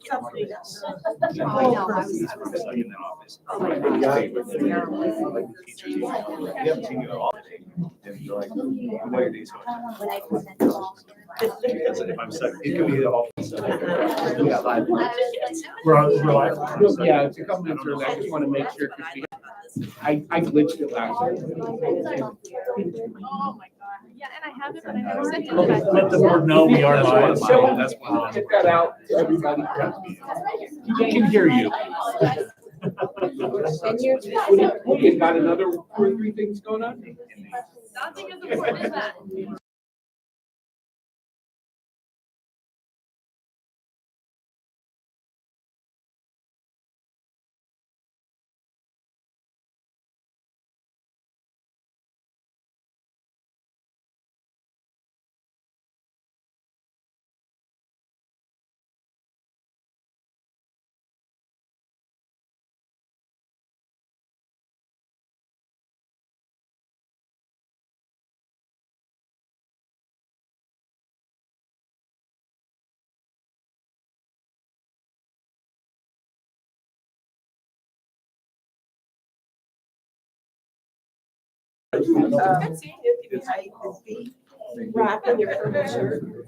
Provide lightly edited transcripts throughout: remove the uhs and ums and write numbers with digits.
Something else. In the office. Because if I'm stuck, it could be the whole. We're live. Yeah, it's a couple minutes early. I just want to make sure because I glitched it last time. Oh my God. Yeah, and I have it, but I never sent it. Let the board know we are live. That's I'll get that out to everybody. He can hear you. What do you got another 2 or 3 things going on? Nothing as important as that. Good seeing you. Wrapping your furniture.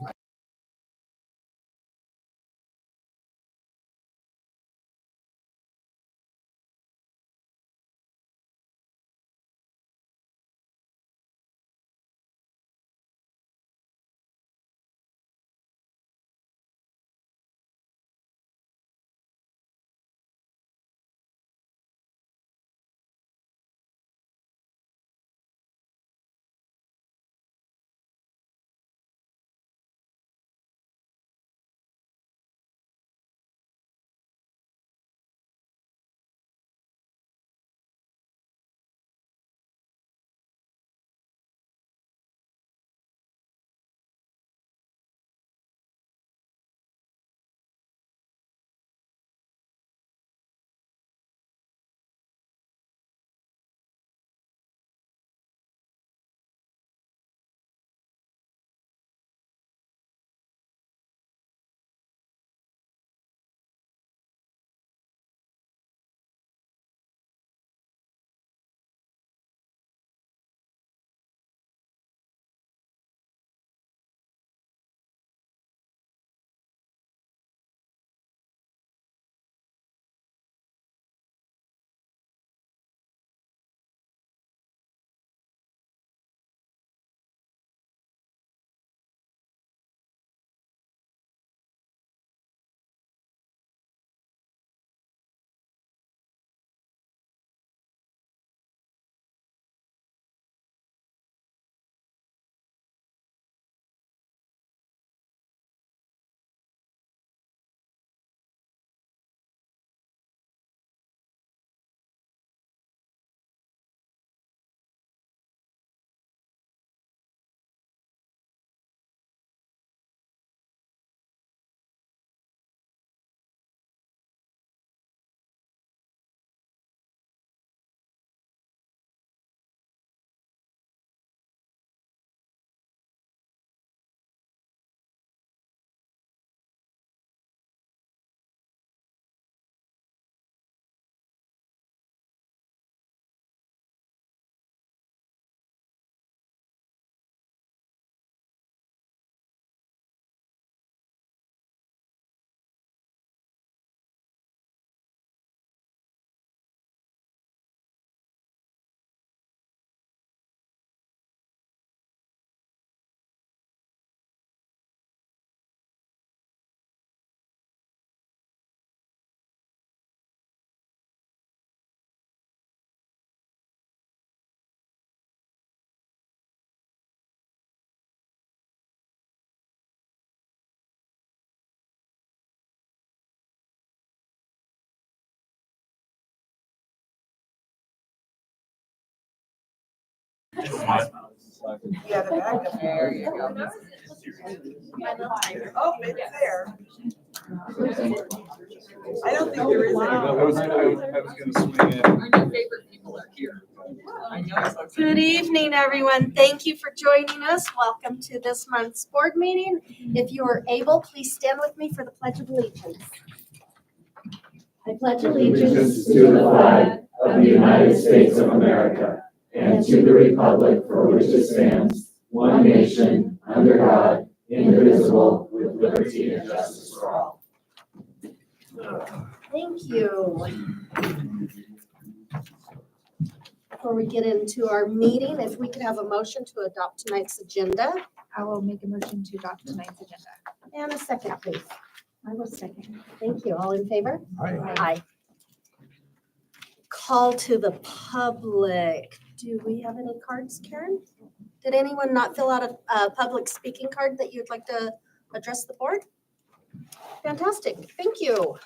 Yeah, the bag. There you go. Oh, it's there. I don't think there is any. I was gonna swing in. Our new favorite people are here. I know. Good evening, everyone. Thank you for joining us. Welcome to this month's board meeting. If you are able, please stand with me for the Pledge of Allegiance. I pledge allegiance to the flag of the United States of America and to the republic for which it stands, one nation, under God, indivisible, with liberty and justice for all. Thank you. Before we get into our meeting, if we could have a motion to adopt tonight's agenda I will make a motion to adopt tonight's agenda. and a second, please. I will second. Thank you. All in favor? Aye. Aye. Call to the public. Do we have any cards, Karen? Did anyone not fill out a public speaking card that you'd like to address the board? Fantastic. Thank you.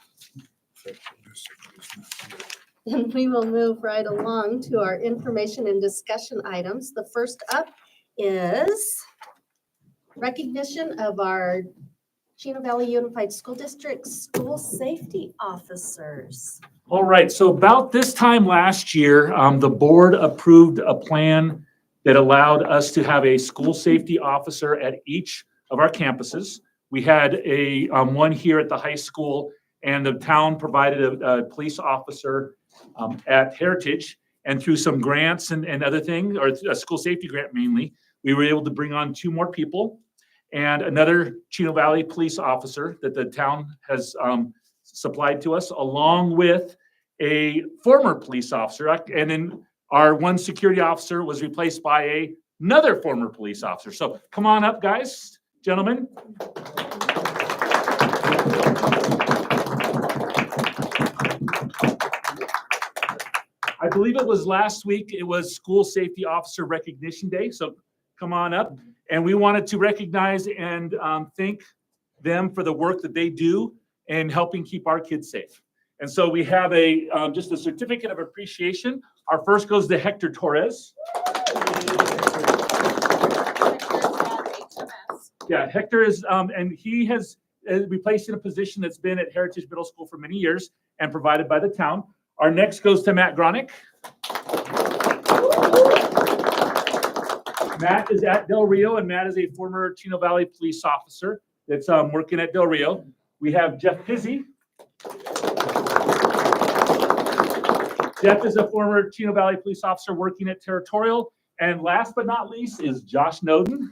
And we will move right along to our information and discussion items. The first up is recognition of our Chino Valley Unified School District school safety officers. All right, so about this time last year, the board approved a plan that allowed us to have a school safety officer at each of our campuses. We had a one here at the high school, and the town provided a police officer at Heritage. And through some grants and other things, or a school safety grant mainly, we were able to bring on 2 more people and another Chino Valley police officer that the town has supplied to us, along with a former police officer. And then our one security officer was replaced by another former police officer. So come on up, guys, gentlemen. I believe it was last week, it was School Safety Officer Recognition Day, so come on up. And we wanted to recognize and thank them for the work that they do in helping keep our kids safe. And so we have just a certificate of appreciation. Our first goes to Hector Torres. Yeah, Hector is, and he has replaced in a position that's been at Heritage Middle School for many years and provided by the town. Our next goes to Matt Gronick. Matt is at Del Rio, and Matt is a former Chino Valley police officer that's working at Del Rio. We have Jeff Pizzi. Jeff is a former Chino Valley police officer working at Territorial. And last but not least is Josh Noden.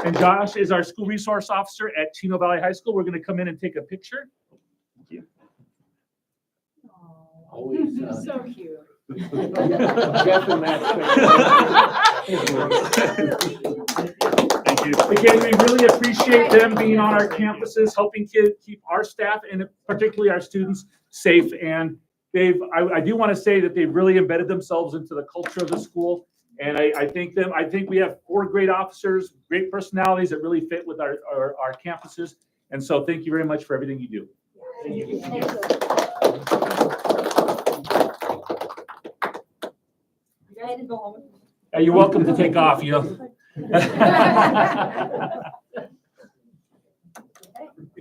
And Josh is our school resource officer at Chino Valley High School. We're going to come in and take a picture. Thank you. Always, So cute. Jeff and Matt. Thank you. Again, we really appreciate them being on our campuses, helping keep our staff and particularly our students safe. And I do want to say that they've really embedded themselves into the culture of the school. And I think we have 4 great officers, great personalities that really fit with our campuses. And so thank you very much for everything you do. Thank you. Thank you. You guys can go home. You're welcome to take off, you know.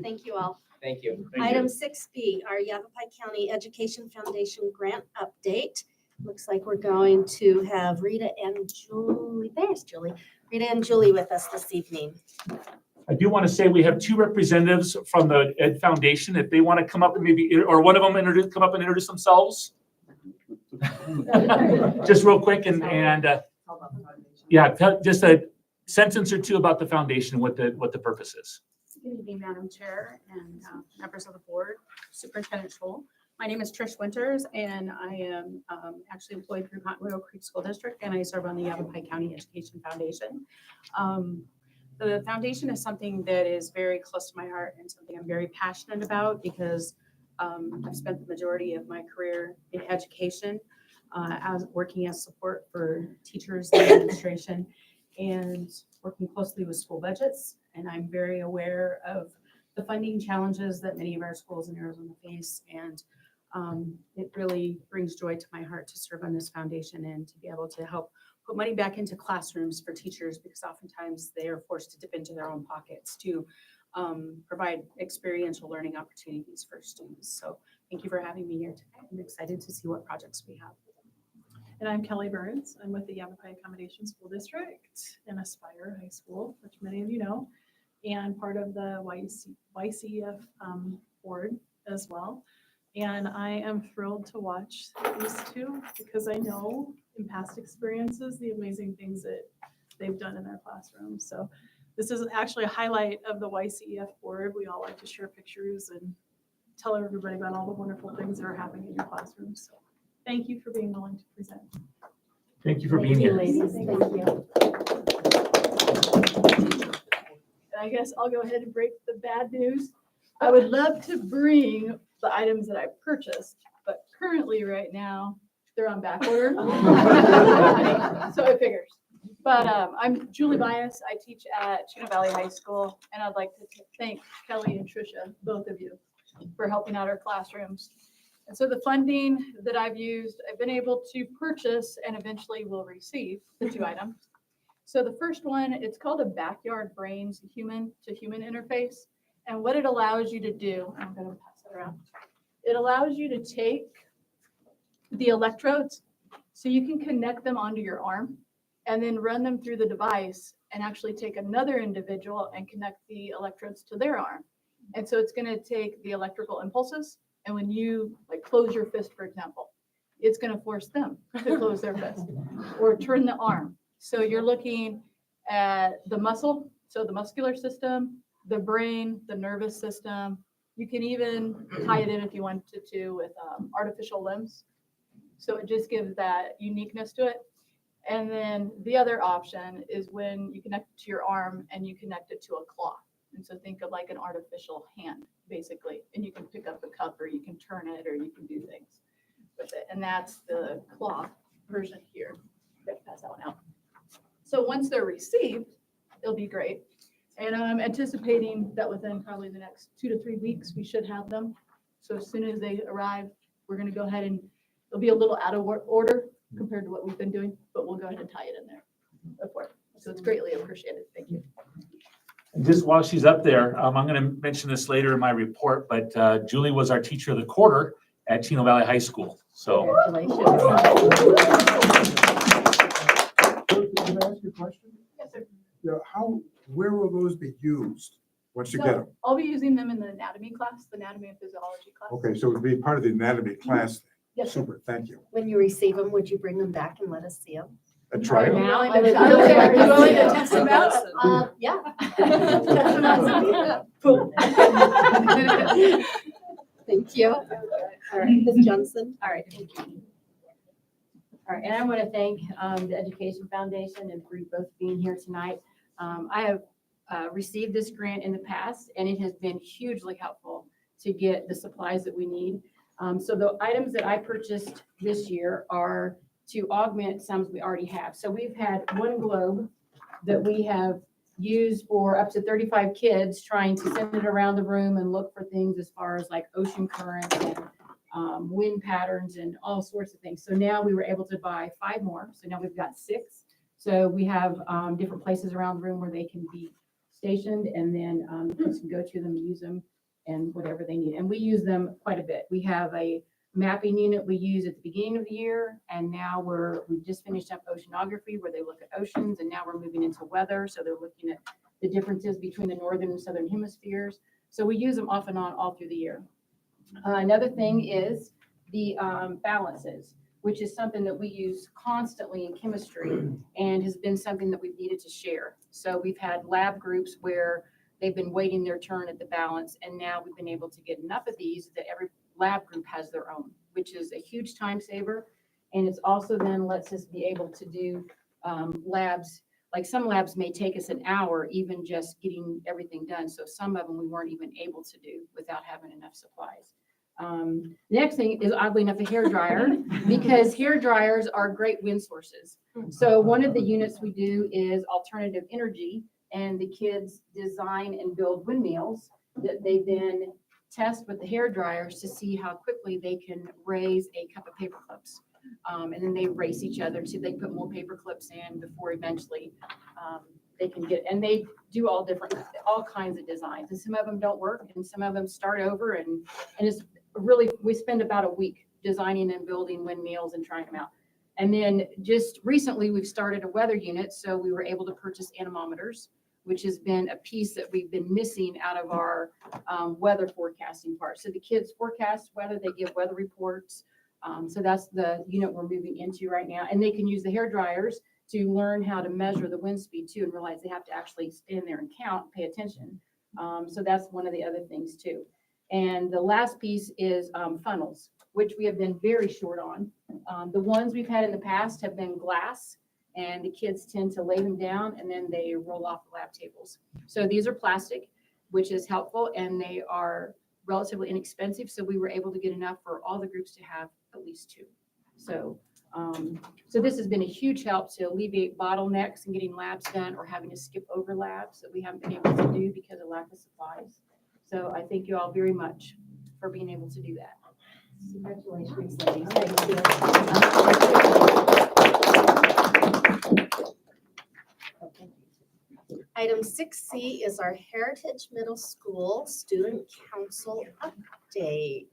Thank you all. Thank you. Thank you. Item 6B, our Yavapai County Education Foundation grant update. Looks like we're going to have Rita and Julie. There's Julie. Rita and Julie with us this evening. I do want to say we have 2 representatives from the Ed Foundation. If they want to come up and maybe, or one of them come up and introduce themselves. Just real quick and yeah, just a sentence or 2 about the foundation, what the purpose is. Good evening, Madam Chair and members of the board, Superintendent Scholl. My name is Trish Winters, and I am actually employed through Willow Creek School District, and I serve on the Yavapai County Education Foundation. The foundation is something that is very close to my heart and something I'm very passionate about because I've spent the majority of my career in education, working as support for teachers and administration, and working closely with school budgets. And I'm very aware of the funding challenges that many of our schools in Arizona face. And it really brings joy to my heart to serve on this foundation and to be able to help put money back into classrooms for teachers, because oftentimes they are forced to dip into their own pockets to provide experiential learning opportunities for students. So thank you for having me here today. I'm excited to see what projects we have. And I'm Kelly Burns. I'm with the Yavapai Accommodation School District in Aspire High School, which many of you know. and part of the YCF board as well. And I am thrilled to watch these two because I know in past experiences, the amazing things that they've done in their classrooms. So this is actually a highlight of the YCEF board. We all like to share pictures and tell everybody about all the wonderful things that are happening in your classrooms. So thank you for being willing to present. Thank you for being here. Ladies, thank you. And I guess I'll go ahead and break the bad news. I would love to bring the items that I purchased, but currently right now, they're on back order. So it figures. But I'm Julie Bias. I teach at Chino Valley High School, and I'd like to thank Kelly and Tricia, both of you, for helping out our classrooms. And so the funding that I've used, I've been able to purchase and eventually will receive the two items. So the first one, it's called a Backyard Brains human-to-human interface. And what it allows you to do, I'm going to pass it around. It allows you to take the electrodes so you can connect them onto your arm and then run them through the device and actually take another individual and connect the electrodes to their arm. And so it's going to take the electrical impulses. And when you like close your fist, for example, it's going to force them to close their fist or turn the arm. So you're looking at the muscle, so the muscular system, the brain, the nervous system. You can even tie it in if you wanted to with artificial limbs. So it just gives that uniqueness to it. And then the other option is when you connect it to your arm and you connect it to a claw. And so think of like an artificial hand, basically. And you can pick up the cup or you can turn it or you can do things with it. And that's the claw version here. Pass that one out. So once they're received, it'll be great. And I'm anticipating that within probably the next 2 to 3 weeks, we should have them. So as soon as they arrive, we're going to go ahead and it'll be a little out of order compared to what we've been doing, but we'll go ahead and tie it in there before. So it's greatly appreciated. Thank you. And just while she's up there, I'm going to mention this later in my report, but Julie was our teacher of the quarter at Chino Valley High School. So. Congratulations. Can I ask you a question? Yes, sir. Yeah, where will those be used once you get them? I'll be using them in the anatomy class, the anatomy and physiology class. Okay, so it would be part of the anatomy class. Yes, sir. Super, thank you. When you receive them, would you bring them back and let us see them? A trial? Now, I would- are you willing to test them out? Yeah. Thank you. All right, Ms. Johnson. All right, thank you. All right, and I want to thank the Education Foundation and for you both being here tonight. I have received this grant in the past, and it has been hugely helpful to get the supplies that we need. So the items that I purchased this year are to augment some we already have. So we've had one globe that we have used for up to 35 kids, trying to send it around the room and look for things as far as like ocean currents and wind patterns and all sorts of things. So now we were able to buy 5 more. So now we've got 6. So we have different places around the room where they can be stationed, and then kids can go to them, use them, and whatever they need. And we use them quite a bit. We have a mapping unit we use at the beginning of the year, and now we've just finished up oceanography where they look at oceans, and now we're moving into weather. So they're looking at the differences between the northern and southern hemispheres. So we use them off and on all through the year. Another thing is the balances, which is something that we use constantly in chemistry and has been something that we've needed to share. So we've had lab groups where they've been waiting their turn at the balance, and now we've been able to get enough of these that every lab group has their own, which is a huge time saver. And it's also then lets us be able to do labs. Like some labs may take us an hour, even just getting everything done. So some of them we weren't even able to do without having enough supplies. Next thing is, oddly enough, a hair dryer, because hair dryers are great wind sources. So one of the units we do is alternative energy, and the kids design and build windmills that they then test with the hair dryers to see how quickly they can raise a cup of paper clips. And then they race each other till they put more paper clips in before eventually they can get, and they do all kinds of designs. And some of them don't work, and some of them start over, and it's really, we spend about a week designing and building windmills and trying them out. And then just recently we've started a weather unit. So we were able to purchase anemometers. which has been a piece that we've been missing out of our weather forecasting part. So the kids forecast weather, they give weather reports. So that's the unit we're moving into right now. And they can use the hair dryers to learn how to measure the wind speed too, and realize they have to actually stand there and count, pay attention. So that's one of the other things too. And the last piece is funnels, which we have been very short on. The ones we've had in the past have been glass, and the kids tend to lay them down and then they roll off the lab tables. So these are plastic, which is helpful, and they are relatively inexpensive. So we were able to get enough for all the groups to have at least 2. So, so this has been a huge help to alleviate bottlenecks and getting labs done or having to skip over labs that we haven't been able to do because of lack of supplies. So I thank you all very much for being able to do that. Congratulations, ladies. Thank you. Item 6C is our Heritage Middle School Student Council update.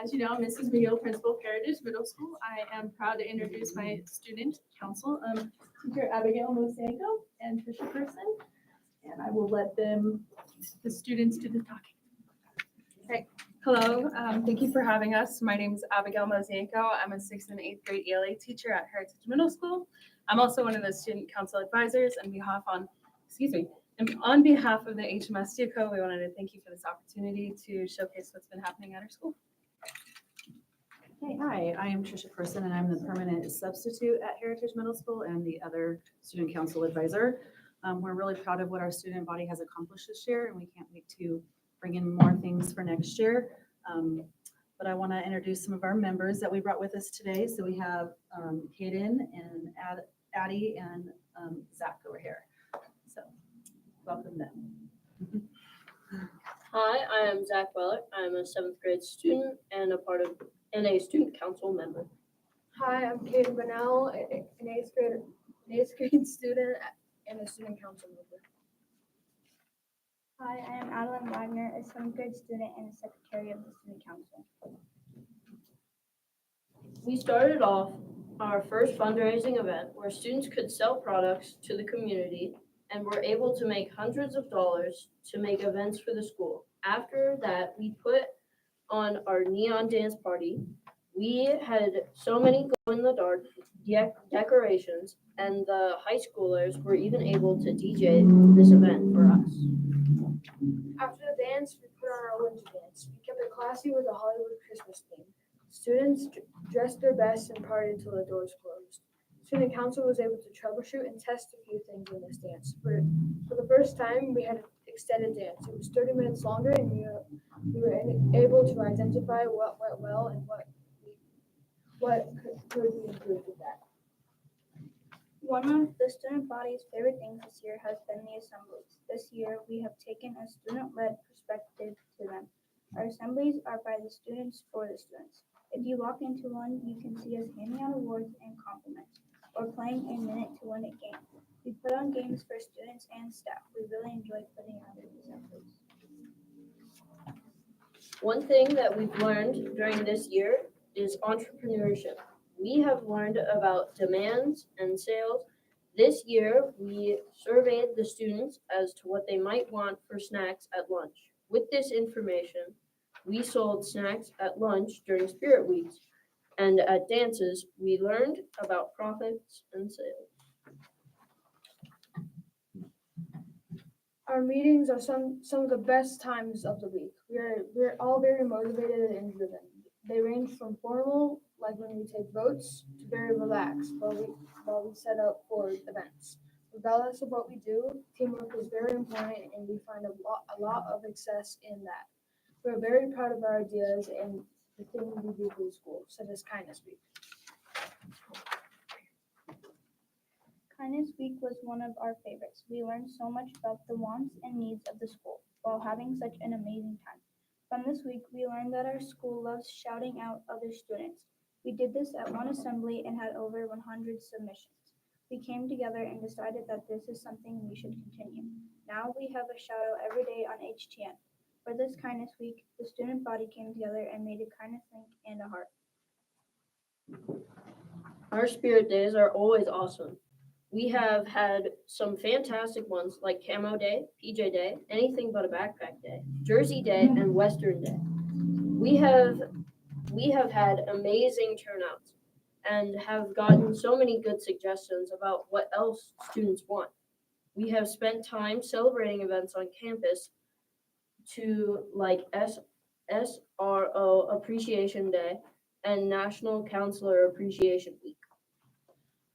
As you know, Mrs. McGill, Principal of Heritage Middle School. I am proud to introduce my student council, Teacher Abigail Mosenko and Trisha Person. And I will let them, the students, do the talking. Okay. Hello, thank you for having us. My name is Abigail Mosenko. I'm a 6th and 8th grade ELA teacher at Heritage Middle School. I'm also one of the student council advisors and on behalf of the HMS STUCO, we wanted to thank you for this opportunity to showcase what's been happening at our school. Hey, hi, I am Trisha Person and I'm the permanent substitute at Heritage Middle School and the other student council advisor. We're really proud of what our student body has accomplished this year and we can't wait to bring in more things for next year. But I want to introduce some of our members that we brought with us today. So we have Hayden and Addie and Zach over here. So welcome them. Hi, I am Zach Weller. I'm a 7th grade student and a student council member. Hi, I'm Kaden Bonnell, an 8th grade student and a student council member. Hi, I am Adeline Wagner, a 7th grade student and a secretary of the student council. We started off our first fundraising event where students could sell products to the community and were able to make hundreds of dollars to make events for the school. After that, we put on our neon dance party. We had so many glow-in-the-dark decorations, and the high schoolers were even able to DJ this event for us. After the dance, we put on our winter dance. We kept it classy with a Hollywood Christmas theme. Students dressed their best and partied until the doors closed. Student council was able to troubleshoot and test a few things in this dance. For the first time, we had an extended dance. It was 30 minutes longer, and we were able to identify what went well and what could be improved with that. One of the student body's favorite things this year has been the assemblies. This year, we have taken a student-led perspective to them. Our assemblies are by the students for the students. If you walk into one, you can see us handing out awards and compliments, or playing a minute-to-win-it game. We put on games for students and staff. We really enjoy putting on these assemblies. One thing that we've learned during this year is entrepreneurship. We have learned about demands and sales. This year, we surveyed the students as to what they might want for snacks at lunch. With this information, we sold snacks at lunch during Spirit Weeks, and at dances, we learned about profits and sales. Our meetings are some of the best times of the week. We're all very motivated and driven. They range from formal, like when we take votes, to very relaxed while we set up for events. Regardless of what we do, teamwork is very important, and we find a lot of success in that. We're very proud of our ideas and the things we do for the school, such as Kindness Week. Kindness Week was one of our favorites. We learned so much about the wants and needs of the school while having such an amazing time. From this week, we learned that our school loves shouting out other students. We did this at one assembly and had over 100 submissions. We came together and decided that this is something we should continue. Now we have a shout out every day on HTN. For this kindness week, the student body came together and made a kindness link and a heart. Our spirit days are always awesome. We have had some fantastic ones like Camo Day, PJ Day, Anything But a Backpack Day, Jersey Day, and Western Day. We have had amazing turnouts and have gotten so many good suggestions about what else students want. We have spent time celebrating events on campus to like SRO Appreciation Day and National Counselor Appreciation Week.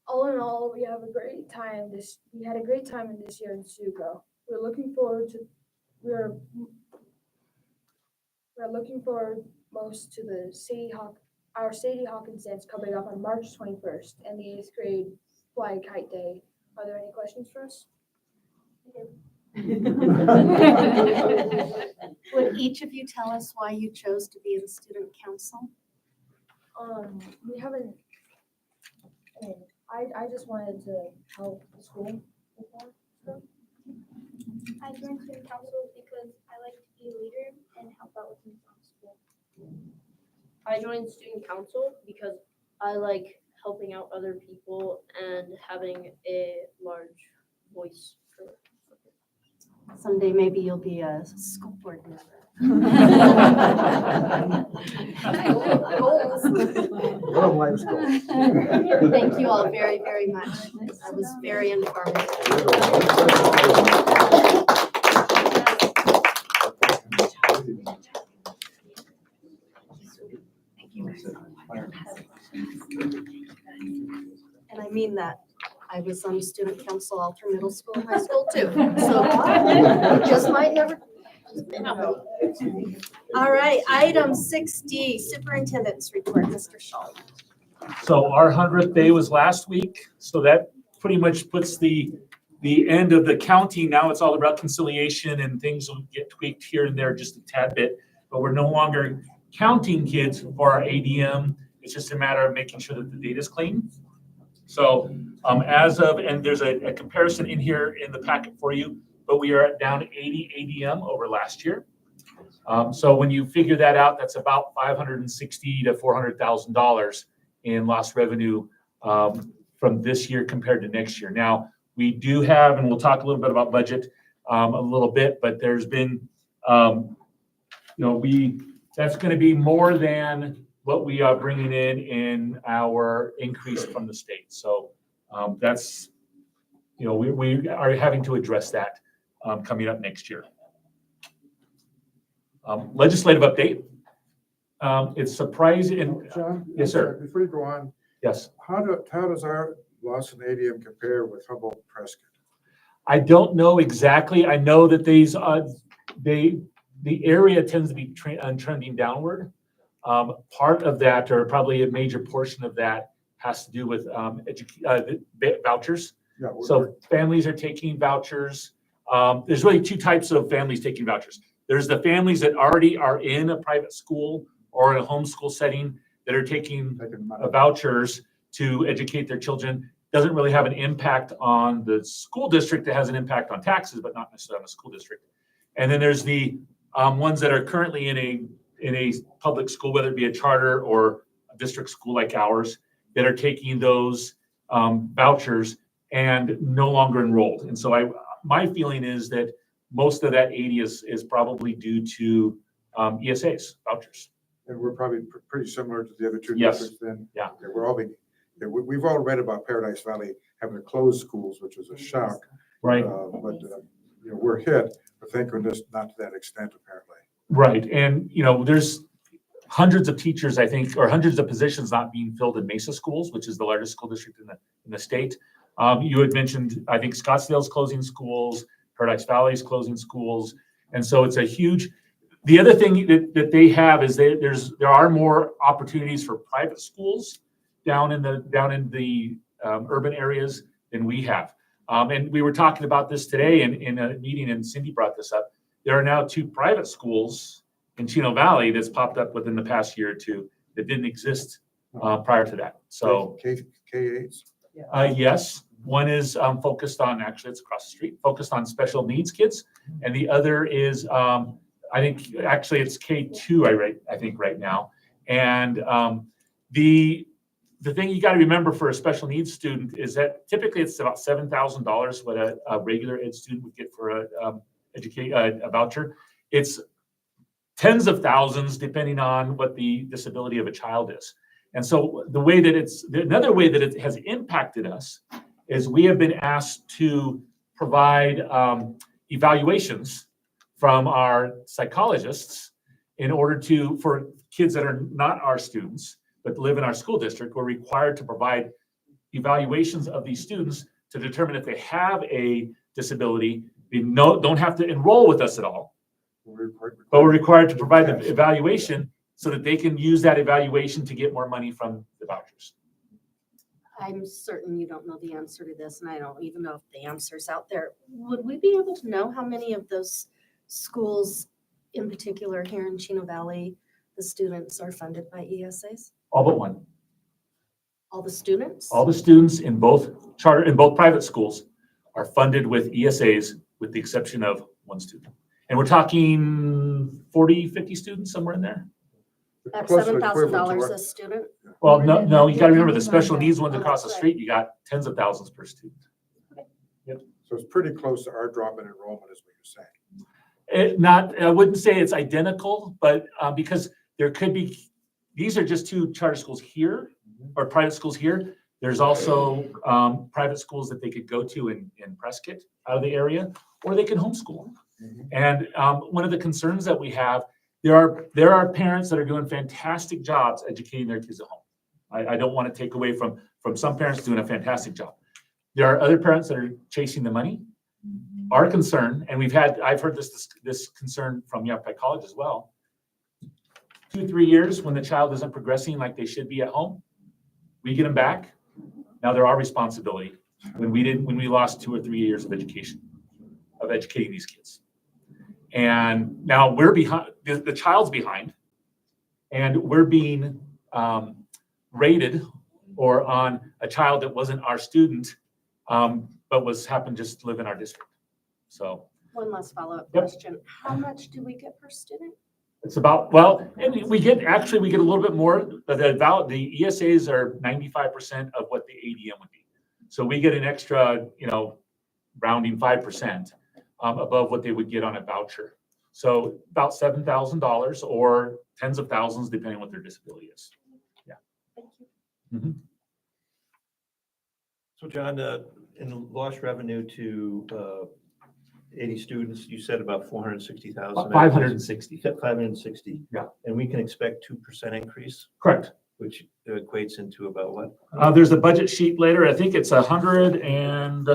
All in all, we had a great time in this year in Sugo. We're looking forward most to our Sadie Hawkins dance coming up on March 21st and the 8th grade Fly Kite Day. Are there any questions for us? Would each of you tell us why you chose to be in student council? We haven't, I just wanted to help the school before. So. I joined student council because I like to be a leader and help out with things on school. I joined student council because I like helping out other people and having a large voice. Someday maybe you'll be a school board member. What a life goal. Thank you all very, very much. That was very informative. And I mean that. I was on student council all through middle school and high school too. So just might never. All right, item 6D, superintendent's report, Mr. Schall. So our 100th day was last week, so that pretty much puts the end of the counting. Now it's all about reconciliation and things will get tweaked here and there just a tad bit, but we're no longer counting kids for our ADM. It's just a matter of making sure that the data is clean. So as of, and there's a comparison in here in the packet for you, but we are down 80 ADM over last year. So when you figure that out, that's about $560,000 to $400,000 in lost revenue from this year compared to next year. Now, we do have, and we'll talk a little bit about budget a little bit, but there's been, that's going to be more than what we are bringing in our increase from the state. So that's, we are having to address that coming up next year. Legislative update. It's surprising. John? Yes, sir. Before you go on. Yes. How does our loss in ADM compare with Humboldt Prescott? I don't know exactly. I know that these, the area tends to be trending downward. Part of that, or probably a major portion of that, has to do with vouchers. Yeah, So families are taking vouchers. There's really two types of families taking vouchers. There's the families that already are in a private school or in a homeschool setting that are taking vouchers to educate their children. Doesn't really have an impact on the school district. It has an impact on taxes, but not necessarily on the school district. And then there's the ones that are currently in a public school, whether it be a charter or a district school like ours, that are taking those vouchers and no longer enrolled. And so my feeling is that most of that 80 is probably due to ESAs, vouchers. And we're probably pretty similar to the other two Yes. districts then. Yeah. We're all we've all read about Paradise Valley having to close schools, which was a shock. Right. But we're hit, but thank goodness not to that extent apparently. Right. And, there's hundreds of teachers, I think, or hundreds of positions not being filled in Mesa schools, which is the largest school district in the state. You had mentioned, I think Scottsdale's closing schools, Paradise Valley's closing schools. And so it's a huge, the other thing that they have is there are more opportunities for private schools down in the urban areas than we have. And we were talking about this today in a meeting, and Cindy brought this up. There are now 2 private schools in Chino Valley that's popped up within the past year or 2 that didn't exist prior to that. So K-8s? yes, one is focused on, actually it's across the street, focused on special needs kids. And the other is I think actually it's K2, I think right now. And the thing you got to remember for a special needs student is that typically it's about $7,000 what a regular ed student would get for a voucher. It's tens of thousands depending on what the disability of a child is. And so another way that it has impacted us is we have been asked to provide evaluations from our psychologists in order for kids that are not our students, but live in our school district. We're required to provide evaluations of these students to determine if they have a disability. They don't have to enroll with us at all, but we're required to provide the evaluation so that they can use that evaluation to get more money from the vouchers. I'm certain you don't know the answer to this, and I don't even know if the answer's out there. Would we be able to know how many of those schools, in particular here in Chino Valley, the students are funded by ESAs? All but one. All the students? All the students in both private schools are funded with ESAs, with the exception of one student. And we're talking 40, 50 students, somewhere in there. At $7,000 a student? Well, no, you gotta remember the special needs ones across the street, you got tens of thousands per student. So it's pretty close to our drop in enrollment is what you're saying. I wouldn't say it's identical, but because there could be, these are just two charter schools here or private schools here. There's also private schools that they could go to in Prescott out of the area, or they can homeschool. And one of the concerns that we have, there are parents that are doing fantastic jobs educating their kids at home. I don't want to take away from some parents doing a fantastic job. There are other parents that are chasing the money. Our concern, and I've heard this concern from Yavapai College as well. 2-3 years when the child isn't progressing like they should be at home, we get them back. Now they're our responsibility when we lost 2 or 3 years of education, of educating these kids. And now we're behind, the child's behind, and we're being rated or on a child that wasn't our student, but happened just to live in our district. So. One last follow-up Yep. question. How much do we get per student? It's about, and we get a little bit more, but the ESAs are 95% of what the ADM would be. So we get an extra, rounding 5% above what they would get on a voucher. So about $7,000 or tens of thousands, depending on what their disability is. Yeah. Thank you. Mhm. So John, in lost revenue to 80 students, you said about 460,000. 560. 560. Yeah. And we can expect 2% increase, Correct. which equates into about what? There's a budget sheet later. I think it's 100 and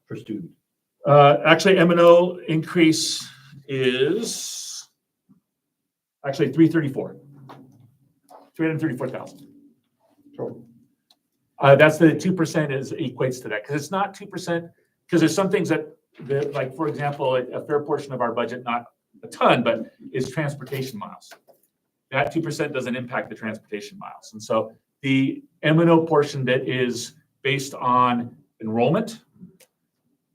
Per student. actually M&O increase is actually 334,000. That's the 2% equates to that, because it's not 2%, because there's some things that like, for example, a fair portion of our budget, not a ton, but is transportation miles. That 2% doesn't impact the transportation miles. And so the M&O portion that is based on enrollment,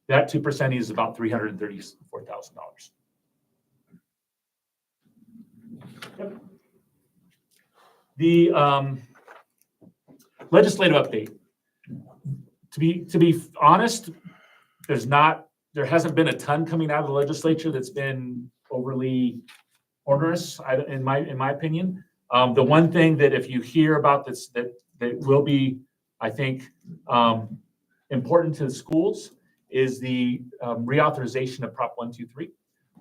that 2% is about $334,000. Yep. The legislative update. To be honest, there hasn't been a ton coming out of the legislature that's been overly onerous, in my opinion. The one thing that if you hear about this, that will be, I think, important to the schools is the reauthorization of Prop 123.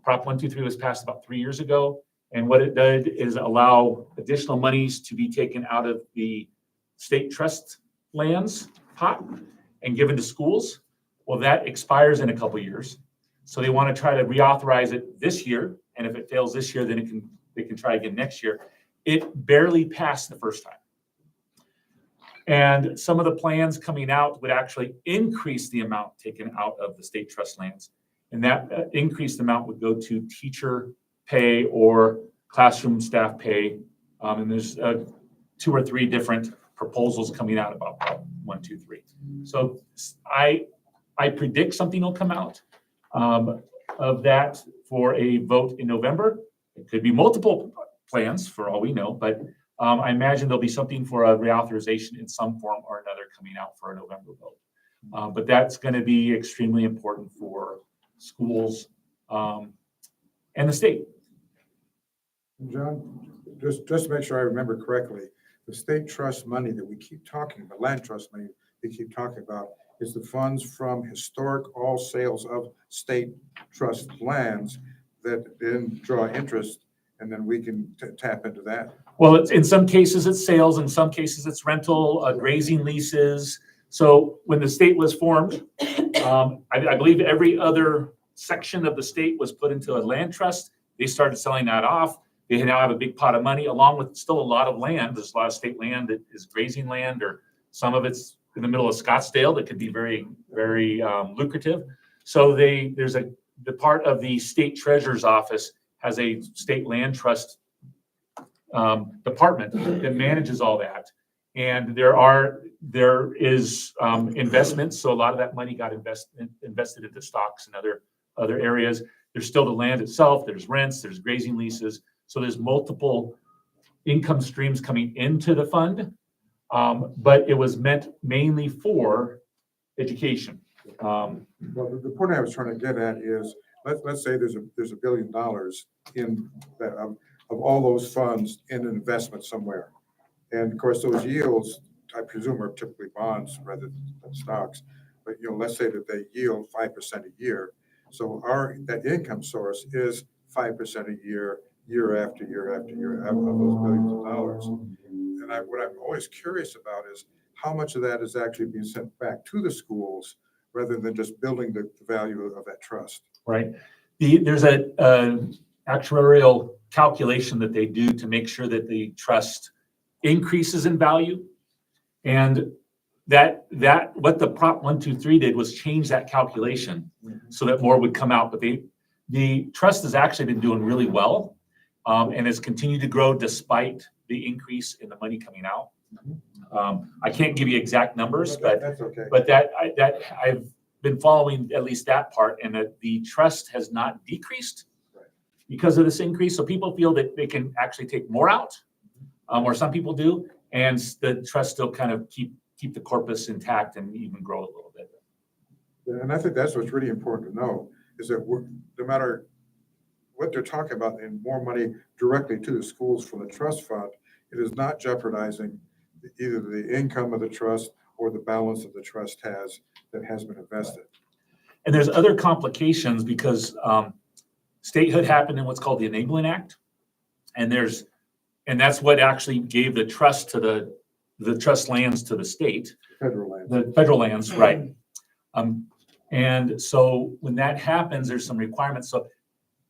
Prop 123 was passed about 3 years ago, and what it did is allow additional monies to be taken out of the state trust lands pot and given to schools. Well, that expires in a couple of years. So they want to try to reauthorize it this year. And if it fails this year, then they can try again next year. It barely passed the first time. And some of the plans coming out would actually increase the amount taken out of the state trust lands. And that increased amount would go to teacher pay or classroom staff pay. And there's 2 or 3 different proposals coming out about Prop 123. So I predict something will come out. of that for a vote in November. It could be multiple plans for all we know, but I imagine there'll be something for a reauthorization in some form or another coming out for a November vote. But that's going to be extremely important for schools and the state. John, just to make sure I remember correctly, the state trust money that we keep talking about, land trust money we keep talking about, is the funds from historic all sales of state trust lands that then draw interest, and then we can tap into that. Well, in some cases it's sales, in some cases it's rental, grazing leases. So when the state was formed, I believe every other section of the state was put into a land trust. They started selling that off. They now have a big pot of money, along with still a lot of land. There's a lot of state land that is grazing land, or some of it's in the middle of Scottsdale that could be very, very lucrative. So there's the part of the state treasurer's office has a state land trust department that manages all that. And there is investments. So a lot of that money got invested into stocks and other areas. There's still the land itself. There's rents, there's grazing leases. So there's multiple income streams coming into the fund. But it was meant mainly for education. Well, the point I was trying to get at is, let's say there's $1 billion in that, of all those funds in an investment somewhere. And of course, those yields, I presume, are typically bonds rather than stocks. But let's say that they yield 5% a year. So that income source is 5% a year, year after year after year of those billions of dollars. And what I'm always curious about is how much of that is actually being sent back to the schools rather than just building the value of that trust. Right. There's a actuarial calculation that they do to make sure that the trust increases in value. And that what the Prop 123 did was change that calculation so that more would come out. But the trust has actually been doing really well and has continued to grow despite the increase in the money coming out. I can't give you exact numbers, but that's okay. But that I've been following at least that part, and that the trust has not decreased because of this increase. So people feel that they can actually take more out, or some people do, and the trust still kind of keep the corpus intact and even grow a little bit. And I think that's what's really important to know, is that no matter what they're talking about, and more money directly to the schools from the trust fund, it is not jeopardizing either the income of the trust or the balance that the trust that has been invested. And there's other complications because statehood happened in what's called the Enabling Act, and that's what actually gave the trust to the trust lands to the state. Federal lands. The federal lands, right. And so when that happens, there's some requirements. So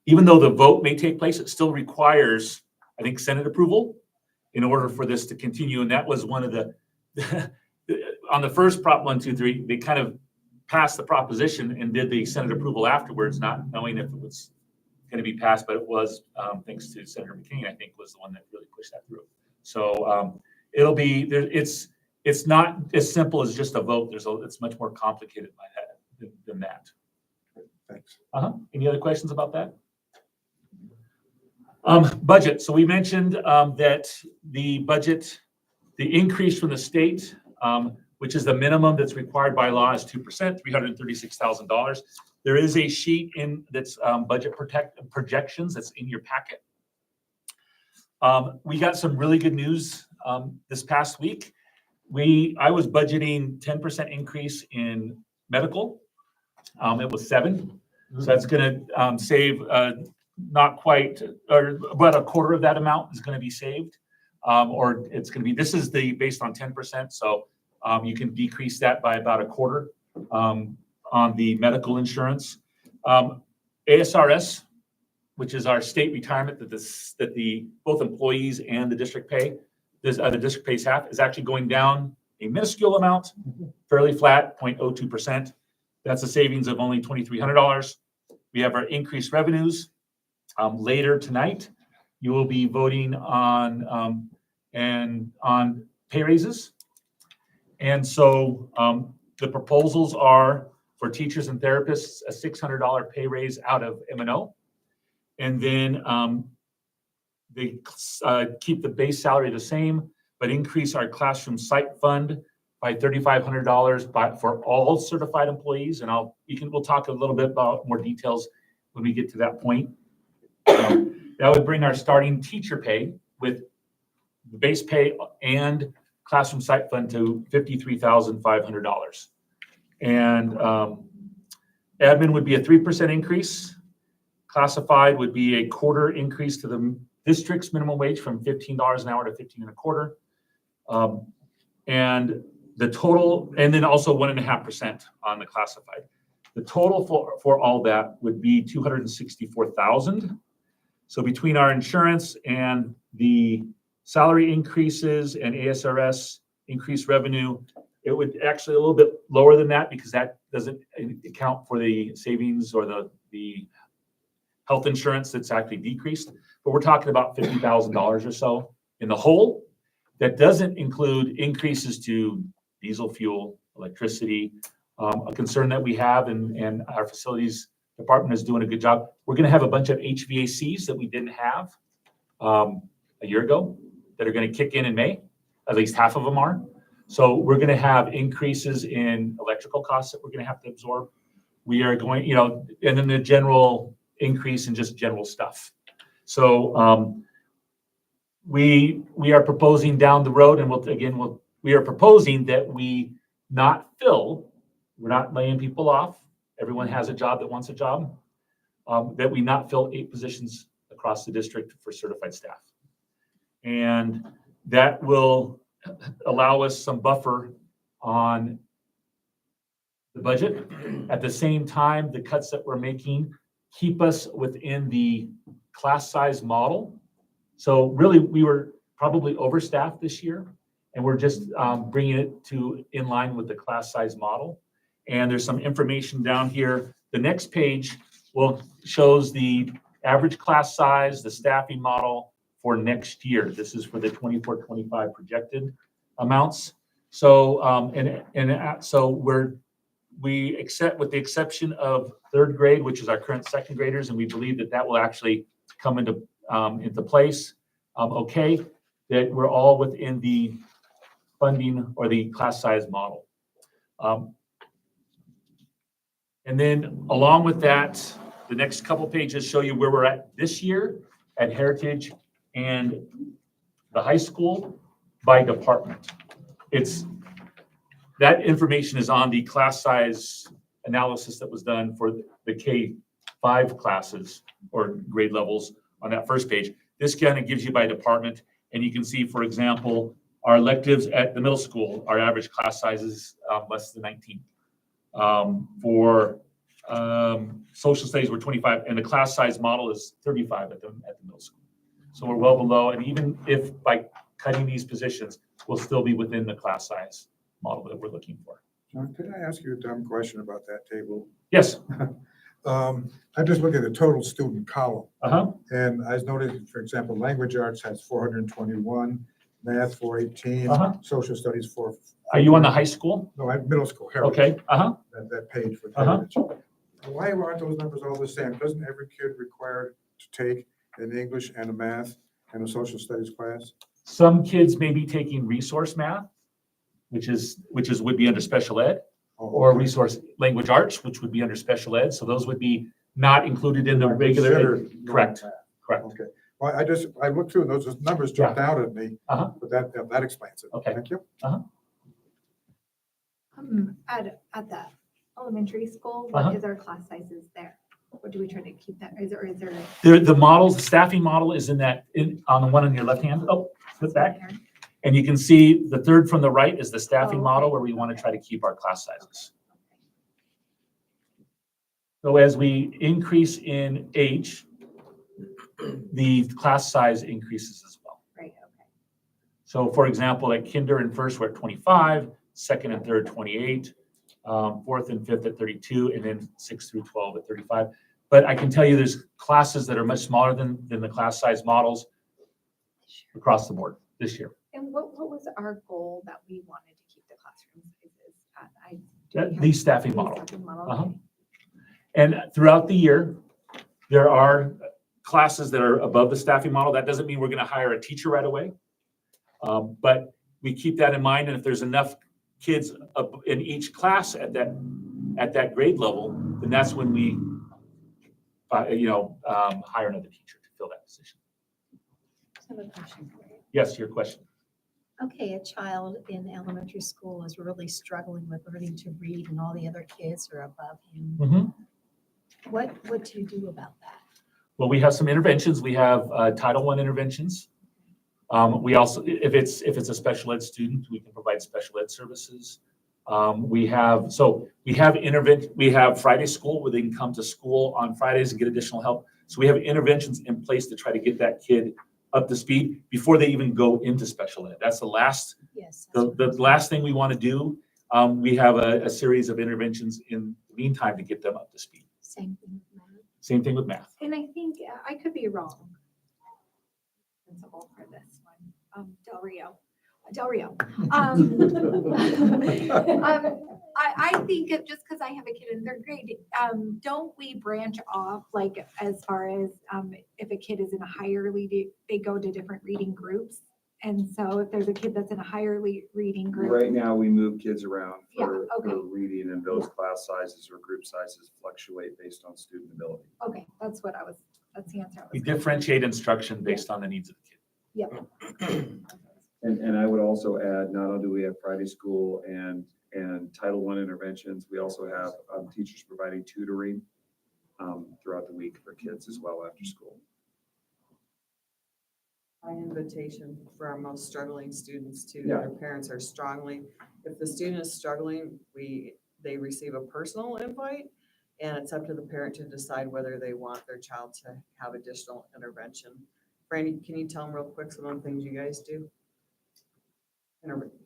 even though the vote may take place, it still requires, I think, Senate approval in order for this to continue. And that was one of the on the first Prop 123, they kind of passed the proposition and did the Senate approval afterwards, not knowing if it was going to be passed, but it was, thanks to Senator McCain, I think, was the one that really pushed that through. So it'll be there. It's not as simple as just a vote. It's much more complicated by that than that. Thanks. Any other questions about that? Budget. So we mentioned that the budget, the increase from the state, which is the minimum that's required by law, is 2%, $336,000. There is a sheet that's budget projections that's in your packet. We got some really good news this past week. I was budgeting 10% increase in medical. It was 7%. So that's going to save not quite, or about a quarter of that amount is going to be saved. Or it's going to be, this is based on 10%. So you can decrease that by about a quarter on the medical insurance. ASRS, which is our state retirement that both employees and the district pay, the district pays half, is actually going down a minuscule amount, fairly flat, 0.02%. That's a savings of only $2,300. We have our increased revenues. Later tonight, you will be voting on pay raises. And so the proposals are For teachers and therapists, a $600 pay raise out of M&O. And then they keep the base salary the same, but increase our classroom site fund by $3,500 for all certified employees. And we'll talk a little bit about more details when we get to that point. That would bring our starting teacher pay with the base pay and classroom site fund to $53,500. And admin would be a 3% increase. Classified would be a quarter increase to the district's minimum wage from $15 an hour to $15.25. And the total, and then also 1.5% on the classified. The total for all that would be $264,000. So between our insurance and the salary increases and ASRS increased revenue, it would actually a little bit lower than that because that doesn't account for the savings or the health insurance that's actually decreased. But we're talking about $50,000 or so in the whole. That doesn't include increases to diesel fuel, electricity, a concern that we have, and our facilities department is doing a good job. We're going to have a bunch of HVACs that we didn't have a year ago that are going to kick in May. At least half of them are. So we're going to have increases in electrical costs that we're going to have to absorb. We are going, and then the general increase in just general stuff. So we are proposing down the road, and we are proposing that we not fill. We're not laying people off. Everyone has a job that wants a job. That we not fill 8 positions across the district for certified staff. And that will allow us some buffer on the budget. At the same time, the cuts that we're making keep us within the class size model. So really, we were probably overstaffed this year, and we're just bringing it to in line with the class size model. And there's some information down here. The next page shows the average class size, the staffing model for next year. This is for the 24-25 projected amounts. So we accept, with the exception of 3rd grade, which is our current 2nd graders, and we believe that will actually come into place. Okay, that we're all within the funding or the class size model. And then along with that, the next couple pages show you where we're at this year at Heritage and the high school by department. That information is on the class size analysis that was done for the K-5 classes or grade levels on that first page. This kind of gives you by department, and you can see, for example, our electives at the middle school, our average class size is less than 19. For social studies, we're 25, and the class size model is 35 at the middle school. So we're well below, and even if by cutting these positions, we'll still be within the class size model that we're looking for. John, could I ask you a dumb question about that table? Yes. I just look at the total student column. Uh-huh. And I noted, for example, language arts has 421, math 418, social studies 4. Are you on the high school? No, I'm middle school, Heritage. Okay. That page with Heritage. Why aren't those numbers all the same? Doesn't every kid require to take an English and a math and a social studies class? Some kids may be taking resource math, which would be under special ed, or resource language arts, which would be under special ed. So those would be not included in the regular. Correct. Correct. Okay. Well, I looked through and those numbers jumped out at me, but that explains it. Okay. Thank you. At the elementary school, what is our class sizes there? Or do we try to keep that? Is there? The models, the staffing model is on the one on your left hand. Oh, flip back. And you can see the 3rd from the right is the staffing model where we want to try to keep our class sizes. So as we increase in age, the class size increases as well. Right, okay. So for example, at kinder and first, we're at 25, 2nd and 3rd, 28, 4th and 5th at 32, and then 6th through 12 at 35. But I can tell you there's classes that are much smaller than the class size models across the board this year. And what was our goal that we wanted to keep the classroom sizes at? The staffing model. Staffing model, Uh-huh. okay. And throughout the year, there are classes that are above the staffing model. That doesn't mean we're gonna hire a teacher right away. But we keep that in mind, and if there's enough kids up in each class at that grade level, then that's when we, hire another teacher to fill that position. I have a question for you. Yes, your question. Okay, a child in elementary school is really struggling with learning to read and all the other kids are above him. Mm-hmm. What do you do about that? Well, we have some interventions. We have Title I interventions. We also, if it's a special ed student, we can provide special ed services. We have Friday school where they can come to school on Fridays and get additional help. So we have interventions in place to try to get that kid up to speed before they even go into special ed. That's the last, Yes. the last thing we want to do. We have a series of interventions in the meantime to get them up to speed. Same thing with math. Same thing with math. And I think, I could be wrong. Principal for this one, Del Rio. I think it, just because I have a kid in third grade, don't we branch off, like, as far as, if a kid is in a higher reading, they go to different reading groups? And so if there's a kid that's in a higher reading group. Right now, we move kids around Yeah, for okay. reading, and those class sizes or group sizes fluctuate based on student ability. Okay, that's the answer. I We was- differentiate instruction based on the needs of the kid. Yep. And I would also add, not only do we have Friday school and Title I interventions, we also have teachers providing tutoring throughout the week for kids as well after school. My invitation for our most struggling students too, Yeah. their parents are strongly, if the student is struggling, they receive a personal invite, and it's up to the parent to decide whether they want their child to have additional intervention. Brandy, can you tell them real quick some of the things you guys do?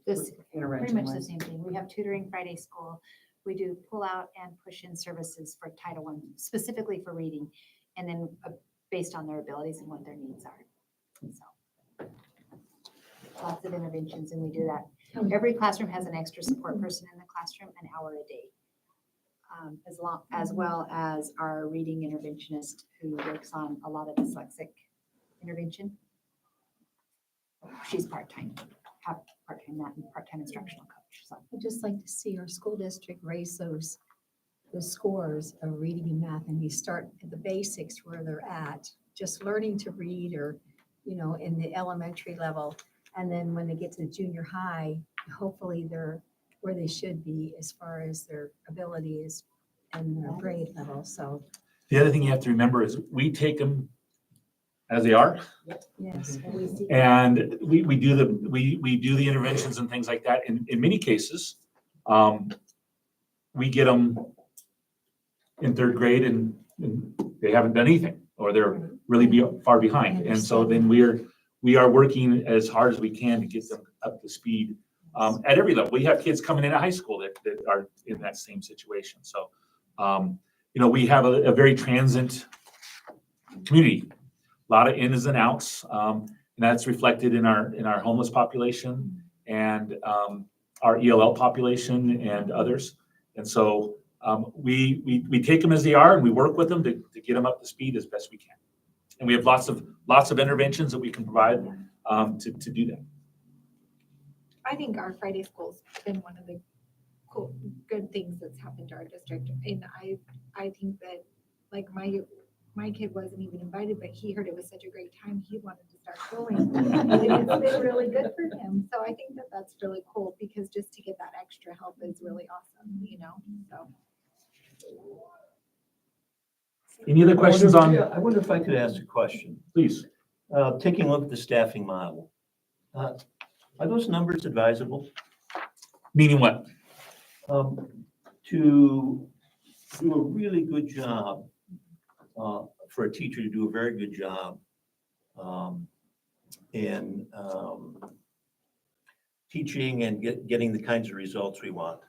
This, Intervention pretty much the wise. same thing. We have tutoring Friday school. We do pull out and push in services for Title I, specifically for reading, and then based on their abilities and what their needs are. So lots of interventions, and we do that. Every classroom has an extra support person in the classroom, an hour a day. As well as our reading interventionist who works on a lot of dyslexic intervention. She's part-time, half part-time that and part-time instructional coach. So I'd just like to see our school district raise those scores of reading and math, and we start at the basics where they're at, just learning to read, or, in the elementary level. And then when they get to junior high, hopefully they're where they should be as far as their abilities and their grade level. So, The other thing you have to remember is we take them as they are. yes. And we do the interventions and things like that. In many cases, we get them in third grade and they haven't done anything, or they're really far behind. And so then we are working as hard as we can to get them up to speed at every level. We have kids coming into high school that are in that same situation. So, we have a very transient community. A lot of ins and outs, and that's reflected in our homeless population and our ELL population and others. And so we take them as they are, and we work with them to get them up to speed as best we can. And we have lots of interventions that we can provide to do that. I think our Friday school's been one of the cool, good things that's happened to our district. And I think that, like, my kid wasn't even invited, but he heard it was such a great time, he wanted to start going. And it's been really good for him. So I think that that's really cool, because just to get that extra help is really awesome, so. Any other questions on? I wonder if I could ask a question. Please. Taking a look at the staffing model, are those numbers advisable? Meaning what? To do a really good job, for a teacher to do a very good job in teaching and getting the kinds of results we want,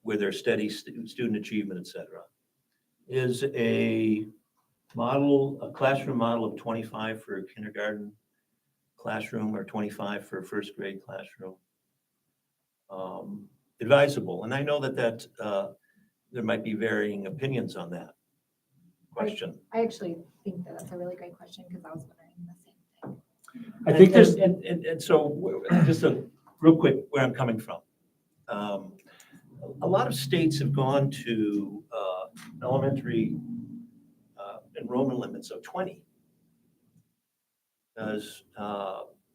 with their steady student achievement, et cetera. Is a classroom model of 25 for a kindergarten classroom or 25 for a first grade classroom, advisable? And I know that there might be varying opinions on that question. I actually think that that's a really great question because I was wondering the same thing. I think there's, And so just a real quick, where I'm coming from. A lot of states have gone to elementary enrollment limits of 20. Because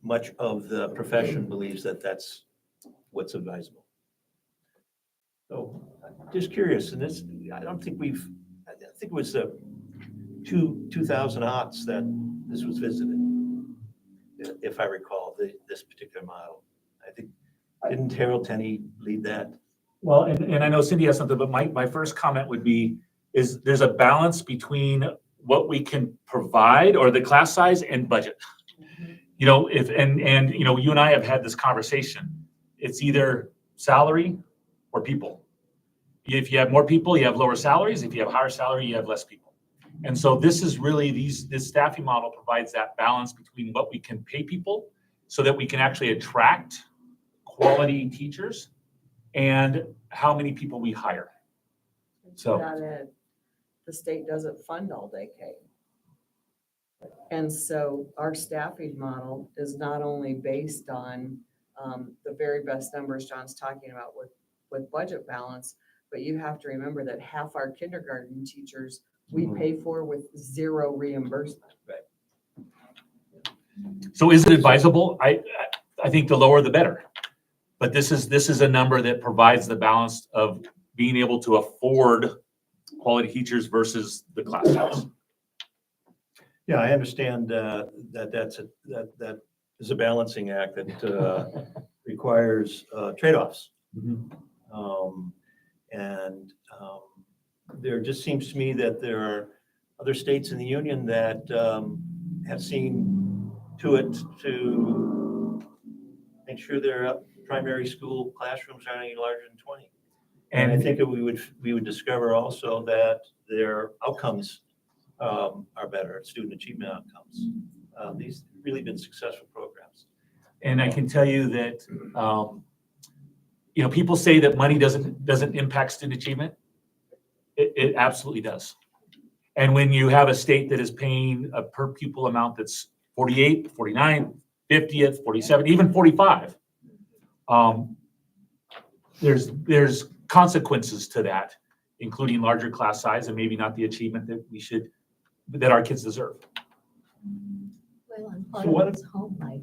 much of the profession believes that that's what's advisable. So just curious, and this, I think it was 2000 aughts that this was visited, if I recall, this particular model. I think, didn't Harold Tenney lead that? well, and I know Cindy has something, but my first comment would be, is there's a balance between what we can provide or the class size and budget. You know, and you know, you and I have had this conversation. It's either salary or people. If you have more people, you have lower salaries. If you have higher salary, you have less people. And so this is really this staffing model provides that balance between what we can pay people so that we can actually attract quality teachers and how many people we hire. So To that end, the state doesn't fund all day K. And so our staffing model is not only based on the very best numbers John's talking about with budget balance, but you have to remember that half our kindergarten teachers we pay for with zero reimbursement. So is it advisable? I think the lower the better. But this is a number that provides the balance of being able to afford quality teachers versus the class size. Yeah, I understand that is a balancing act that requires trade-offs. There just seems to me that there are other states in the union that have seen to it to make sure their primary school classrooms aren't any larger than 20. And I think that we would discover also that their outcomes are better, student achievement outcomes. These have really been successful programs. And I can tell you that, you know, people say that money doesn't impact student achievement. It absolutely does. And when you have a state that is paying a per pupil amount that's 48, 49, 50th, 47, even 45, there's consequences to that, including larger class size and maybe not the achievement that our kids deserve. Well, and part of it's home life.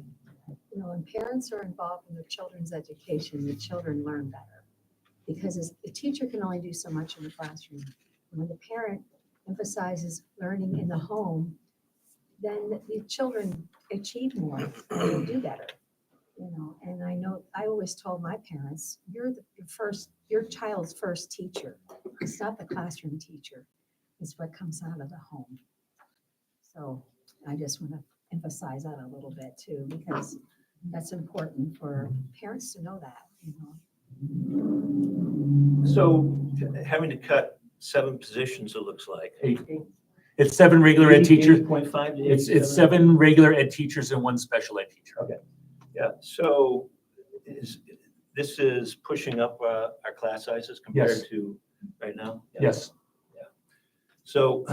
You know, when parents are involved in their children's education, the children learn better. Because the teacher can only do so much in the classroom. And when the parent emphasizes learning in the home, then the children achieve more and do better. You know, and I know I always told my parents, your child's first teacher. It's not the classroom teacher. It's what comes out of the home. So I just want to emphasize that a little bit too, because that's important for parents to know that, you know. So having to cut 7 positions, it looks like. 8. It's 7 regular ed teachers. 8.5 to It's 7 regular ed teachers and 1 special ed teacher. Okay. Yeah. So this is pushing up our class sizes compared Yes. to right now? Yeah. Yes. Yeah. So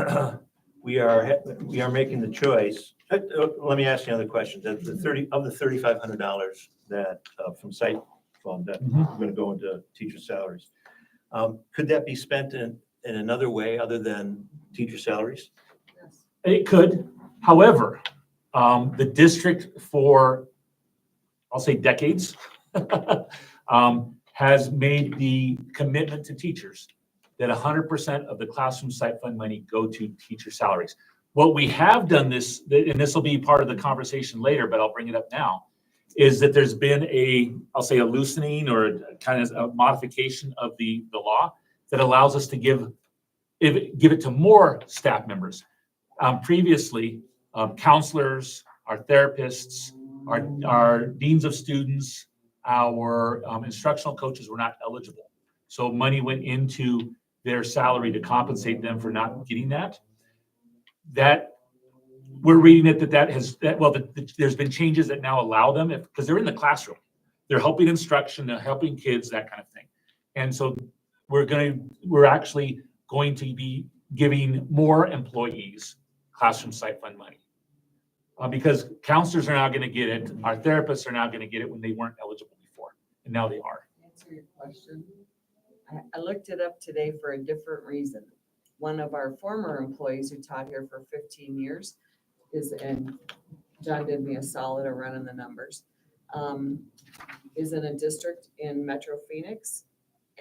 we are making the choice. Let me ask you another question. The $3,500 that from site fund that Mhm. we're going to go into teacher salaries. Could that be spent in another way other than teacher salaries? It could. However, the district for, I'll say decades, has made the commitment to teachers that 100% of the classroom site fund money go to teacher salaries. What we have done and this will be part of the conversation later, but I'll bring it up now, is that there's been I'll say a loosening or a kind of a modification of the law that allows us to give it to more staff members. Previously, counselors, our therapists, our deans of students, our instructional coaches were not eligible. So money went into their salary to compensate them for not getting that. That we're reading it there's been changes that now allow them because they're in the classroom. They're helping instruction, they're helping kids, that kind of thing. And so we're actually going to be giving more employees classroom site fund money. Because counselors are now going to get it, our therapists are now going to get it when they weren't eligible before, and now they are. Answer your question. I looked it up today for a different reason. One of our former employees who taught here for 15 years and John did me a solid of running the numbers, is in a district in Metro Phoenix,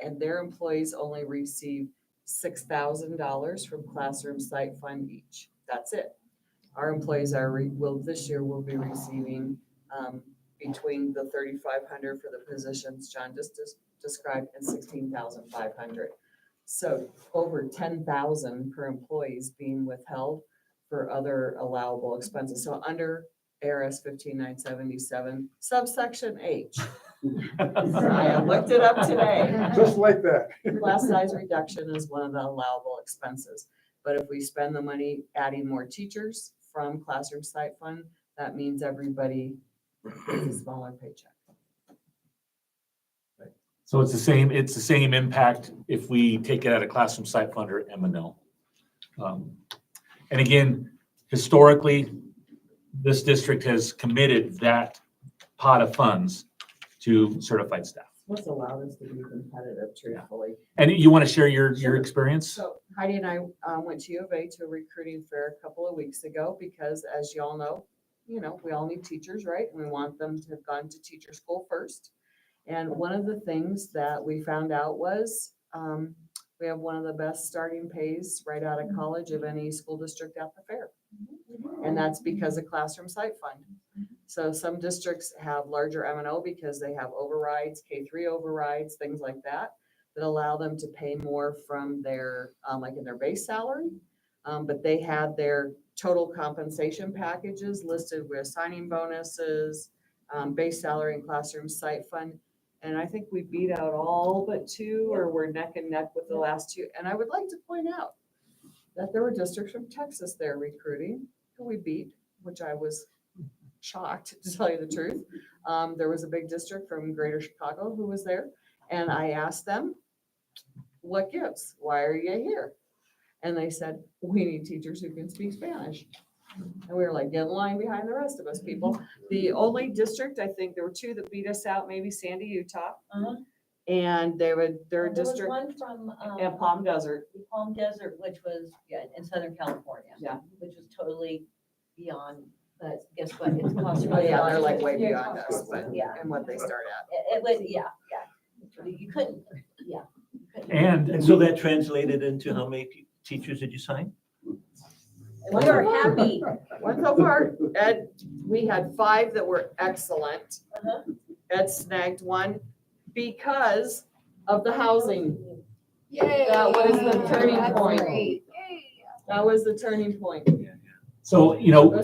and their employees only receive $6,000 from classroom site fund each. That's it. Our employees this year will be receiving between the 3,500 for the positions John just described and 16,500. So over 10,000 per employee is being withheld for other allowable expenses. So under ARS 15977, subsection H. I looked it up today. Just like that. Class size reduction is one of the allowable expenses. But if we spend the money adding more teachers from classroom site fund, that means everybody gets a smaller paycheck. So it's the same impact if we take it out of classroom site fund or M&O. And again, historically, this district has committed that pot of funds to certified staff. What's allowed us to be competitive, truthfully. And you want to share your experience? So Heidi and I went to U of A to a recruiting fair a couple of weeks ago because, as you all know, we all need teachers, right? And we want them to have gone to teacher school first. And one of the things that we found out was we have one of the best starting pays right out of college of any school district at the fair. And that's because of classroom site fund. So some districts have larger M&O because they have overrides, K-3 overrides, things like that allow them to pay more from their, like in their base salary. But they had their total compensation packages listed with signing bonuses, base salary and classroom site fund. And I think we beat out all but two, or we're neck and neck with the last two. And I would like to point out that there were districts from Texas there recruiting who we beat, which I was shocked, to tell you the truth. There was a big district from Greater Chicago who was there. And I asked them, what gives? Why are you here? And they said, we need teachers who can speak Spanish. And we were like, get in line behind the rest of us, people. The only district, I think there were two that beat us out, maybe Sandy, Utah. And their district. One from and Palm Desert. Palm Desert, which was in Southern California. Yeah. Which was totally beyond, but guess what? It's cost. Oh, yeah, they're like way beyond us, but yeah, and what they start at. It was, yeah. You couldn't, yeah. And so that translated into how many teachers did you sign? We are happy. One so far, Ed, we had 5 that were excellent. Ed snagged one because of the housing. Yay. That was the turning point. That was the turning point. So,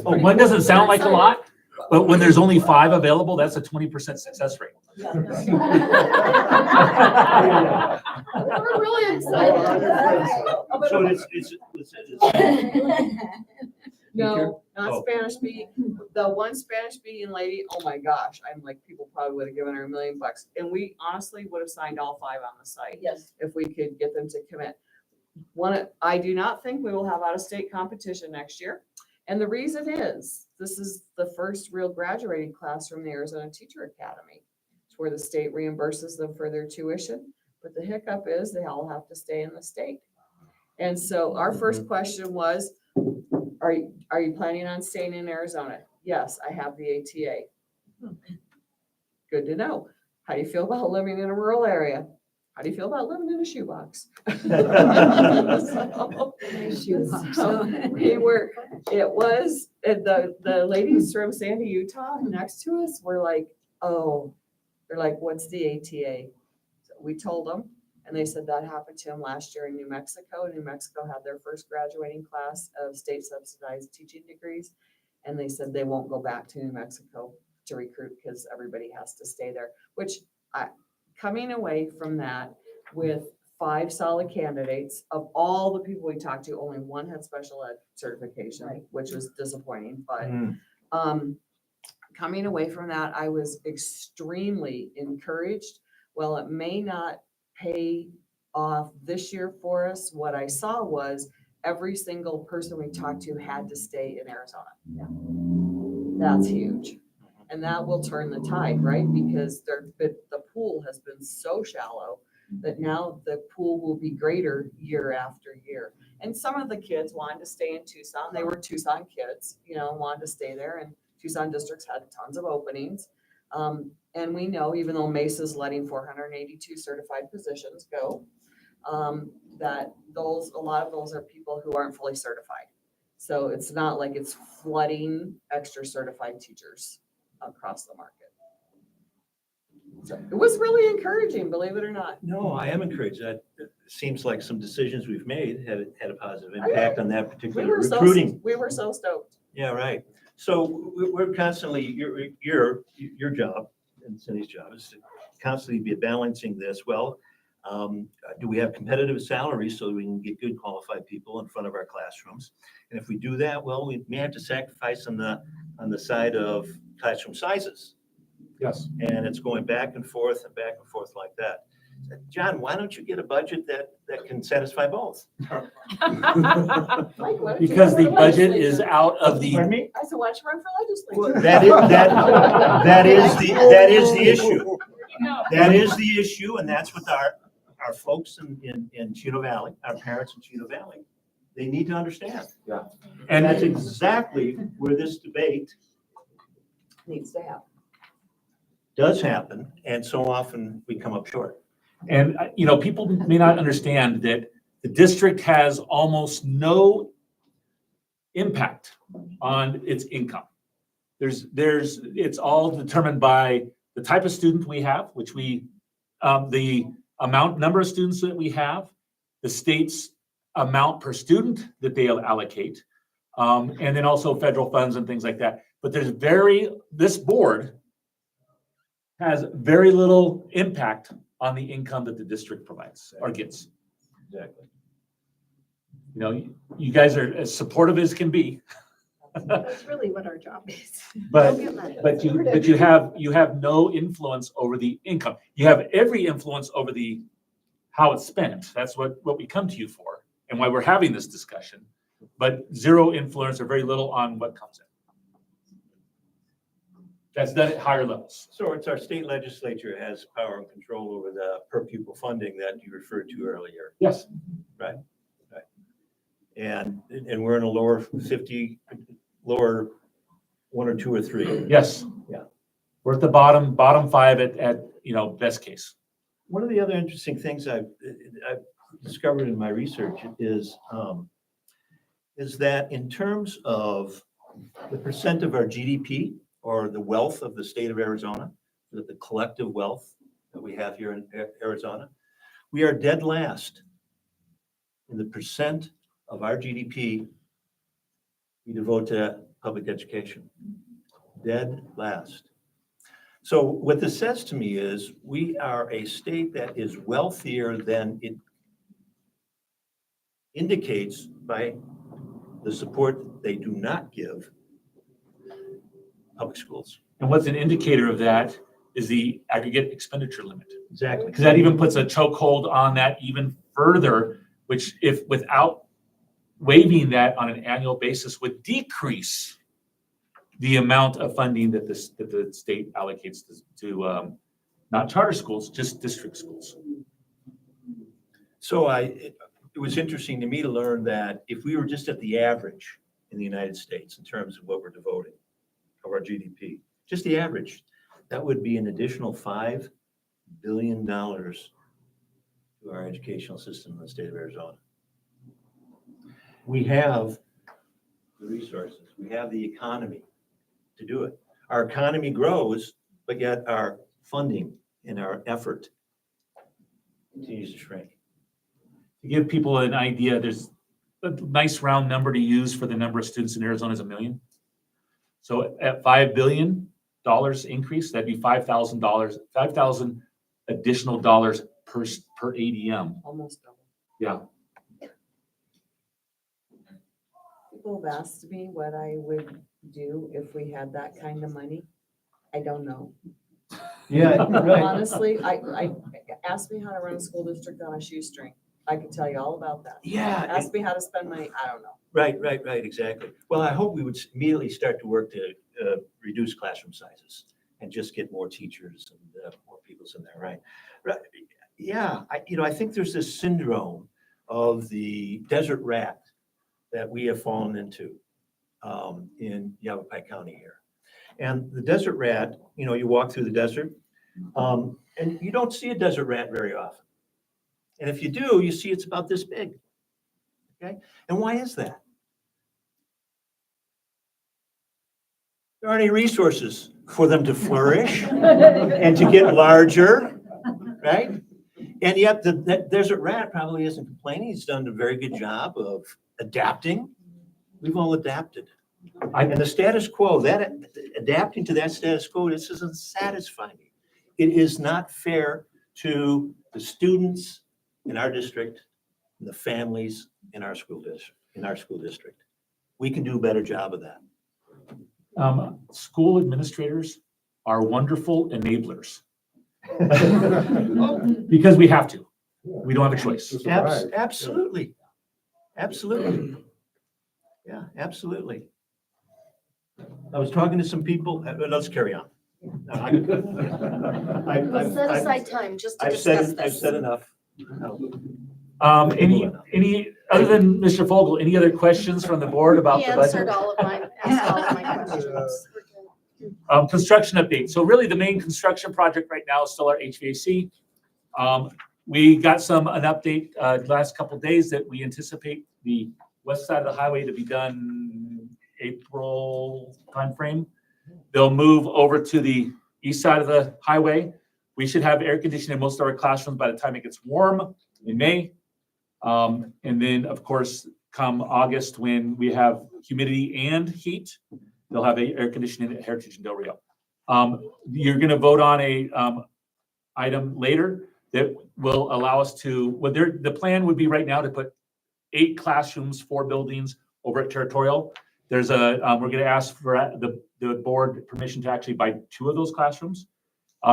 one doesn't sound like a lot, but when there's only 5 available, that's a 20% success rate. We're really excited. So No, not Spanish speaking. The one Spanish speaking lady, oh my gosh, I'm like, people probably would have given her $1 million. And we honestly would have signed all 5 on the site. Yes. If we could get them to commit. I do not think we will have out-of-state competition next year. And the reason is, this is the first real graduating class from the Arizona Teacher Academy. It's where the state reimburses them for their tuition. But the hiccup is they all have to stay in the state. And so our first question was, are you planning on staying in Arizona? Yes, I have the ATA. Good to know. How do you feel about living in a rural area? How do you feel about living in a shoebox? The ladies from Sandy, Utah next to us were like, oh, they're like, what's the ATA? So we told them, and they said that happened to them last year in New Mexico. New Mexico had their first graduating class of state subsidized teaching degrees. And they said they won't go back to New Mexico to recruit because everybody has to stay there, coming away from that with 5 solid candidates, of all the people we talked to, only one had special ed certification, which was disappointing, but coming away from that, I was extremely encouraged. Well, it may not pay off this year for us. What I saw was every single person we talked to had to stay in Arizona. That's huge. And that will turn the tide, right? Because the pool has been so shallow that now the pool will be greater year after year. And some of the kids wanted to stay in Tucson. They were Tucson kids, wanted to stay there. And Tucson districts had tons of openings. And we know, even though Mesa's letting 482 certified positions go, that a lot of those are people who aren't fully certified. So it's not like it's flooding extra certified teachers across the market. So it was really encouraging, believe it or not. No, I am encouraged. That it seems like some decisions we've made had a positive impact on that particular recruiting. We were so stoked. Yeah, right. So we're constantly, your job and Cindy's job is to constantly be balancing this. Well, do we have competitive salaries so we can get good qualified people in front of our classrooms? And if we do that, well, we may have to sacrifice on the side of classroom sizes. Yes. And it's going back and forth like that. John, why don't you get a budget that can satisfy both? Because the budget is out of the. Pardon me? I said, why don't you run for legislature? That is the issue. That is the issue, and that's what our folks in Chino Valley, our parents in Chino Valley, they need to understand. Yeah. And that's exactly where this debate Needs to happen. does happen, and so often we come up short. And, people may not understand that the district has almost no impact on its income. It's all determined by the type of student we have, which the number of students that we have, the state's amount per student that they allocate, and then also federal funds and things like that. But this board has very little impact on the income that the district provides or gets. Exactly. You guys are as supportive as can be. That's really what our job is. But, Don't get money. but you have no influence over the income. You have every influence over how it's spent. That's what we come to you for and why we're having this discussion, but zero influence or very little on what comes in. That's done at higher levels. So it's our state legislature has power and control over the per pupil funding that you referred to earlier. Yes. Right. And we're in a lower 50, lower 1 or 2 or 3. Yes. Yeah. We're at the bottom 5 at best case. One of the other interesting things I've discovered in my research is that in terms of the percent of our GDP or the wealth of the state of Arizona, the collective wealth that we have here in Arizona, we are dead last in the percent of our GDP we devote to public education. Dead last. So what this says to me is we are a state that is wealthier than it indicates by the support they do not give public schools. And what's an indicator of that is the aggregate expenditure limit. Exactly. Because that even puts a chokehold on that even further, which if without waiving that on an annual basis would decrease the amount of funding that the state allocates to not charter schools, just district schools. So it was interesting to me to learn that if we were just at the average in the United States in terms of what we're devoting of our GDP, just the average, that would be an additional $5 billion to our educational system in the state of Arizona. We have the resources, we have the economy to do it. Our economy grows, but yet our funding and our effort continues to shrink. To give people an idea, there's a nice round number to use for the number of students in Arizona is 1 million. So at $5 billion increase, that'd be $5,000 additional dollars per ADM. Almost double. Yeah. People have asked me what I would do if we had that kind of money. I don't know. Yeah, right. Honestly, I, ask me how to run a school district on a shoestring. I could tell you all about that. Yeah. Ask me how to spend money, I don't know. Right, exactly. Well, I hope we would immediately start to work to reduce classroom sizes and just get more teachers and more people's in there, right? Right. Yeah, I think there's this syndrome of the desert rat that we have fallen into in Yavapai County here. And the desert rat, you walk through the desert and you don't see a desert rat very often. And if you do, you see it's about this big. Okay, and why is that? There aren't any resources for them to flourish and to get larger, right? And yet the desert rat probably isn't complaining. He's done a very good job of adapting. We've all adapted. And the status quo, that adapting to that status quo, this isn't satisfying. It is not fair to the students in our district and the families in our school district. We can do a better job of that. School administrators are wonderful enablers. Because we have to. We don't have a choice. Absolutely. Absolutely. Yeah, absolutely. I was talking to some people, let's carry on. We'll set aside time just to I've discuss said, this. I've said enough. Any, other than Mr. Fogel, any other questions from the board about He the answered budget? all of mine, asked all of my questions. Construction update. So really the main construction project right now is still our HVAC. We got an update last couple of days that we anticipate the west side of the highway to be done April timeframe. They'll move over to the east side of the highway. We should have air conditioning in most of our classrooms by the time it gets warm in May. And then, of course, come August, when we have humidity and heat, they'll have air conditioning at Heritage and Del Rio. You're going to vote on a item later that will allow us to, the plan would be right now to put 8 classrooms, 4 buildings over at Territorial. There's we're going to ask for the board permission to actually buy 2 of those classrooms.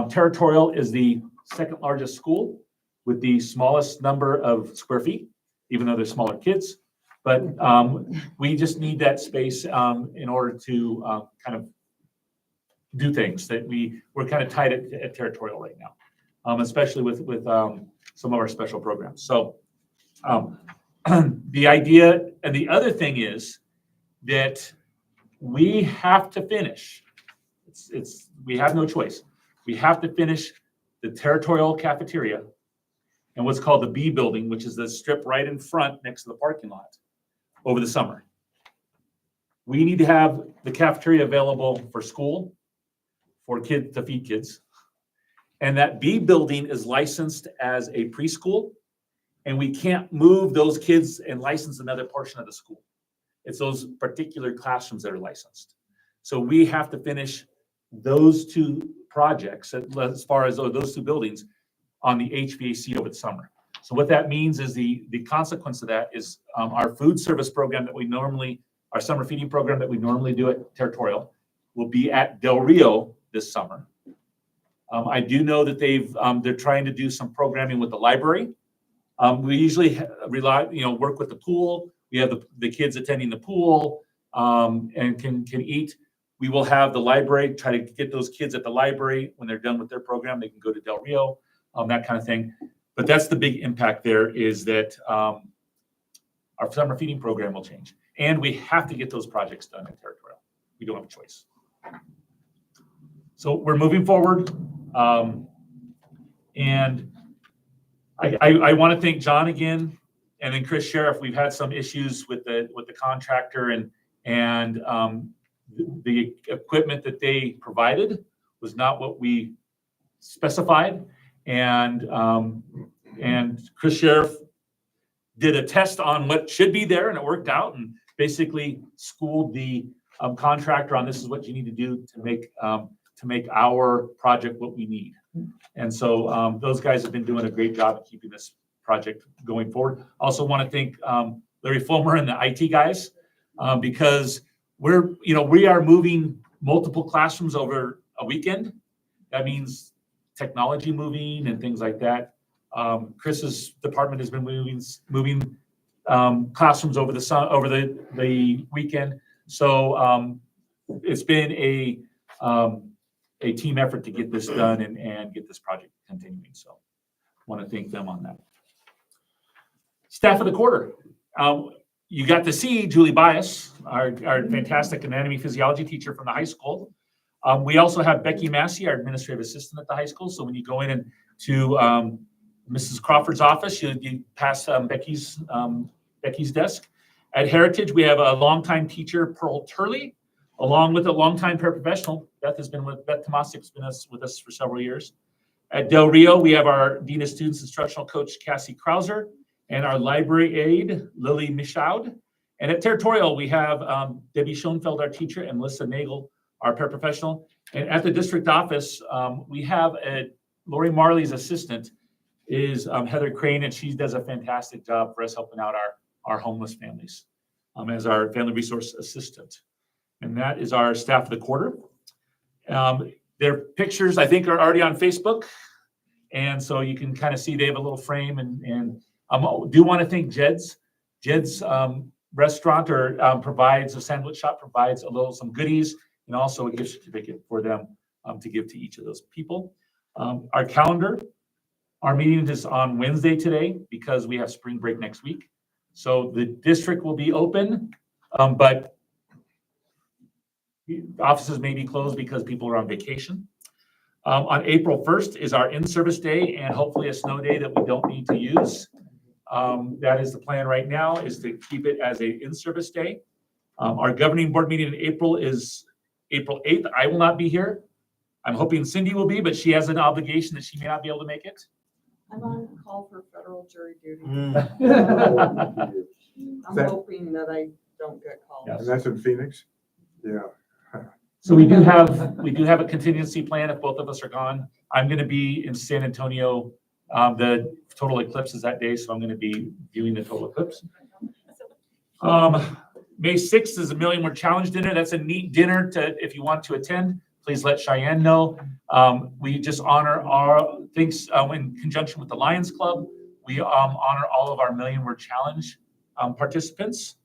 Territorial is the second largest school with the smallest number of square feet, even though they're smaller kids. But we just need that space in order to kind of do things that we're kind of tight at Territorial right now, especially with some of our special programs. So the idea, and the other thing is that we have to finish. We have no choice. We have to finish the Territorial cafeteria and what's called the B building, which is the strip right in front next to the parking lot, over the summer. We need to have the cafeteria available for school, for kids, to feed kids. And that B building is licensed as a preschool, and we can't move those kids and license another portion of the school. It's those particular classrooms that are licensed. So we have to finish those 2 projects, as far as those 2 buildings, on the HVAC over the summer. So what that means is the consequence of that is our food service program that we normally, our summer feeding program that we normally do at Territorial, will be at Del Rio this summer. I do know that they're trying to do some programming with the library. We usually work with the pool. We have the kids attending the pool and can eat. We will have the library, try to get those kids at the library. When they're done with their program, they can go to Del Rio, that kind of thing. But that's the big impact there, is that our summer feeding program will change. And we have to get those projects done at Territorial. We don't have a choice. So we're moving forward. And I want to thank John again, and then Chris Sheriff. We've had some issues with the contractor and the equipment that they provided was not what we specified. And Chris Sheriff did a test on what should be there, and it worked out, and basically schooled the contractor on this is what you need to do to make our project what we need. And so those guys have been doing a great job of keeping this project going forward. Also want to thank Larry Fulmer and the IT guys because we are moving multiple classrooms over a weekend. That means technology moving and things like that. Chris's department has been moving classrooms over the weekend. So it's been a team effort to get this done and get this project continuing. So want to thank them on that. Staff of the quarter. You got to see Julie Bias, our fantastic anatomy physiology teacher from the high school. We also have Becky Massey, our administrative assistant at the high school. So when you go in and to Mrs. Crawford's office, you pass Becky's desk. At Heritage, we have a longtime teacher, Pearl Turley, along with a longtime paraprofessional. Beth Tomasic has been with us for several years. At Del Rio, we have our Dean of Students instructional coach, Cassie Krauser, and our library aide, Lily Michaud. And at Territorial, we have Debbie Schoenfeld, our teacher, and Melissa Nagel, our paraprofessional. And at the district office, we have Lori Marley's assistant is Heather Crane, and she does a fantastic job for us helping out our homeless families as our family resource assistant. And that is our staff of the quarter. Their pictures, I think, are already on Facebook. And so you can kind of see they have a little frame. And do want to thank Jed's. Jed's restaurant provides, a sandwich shop provides some goodies and also a gift certificate for them to give to each of those people. Our calendar, our meeting is on Wednesday today because we have spring break next week. So the district will be open, but offices may be closed because people are on vacation. On April 1st is our in-service day and hopefully a snow day that we don't need to use. That is the plan right now, is to keep it as an in-service day. Our governing board meeting in April is April 8th. I will not be here. I'm hoping Cindy will be, but she has an obligation that she may not be able to make it. I'm on call for federal jury duty. I'm That- hoping that I don't get called. And that's in Phoenix? Yeah. So we do have a contingency plan if both of us are gone. I'm going to be in San Antonio. The total eclipse is that day, so I'm going to be viewing the total eclipse. May 6th is a Million Word Challenge dinner. That's a neat dinner if you want to attend. Please let Cheyenne know. We just honor our things in conjunction with the Lions Club. We honor all of our Million Word Challenge participants.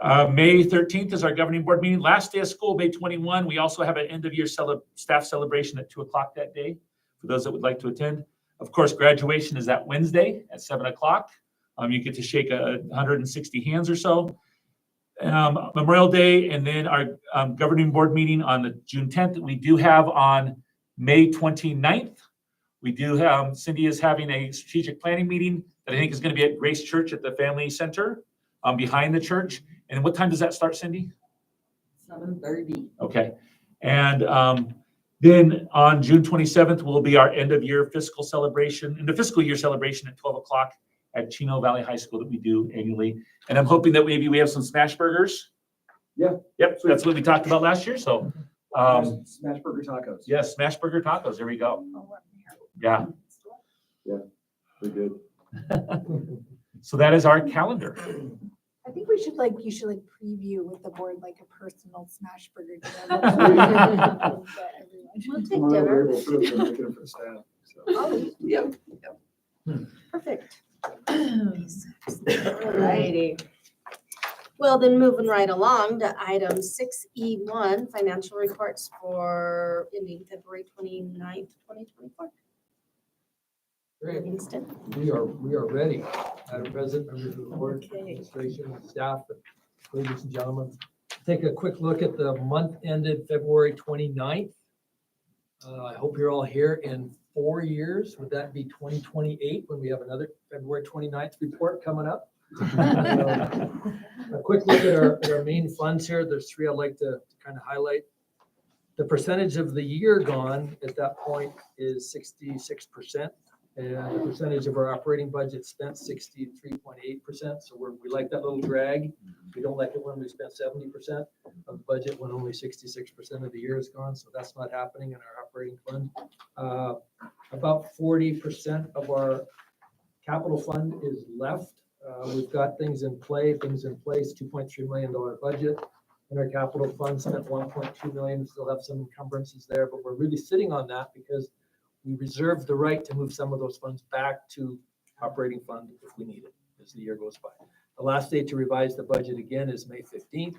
May 13th is our governing board meeting. Last day of school, May 21. We also have an end of year staff celebration at 2:00 that day for those that would like to attend. Of course, graduation is that Wednesday at 7:00. You get to shake 160 hands or so. Memorial Day, and then our governing board meeting on the June 10th. We do have on May 29th. We do have, Cindy is having a strategic planning meeting that I think is going to be at Grace Church at the Family Center behind the church. And what time does that start, Cindy? 7:30. Okay. And then on June 27th will be our end of year fiscal celebration and the fiscal year celebration at 12:00 at Chino Valley High School that we do annually. And I'm hoping that maybe we have some smash burgers. Yeah. Yep, that's what we talked about last year. So Smash burger tacos. yes, smash burger tacos. There we go. Yeah. Yeah, they're good. So that is our calendar. I think you should preview with the board, like a personal smash burger dinner. We'll take Come on dinner. over, we'll put up some dinner for the staff, so. Oh, Yep. perfect. Alrighty. Well, then moving right along to item 6E1, financial reports for ending February 29th, 2024. Great. Livingston. We are ready. Madam President, members of the board, Okay. administration, and staff, ladies and gentlemen. Take a quick look at the month ended February 29th. I hope you're all here in 4 years. Would that be 2028 when we have another February 29th report coming up? A quick look at our main funds here. There's three I'd like to kind of highlight. The percentage of the year gone at that point is 66%. And the percentage of our operating budget spent 63.8%. So we like that little drag. We don't like it when we spend 70% of the budget when only 66% of the year is gone. So that's not happening in our operating fund. About 40% of our capital fund is left. We've got things in place, $2.3 million budget. In our capital fund spent $1.2 million, still have some encumbrances there, but we're really sitting on that because we reserve the right to move some of those funds back to operating fund if we need it as the year goes by. The last day to revise the budget again is May 15th.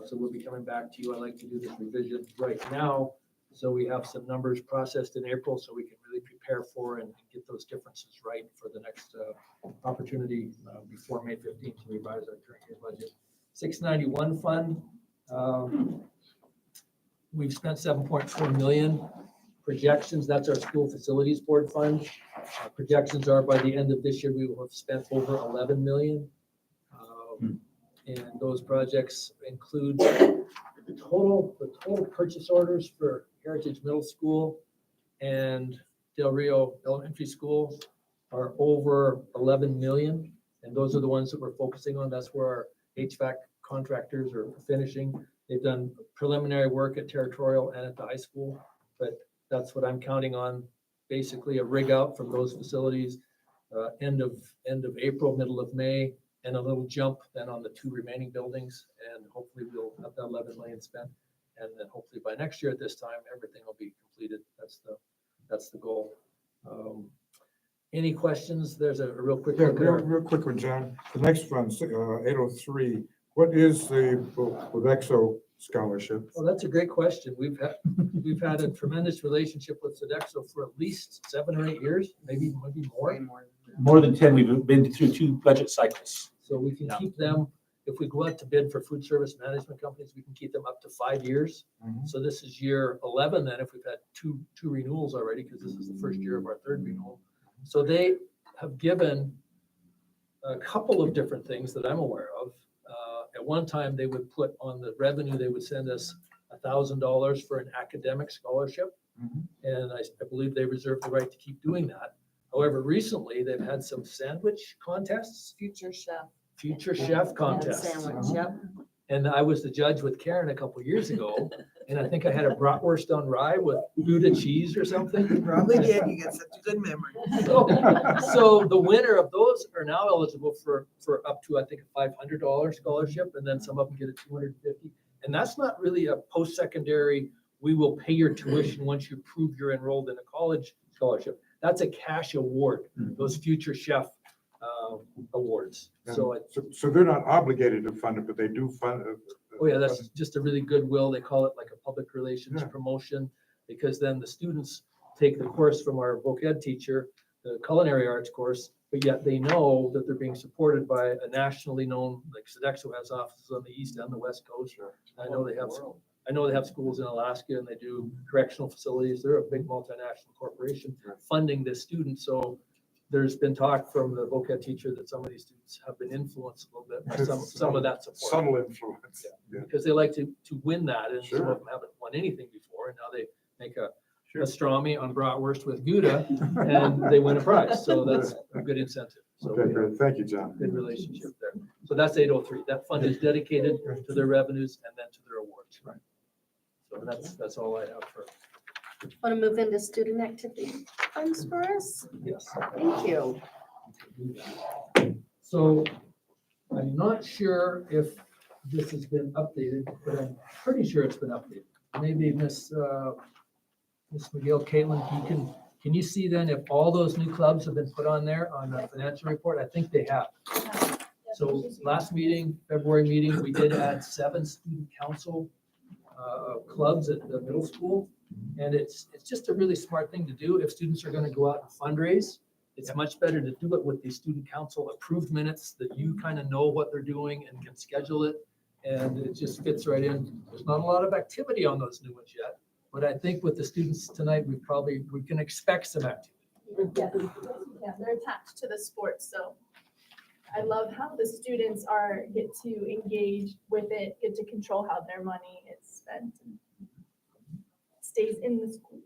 So we'll be coming back to you. I like to do this revision right now, so we have some numbers processed in April, so we can really prepare for and get those differences right for the next opportunity before May 15th to revise our current year budget. 691 fund, we've spent 7.4 million. Projections, that's our school facilities board fund. Projections are by the end of this year, we will have spent over 11 million. And those projects include the total purchase orders for Heritage Middle School and Del Rio Elementary School are over 11 million. And those are the ones that we're focusing on. That's where our HVAC contractors are finishing. They've done preliminary work at Territorial and at the high school, but that's what I'm counting on. Basically a rig out from those facilities, end of April, middle of May, and a little jump then on the 2 remaining buildings. And hopefully we'll have that 11 million spent. And then hopefully by next year at this time, everything will be completed. That's the goal. Any questions? There's a real quick. Yeah, real quick one, John. The next one, 803, what is the Sodexo scholarship? Well, that's a great question. We've had a tremendous relationship with Sodexo for at least 7 or 8 years, maybe more. More than 10, we've been through 2 budget cycles. So we can keep them, if we go out to bid for food service management companies, we can keep them up to 5 years. So this is year 11 then, if we've had two renewals already, because this is the first year of our 3rd renewal. So they have given a couple of different things that I'm aware of. At one time, they would put on the revenue, they would send us $1,000 for an academic scholarship. And I believe they reserve the right to keep doing that. However, recently, they've had some sandwich contests. Future chef contests. Sandwich, yep. And I was the judge with Karen a couple years ago, and I think I had a bratwurst on rye with Gouda cheese or something. You probably did. You got such a good memory. So the winner of those are now eligible for up to, I think, a $500 scholarship, and then some of them get a $250. And that's not really a post-secondary, we will pay your tuition once you prove you're enrolled in a college scholarship. That's a cash award, those future chef awards. So they're not obligated to fund it, but they do fund it. Oh yeah, that's just a really goodwill. They call it like a public relations promotion, because then the students take the course from our voc ed teacher, the culinary arts course, but yet they know that they're being supported by a nationally known, like Sodexo has offices on the east and the west coast. I know they have schools in Alaska, and they do correctional facilities. They're a big multinational corporation funding this student. So there's been talk from the voc ed teacher that some of these students have been influenced a little bit by some of that support. Subtle influence. Yeah. Because they like to win that, and some of them haven't won anything before, and now they make a pastrami on bratwurst with Gouda, and they win a prize. So that's a good incentive. So Okay, great. Thank you, John. good relationship there. So that's 803. That fund is dedicated to their revenues and then to their awards. Right. So that's all I have for. Want to move into student activity funds for us? Yes. Thank you. So I'm not sure if this has been updated, but I'm pretty sure it's been updated. Maybe Miss McGill, Caitlin, can you see then if all those new clubs have been put on there on the financial report? I think they have. So last meeting, February meeting, we did add 7 student council clubs at the middle school. And it's just a really smart thing to do. If students are going to go out and fundraise, it's much better to do it with the student council approved minutes that you kind of know what they're doing and can schedule it. And it just fits right in. There's not a lot of activity on those new ones yet, but I think with the students tonight, we can expect some activity. Yeah, they're attached to the sports, so I love how the students get to engage with it, get to control how their money is spent. Stays in the school.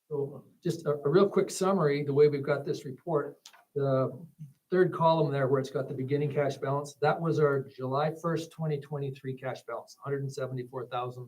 So just a real quick summary, the way we've got this report, the 3rd column there where it's got the beginning cash balance, that was our July 1st, 2023 cash balance, $174,000.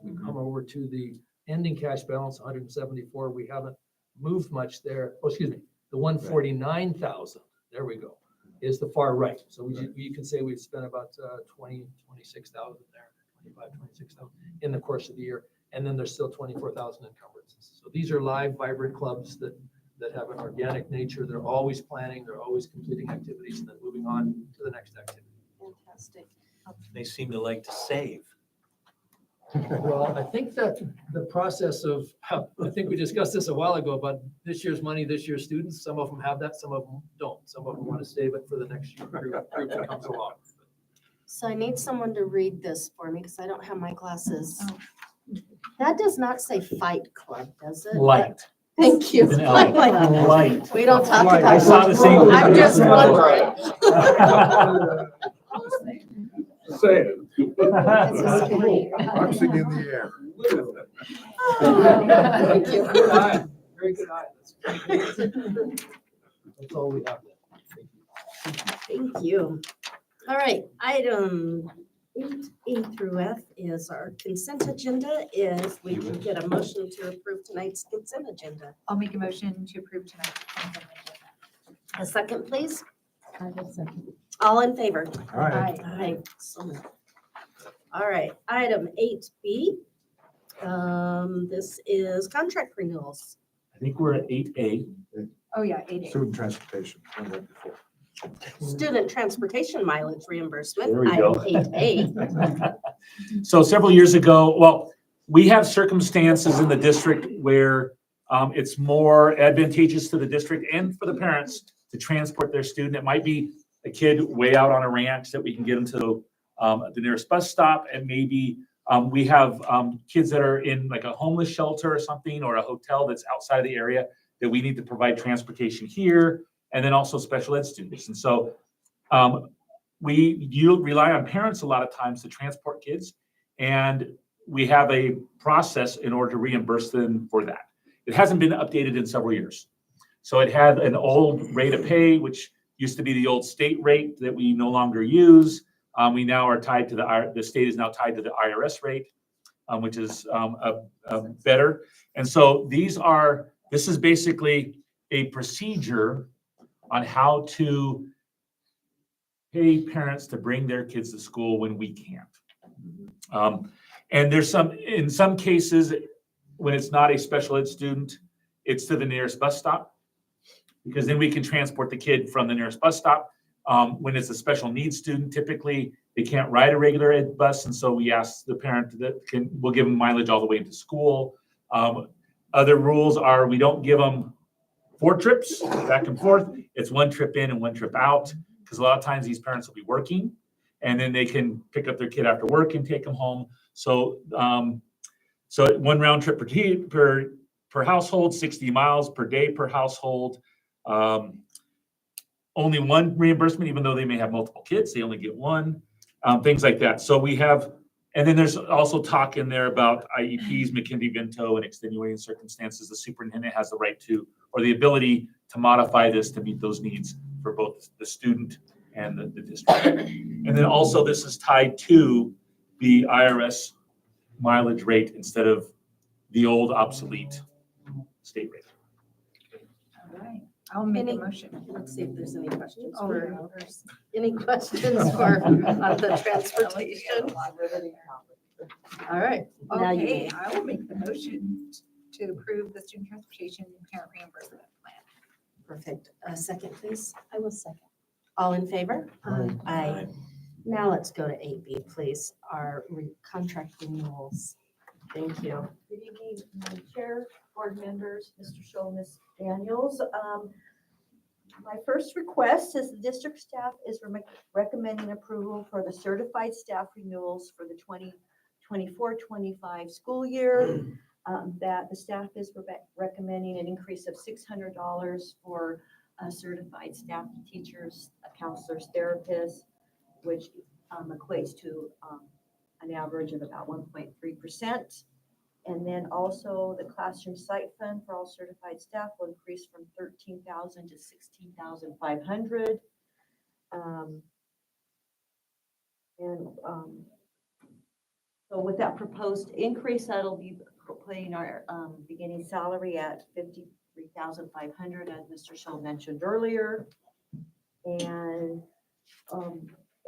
We come over to the ending cash balance, 174. We haven't moved much there. Oh, excuse me, the 149,000, there we go, is the far right. So you can say we've spent about 26,000 there. 26,000 in the course of the year. and then there's still 24,000 encumbrances. So these are live, vibrant clubs that have an organic nature. They're always planning, they're always completing activities and then moving on to the next activity. Fantastic. They seem to like to save. Well, I think that the process of, I think we discussed this a while ago about this year's money, this year's students. Some of them have that, some of them don't. Some of them want to save it for the next year group that comes along. So I need someone to read this for me because I don't have my glasses. That does not say Fight Club, does it? Light. Thank you. With an L. Light. We don't talk Light. about. I saw the same thing. I'm just wondering. Say it. It's a scary- Boxing in the air. Thank you. Good eye. Very good eye. That's all we have. Thank you. All right, item 8A through F is our consent agenda. If we can get a motion to approve tonight's consent agenda. I'll make a motion to approve tonight's consent agenda. A second, please. I will second. All in favor? All right. Aye. Excellent. All right, item 8B. This is contract renewals. I think we're at 8A. Oh, yeah, 8A. Student transportation. Done that before. Student transportation mileage reimbursement. There we Item go. 8A. So several years ago, well, we have circumstances in the district where it's more advantageous to the district and for the parents to transport their student. It might be a kid way out on a ranch that we can get them to the nearest bus stop, and maybe we have kids that are in like a homeless shelter or something, or a hotel that's outside of the area that we need to provide transportation here, and then also special ed students. And so you rely on parents a lot of times to transport kids, and we have a process in order to reimburse them for that. It hasn't been updated in several years. So it had an old rate of pay, which used to be the old state rate that we no longer use. We now are tied to the state is now tied to the IRS rate, which is better. And so this is basically a procedure on how to pay parents to bring their kids to school when we can't. And in some cases, when it's not a special ed student, it's to the nearest bus stop, because then we can transport the kid from the nearest bus stop. When it's a special needs student, typically they can't ride a regular ed bus, and so we ask the parent we'll give them mileage all the way into school. Other rules are we don't give them 4 trips back and forth. It's 1 trip in and 1 trip out, because a lot of times these parents will be working, and then they can pick up their kid after work and take them home. So 1 round trip per household, 60 miles per day per household. Only 1 reimbursement, even though they may have multiple kids, they only get 1, things like that. So we have, and then there's also talk in there about IEPs, McKinney-Vento, and extenuating circumstances. The superintendent has the right to, or the ability to modify this to meet those needs for both the student and the district. And then also this is tied to the IRS mileage rate instead of the old obsolete state rate. All right, I'll make a motion. Let's see if there's any questions. Oh, for- no, there's- Any questions for the transportation? All right. Now you Okay, may. I will make the motion to approve the student transportation and parent reimbursement plan. Perfect. A second, please. I will second. All in favor? Aye. Aye. Now let's go to 8B, please. Our contract renewals. Thank you. Good evening, Madam Chair, board members, Mr. Scholl, Ms. Daniels. My first request is the district staff is recommending approval for the certified staff renewals for the 2024-25 school year. That the staff is recommending an increase of $600 for certified staff teachers, counselors, therapists, which equates to an average of about 1.3%. And then also the classroom site fund for all certified staff will increase from $13,000 to $16,500. So with that proposed increase, that'll be putting our beginning salary at $53,500, as Mr. Scholl mentioned earlier. And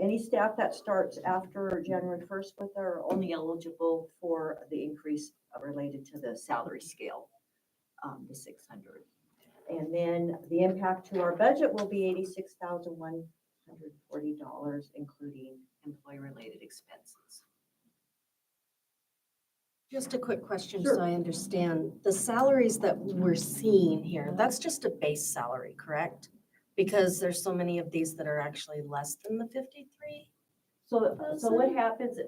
Any staff that starts after January 1st with her are only eligible for the increase related to the salary scale, the 600. And then the impact to our budget will be $86,140, including employee-related expenses. Just a quick question Sure. so I understand. The salaries that we're seeing here, that's just a base salary, correct? Because there's so many of these that are actually less than the 53? So what happens,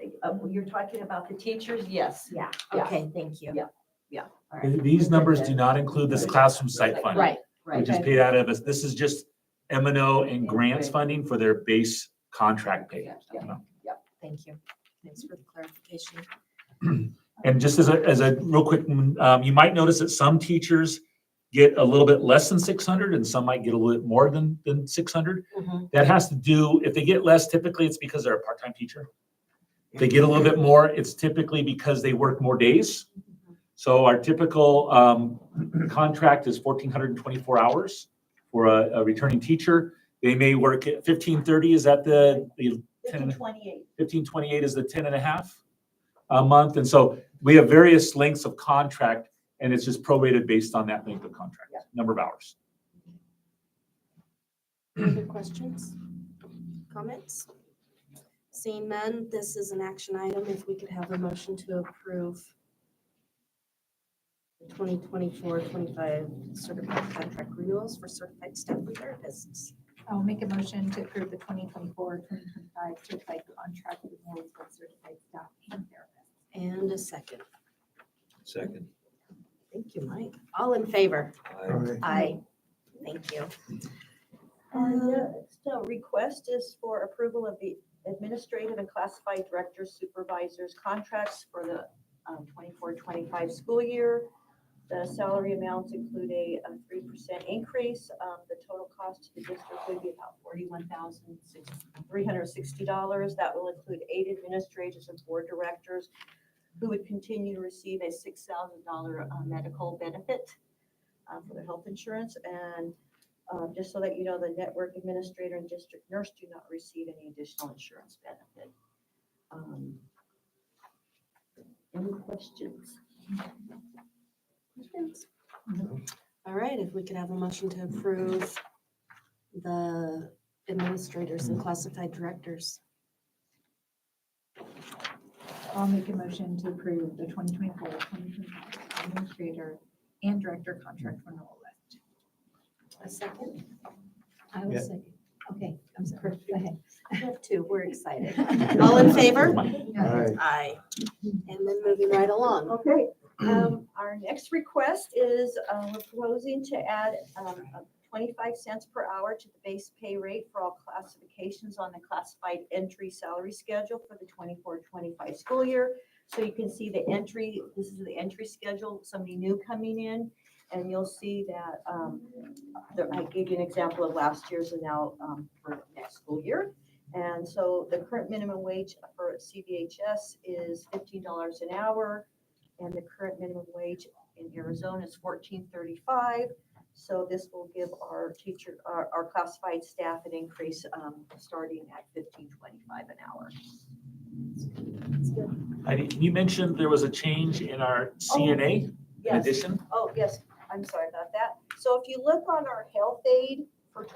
you're talking about the teachers? Yes. Yeah, Yeah. okay, thank you. Yeah. Yeah. All right. These numbers do not include this classroom site funding. Right, Which right. is paid out of, this is just M&O and grants funding for their base contract pay. Thank you. Thanks for the clarification. And just as a real quick, you might notice that some teachers get a little bit less than 600 and some might get a little bit more than 600. Mhm. That has to do, if they get less, typically it's because they're a part-time teacher. If they get a little bit more, it's typically because they work more days. So our typical contract is 1,424 hours for a returning teacher. They may work at 1,530, is that the 1528. 1,528 is the 10 and a half a month. And so we have various lengths of contract and it's just prorated based on that length of contract, number of hours. Any other questions? Comments? Seeing none, this is an action item. If we could have a motion to approve the 2024-25 certified contract renewals for certified staff and therapists. I'll make a motion to approve the 2024-2025 certified contract renewals for certified staff and therapists. And a second. Second. Thank you, Mike. All in favor? Aye. Aye. Thank you. And the request is for approval of the administrative and classified directors, supervisors contracts for the 24-25 school year. The salary amounts include a 3% increase. The total cost to the district would be about $41,360. That will include 8 administrators and 4 directors who would continue to receive a $6,000 medical benefit for their health insurance. And just so that you know, the network administrator and district nurse do not receive any additional insurance benefit. Any questions? All right, if we could have a motion to approve the administrators and classified directors. I'll make a motion to approve the 2024-2025 administrator and director contract renewal list. A second? I will second. Okay, I'm sorry. Go ahead. I have 2. We're excited. All in favor? Aye. Aye. And then moving right along. Okay, our next request is, we're proposing to add 25 cents per hour to the base pay rate for all classifications on the classified entry salary schedule for the 24-25 school year. So you can see the entry, this is the entry schedule, somebody new coming in, and you'll see that I gave you an example of last year's and now for next school year. And so the current minimum wage for CVHS is $15 an hour. And the current minimum wage in Arizona is $14.35. So this will give our our classified staff an increase starting at $15.25 an hour. Heidi, you mentioned there was a change in our CNA in Yes. addition. Oh, yes, I'm sorry about that. So if you look on our health aid for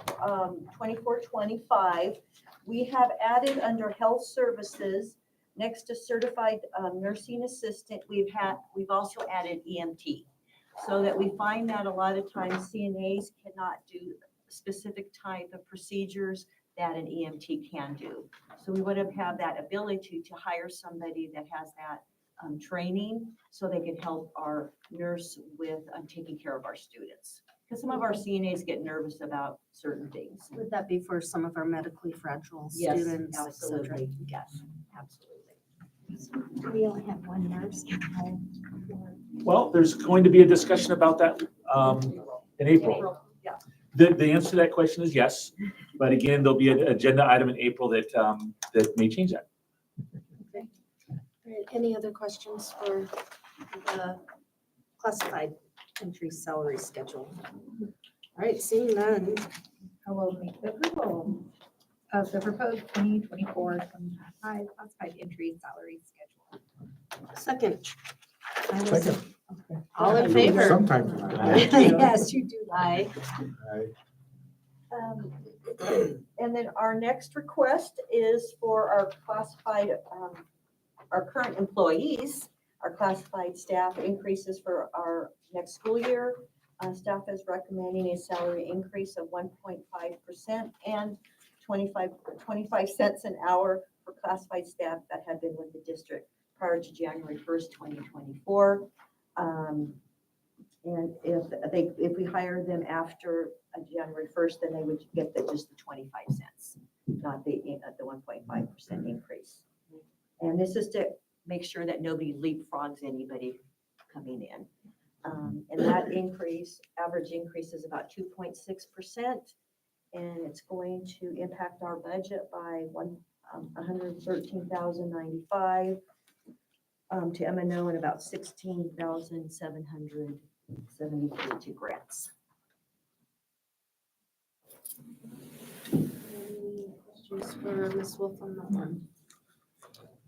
24-25, we have added under health services, next to certified nursing assistant, we've also added EMT. So that we find that a lot of times CNAs cannot do specific type of procedures that an EMT can do. So we would have that ability to hire somebody that has that training so they can help our nurse with taking care of our students. Because some of our CNAs get nervous about certain things. Would that be for some of our medically fragile Yes, students, et cetera? absolutely. Yes, absolutely. We only have one nurse. Well, there's going to be a discussion about that in April. Yeah. The answer to that question is yes, but again, there'll be an agenda item in April that may change that. Okay. All right, any other questions for the classified entry salary schedule? All right, seeing none. I will make the approval. of the proposed 2024-2025 classified entry salary schedule. Second. I will Second. say- All in You do favor? Sometimes. Yes, you do. Aye. Um, And then our next request is for our classified, our current employees, our classified staff increases for our next school year. Staff is recommending a salary increase of 1.5% and 25 cents an hour for classified staff that have been with the district prior to January 1st, 2024. And if we hire them after January 1st, then they would get just the 25 cents, not the 1.5% increase. And this is to make sure that nobody leapfrogs anybody coming in. And that increase, average increase is about 2.6%. And it's going to impact our budget by $113,095 to M&O and about $16,773 to grants. Any questions for Ms. Wolf on that one?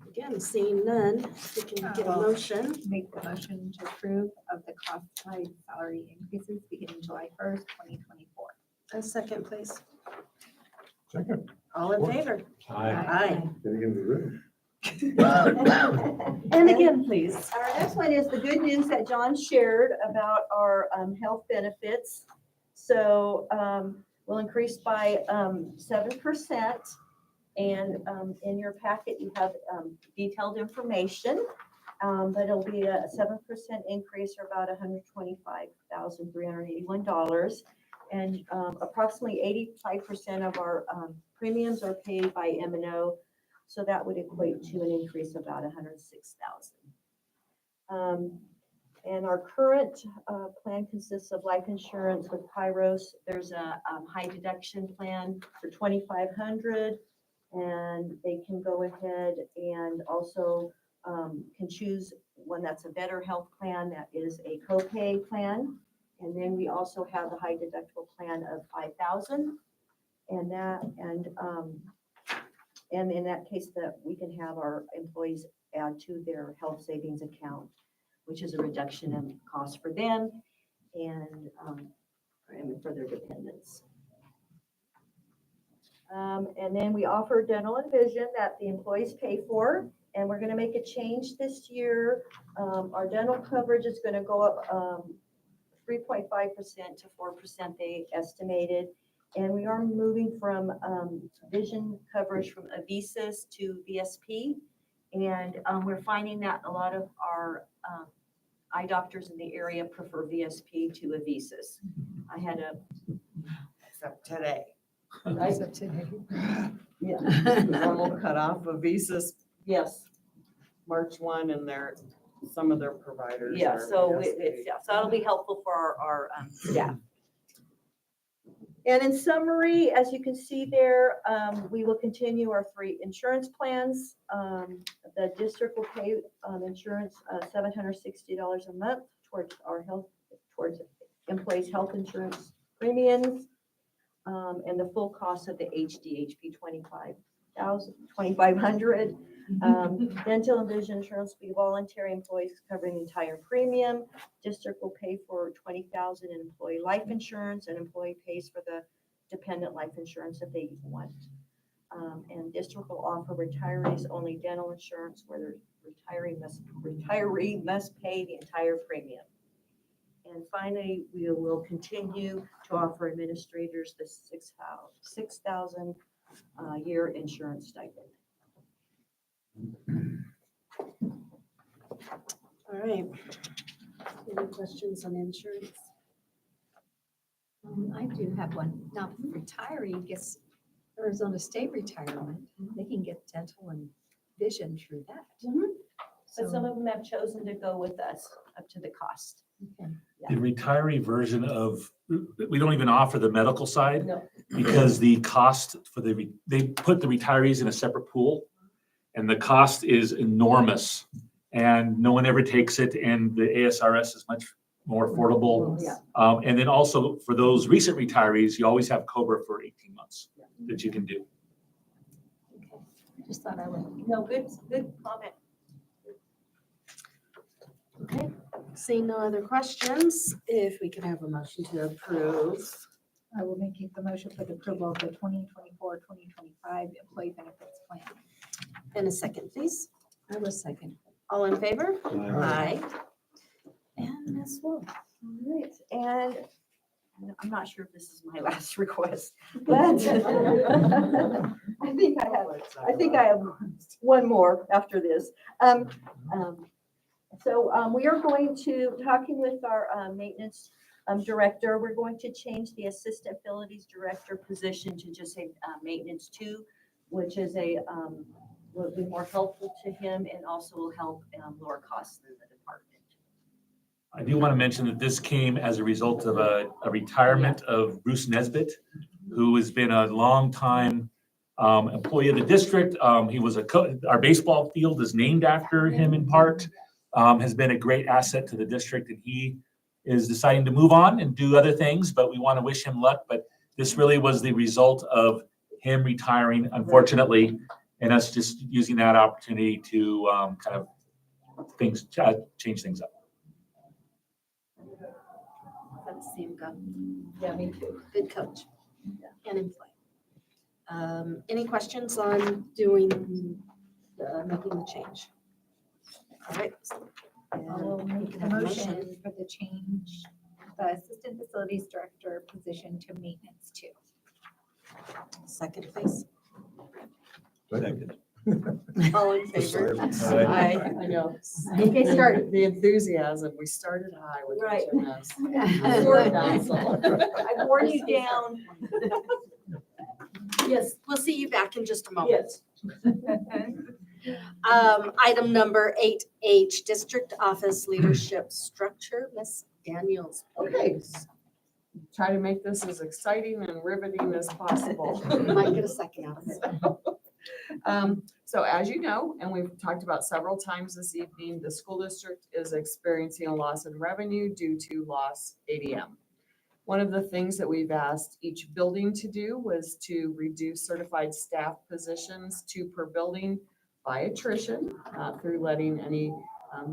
Again, seeing none, we can get a motion. Make the motion to approve of the classified salary increases beginning July 1st, 2024. A second, please. Second. All in favor? Aye. Getting into the room. And again, please. Our next one is the good news that John shared about our health benefits. So we'll increase by 7%. And in your packet, you have detailed information, but it'll be a 7% increase or about $125,381. And approximately 85% of our premiums are paid by M&O. So that would equate to an increase of about $106,000. And our current plan consists of life insurance with Kairos. There's a high deduction plan for $2,500, and they can go ahead and also can choose one that's a better health plan that is a copay plan. And then we also have the high deductible plan of $5,000, and in that case, that we can have our employees add to their health savings account, which is a reduction in cost for them and for their dependents. And then we offer dental and vision that the employees pay for, and we're going to make a change this year. Our dental coverage is going to go up 3.5% to 4%, they estimated. And we are moving from vision coverage from Avisus to VSP. And we're finding that a lot of our eye doctors in the area prefer VSP to Avisus. I had a, Except today. Except today. Yeah. Normal cutoff of visas, Yes. March 1, and some of their providers. Yeah, are so VSP. so that'll be helpful for our staff. And in summary, as you can see there, we will continue our 3 insurance plans. The district will pay insurance $760 a month towards towards employees' health insurance premiums, and the full cost of the HDHP $2,500. Dental and vision insurance will be voluntary, employees covering the entire premium. District will pay for $20,000 in employee life insurance, and employee pays for the dependent life insurance if they want. And district will offer retirees only dental insurance where the retiree must pay the entire premium. And finally, we will continue to offer administrators the $6,000 year insurance stipend. All right. Any questions on insurance? I do have one. Now, retiree gets Arizona State retirement. They can get dental and vision through that. But some of them have chosen to go with us up to the cost. The retiree version of, we don't even offer the medical side No. because the cost for they put the retirees in a separate pool and the cost is enormous and no one ever takes it, and the ASRS is much more affordable. Yeah. And then also for those recent retirees, you always have COBRA for 18 months that you can do. Just thought I would. No, good comment. Okay, seeing no other questions, if we could have a motion to approve. I will make the motion for the approval of the 2024-2025 employee benefits plan. In a second, please. I was second. All in favor? Aye. And Ms. Wolf. All right, and I'm not sure if this is my last request, but I think I have one more after this. So we are going to, talking with our maintenance director, we're going to change the assistant facilities director position to just say maintenance 2, which is will be more helpful to him and also will help lower costs in the department. I do want to mention that this came as a result of a retirement of Bruce Nesbitt, who has been a longtime employee of the district. He was our baseball field is named after him in part, has been a great asset to the district, and he is deciding to move on and do other things, but we want to wish him luck. But this really was the result of him retiring, unfortunately, and us just using that opportunity to kind of change things up. That's Simca. Yeah, me too. Good coach and employee. Any questions on doing, making the change? All right. I will And we make can the have a motion for the change, the assistant facilities director position to maintenance 2. Second, please. Second. All in favor? Silence. Aye. I know. Okay, start. The enthusiasm, we started high with Right. HMS. I wore you down. Yes, we'll see you back in just a moment. Yes. Item number 8H, District Office Leadership Structure, Ms. Daniels. Okay. Try to make this as exciting and riveting as possible. Might get a second out of it. So as you know, and we've talked about several times this evening, the school district is experiencing a loss in revenue due to loss ADM. One of the things that we've asked each building to do was to reduce certified staff positions 2 per building by attrition, through letting any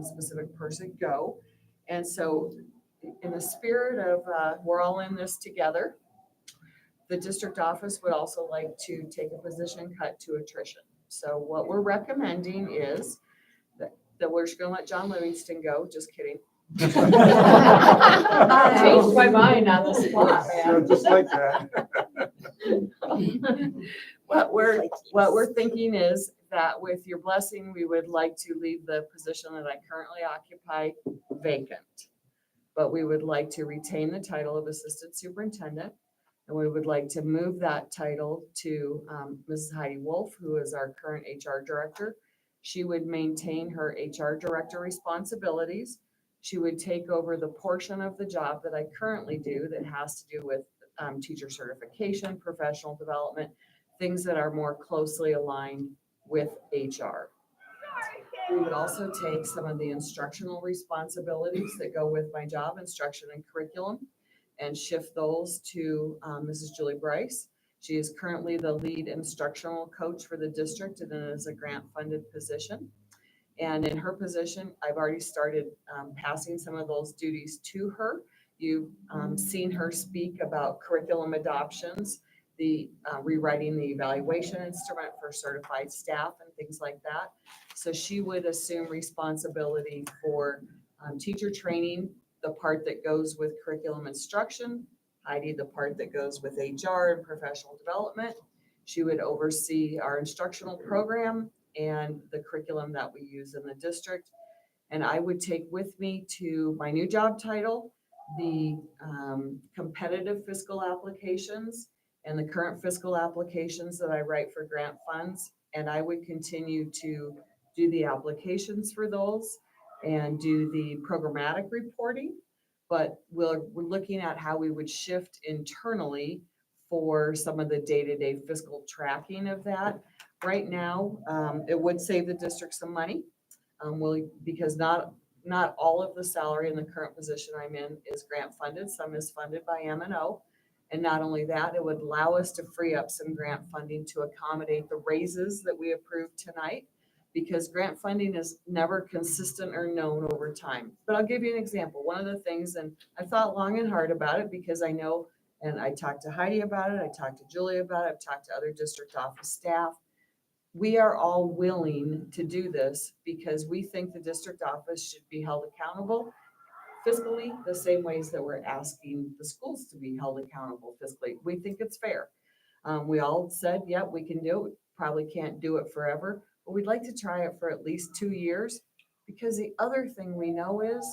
specific person go. And so in the spirit of we're all in this together, the district office would also like to take a position cut to attrition. So what we're recommending is that we're just gonna let John Livingston go, just kidding. Changed my mind on the spot, man. Just like that. What we're thinking is that with your blessing, we would like to leave the position that I currently occupy vacant. But we would like to retain the title of assistant superintendent. And we would like to move that title to Mrs. Heidi Wolf, who is our current HR director. She would maintain her HR director responsibilities. She would take over the portion of the job that I currently do that has to do with teacher certification, professional development, things that are more closely aligned with HR. We would also take some of the instructional responsibilities that go with my job, instruction and curriculum, and shift those to Mrs. Julie Bryce. She is currently the lead instructional coach for the district and it is a grant-funded position. And in her position, I've already started passing some of those duties to her. You've seen her speak about curriculum adoptions, the rewriting the evaluation instrument for certified staff and things like that. So she would assume responsibility for teacher training, the part that goes with curriculum instruction, Heidi, the part that goes with HR and professional development. She would oversee our instructional program and the curriculum that we use in the district. And I would take with me to my new job title, the competitive fiscal applications and the current fiscal applications that I write for grant funds. And I would continue to do the applications for those and do the programmatic reporting. But we're looking at how we would shift internally for some of the day-to-day fiscal tracking of that. Right now, it would save the district some money, because not all of the salary in the current position I'm in is grant funded. Some is funded by M&O. And not only that, it would allow us to free up some grant funding to accommodate the raises that we approved tonight, because grant funding is never consistent or known over time. But I'll give you an example. One of the things, and I've thought long and hard about it because I know, and I talked to Heidi about it, I talked to Julie about it, I've talked to other district office staff. We are all willing to do this because we think the district office should be held accountable fiscally the same ways that we're asking the schools to be held accountable fiscally. We think it's fair. We all said, yeah, we can do it. Probably can't do it forever, but we'd like to try it for at least 2 years, because the other thing we know is,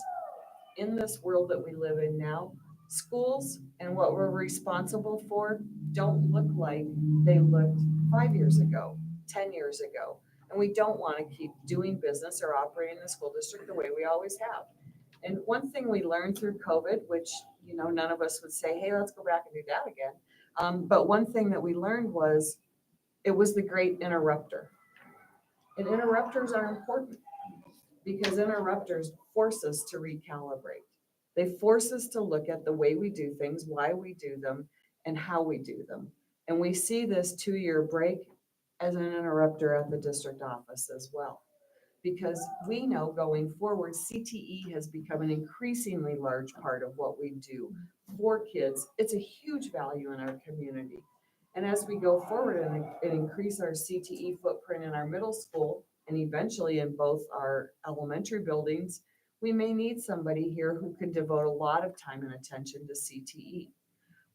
in this world that we live in now, schools and what we're responsible for don't look like they looked 5 years ago, 10 years ago. And we don't want to keep doing business or operating the school district the way we always have. And one thing we learned through COVID, which, none of us would say, hey, let's go back and do that again. But one thing that we learned was, it was the great interrupter. And interrupters are important, because interrupters force us to recalibrate. They force us to look at the way we do things, why we do them, and how we do them. And we see this 2-year break as an interrupter at the district office as well. Because we know going forward, CTE has become an increasingly large part of what we do for kids. It's a huge value in our community. And as we go forward and increase our CTE footprint in our middle school, and eventually in both our elementary buildings, we may need somebody here who could devote a lot of time and attention to CTE.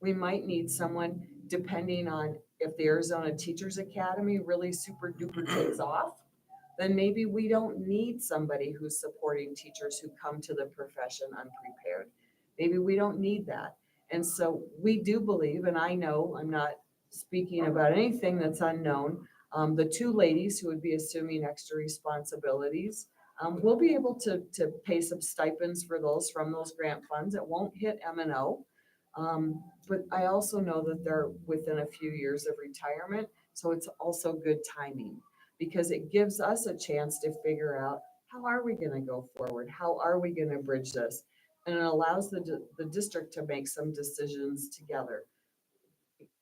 We might need someone, depending on if the Arizona Teachers Academy really super duper takes off, then maybe we don't need somebody who's supporting teachers who come to the profession unprepared. Maybe we don't need that. And so we do believe, and I know I'm not speaking about anything that's unknown, the 2 ladies who would be assuming extra responsibilities, we'll be able to pay some stipends for those from those grant funds. It won't hit M&O. But I also know that they're within a few years of retirement. So it's also good timing, because it gives us a chance to figure out, how are we going to go forward? How are we going to bridge this? And it allows the district to make some decisions together.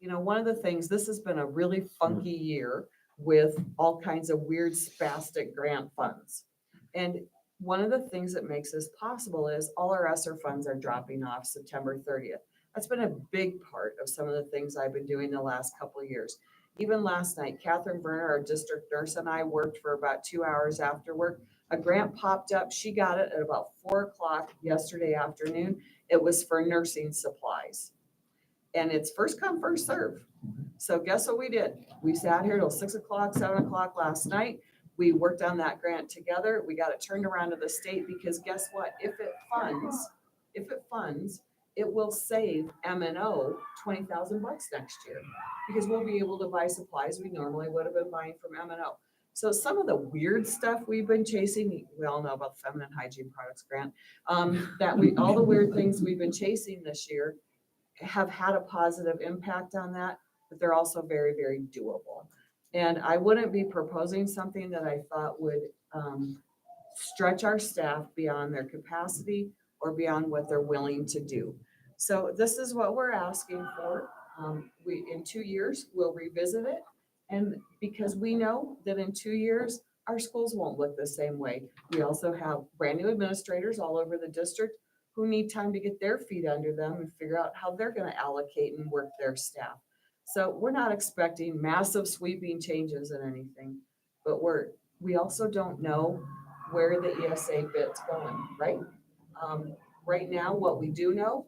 One of the things, this has been a really funky year with all kinds of weird spastic grant funds. And one of the things that makes this possible is all our ESSER funds are dropping off September 30th. That's been a big part of some of the things I've been doing the last couple of years. Even last night, Catherine Werner, our district nurse, and I worked for about 2 hours after work. A grant popped up. She got it at about 4 o'clock yesterday afternoon. It was for nursing supplies. And it's first come, first serve. So guess what we did? We sat here till 6 o'clock, 7 o'clock last night. We worked on that grant together. We got it turned around to the state, because guess what? If it funds, it will save M&O $20,000 next year, because we'll be able to buy supplies we normally would have been buying from M&O. So some of the weird stuff we've been chasing, we all know about the feminine hygiene products grant, all the weird things we've been chasing this year have had a positive impact on that, but they're also very, very doable. And I wouldn't be proposing something that I thought would stretch our staff beyond their capacity or beyond what they're willing to do. So this is what we're asking for. In 2 years, we'll revisit it. And because we know that in 2 years, our schools won't look the same way. We also have brand new administrators all over the district who need time to get their feet under them and figure out how they're going to allocate and work their staff. So we're not expecting massive sweeping changes in anything, but we also don't know where the ESA bit's going, right? Right now, what we do know,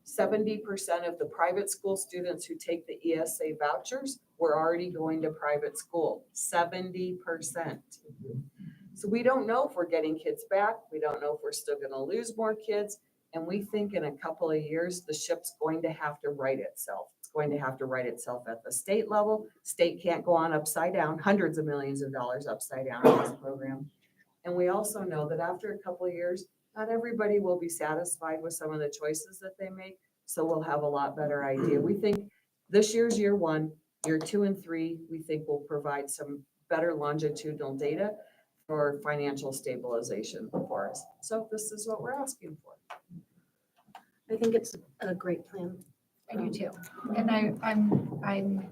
70% of the private school students who take the ESA vouchers were already going to private school, 70%. So we don't know if we're getting kids back. We don't know if we're still going to lose more kids. And we think in a couple of years, the ship's going to have to right itself. It's going to have to right itself at the state level. State can't go on upside down, hundreds of millions of dollars upside down in this program. And we also know that after a couple of years, not everybody will be satisfied with some of the choices that they make. So we'll have a lot better idea. We think this year's year 1, year 2 and 3, we think will provide some better longitudinal data for financial stabilization for us. So this is what we're asking for. I think it's a great plan. I do too. And I'm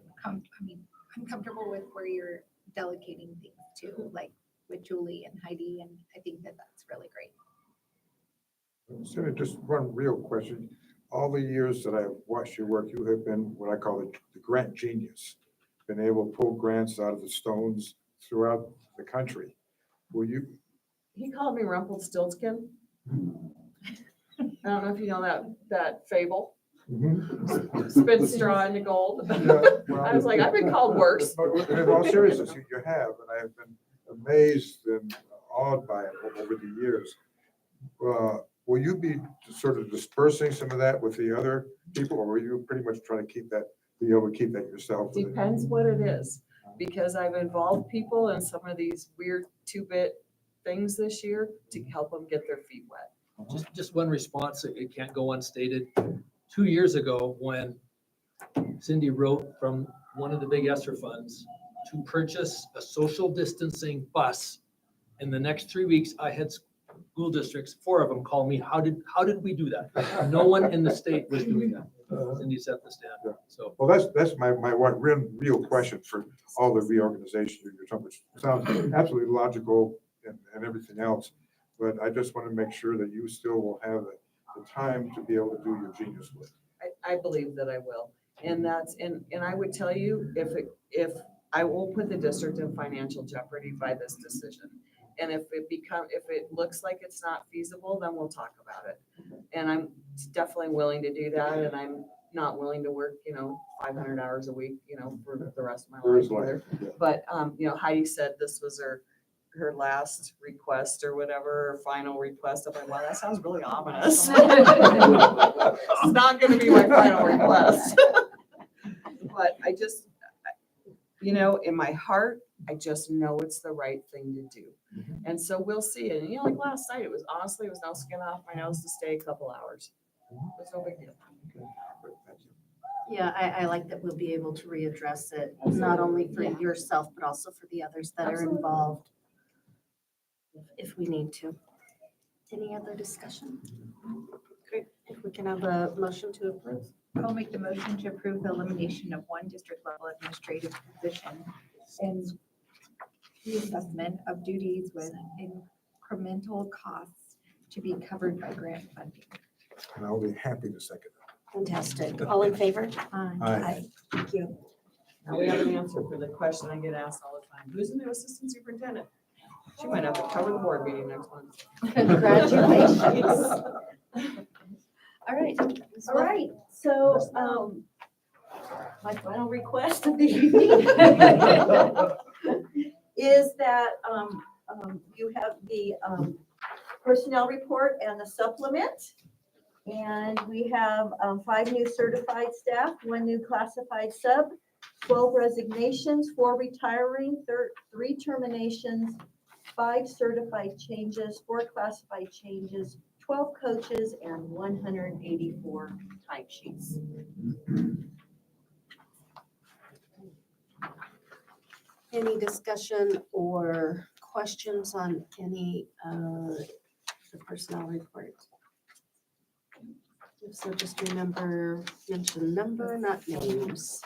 comfortable with where you're delegating things to, like with Julie and Heidi, and I think that that's really great. Senator, just one real question. All the years that I've watched your work, you have been what I call the grant genius, been able to pull grants out of the stones throughout the country. Will you, He called me Rumpelstiltskin. I don't know if you know that fable. Spit straw into gold. I was like, I've been called worse. But in all seriousness, you have, and I have been amazed and awed by it over the years. Will you be sort of dispersing some of that with the other people, or will you pretty much try to be able to keep that yourself? Depends what it is, because I've involved people in some of these weird 2-bit things this year to help them get their feet wet. Just one response, it can't go unstated. 2 years ago, when Cindy wrote from one of the big ESSER funds to purchase a social distancing bus, in the next 3 weeks, I had school districts, 4 of them call me, how did we do that? No one in the state was doing that. Cindy set the standard, so. Well, that's my one real question for all the reorganization you're talking, which sounds absolutely logical and everything else. But I just want to make sure that you still will have the time to be able to do your genius work. I believe that I will. And I would tell you, if I will put the district in financial jeopardy by this decision. And if it looks like it's not feasible, then we'll talk about it. And I'm definitely willing to do that. And I'm not willing to work, 500 hours a week, for the rest of my life either. But, Heidi said this was her last request or whatever, her final request. I'm like, wow, that sounds really ominous. It's not going to be my final request. But I just, in my heart, I just know it's the right thing to do. And so we'll see. And like last night, it was no skin off my nose to stay a couple hours. It was no big deal. Yeah, I like that we'll be able to readdress it, not only for yourself, but also for the others that are involved, if we need to. Any other discussion? Great, if we can have a motion to approve. I'll make the motion to approve the elimination of one district level administrative position and the assessment of duties with incremental costs to be covered by grant funding. And I'll be happy to second that. Fantastic. All in favor? Aye. Thank you. Now we have an answer for the question I get asked all the time. Who's the new assistant superintendent? She might have to cover the board meeting next month. Congratulations. All right, so, my final request of the evening is that, you have the, personnel report and the supplement. And we have, 5 new certified staff, 1 new classified sub, 12 resignations, 4 retiring, 3 terminations, 5 certified changes, 4 classified changes, 12 coaches, and 184 timesheets. Any discussion or questions on any of the personnel report? If so, just remember, mention number, not names.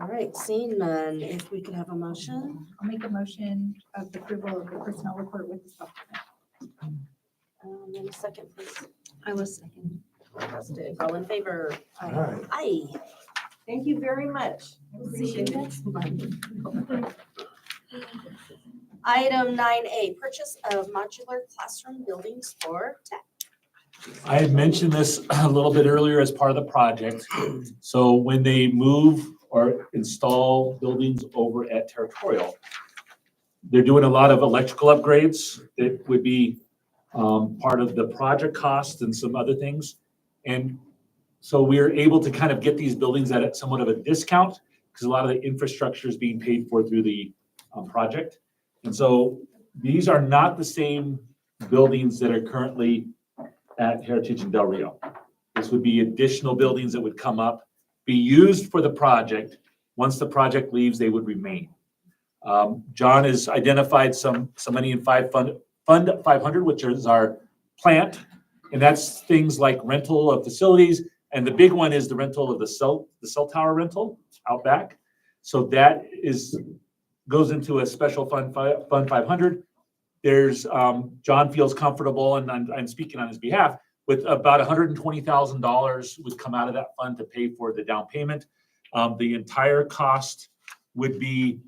All right, seeing none, if we could have a motion. I'll make a motion of the approval of the personnel report with the supplement. And a second, please. I was second. Fantastic. All in favor? Aye. Aye. Thank you very much. See you next month. Item 9A, purchase of modular classroom buildings for tech. I had mentioned this a little bit earlier as part of the project. So when they move or install buildings over at Territorial, they're doing a lot of electrical upgrades that would be part of the project cost and some other things. And so we're able to kind of get these buildings at somewhat of a discount because a lot of the infrastructure is being paid for through the project. And so these are not the same buildings that are currently at Heritage and Del Rio. This would be additional buildings that would come up, be used for the project. Once the project leaves, they would remain. John has identified some money in Fund 500, which is our plant And that's things like rental of facilities. And the big one is the rental of the cell tower rental out back. So that goes into a special fund 500. There's, John feels comfortable, and I'm speaking on his behalf, with about $120,000 would come out of that fund to pay for the down payment. The entire cost would be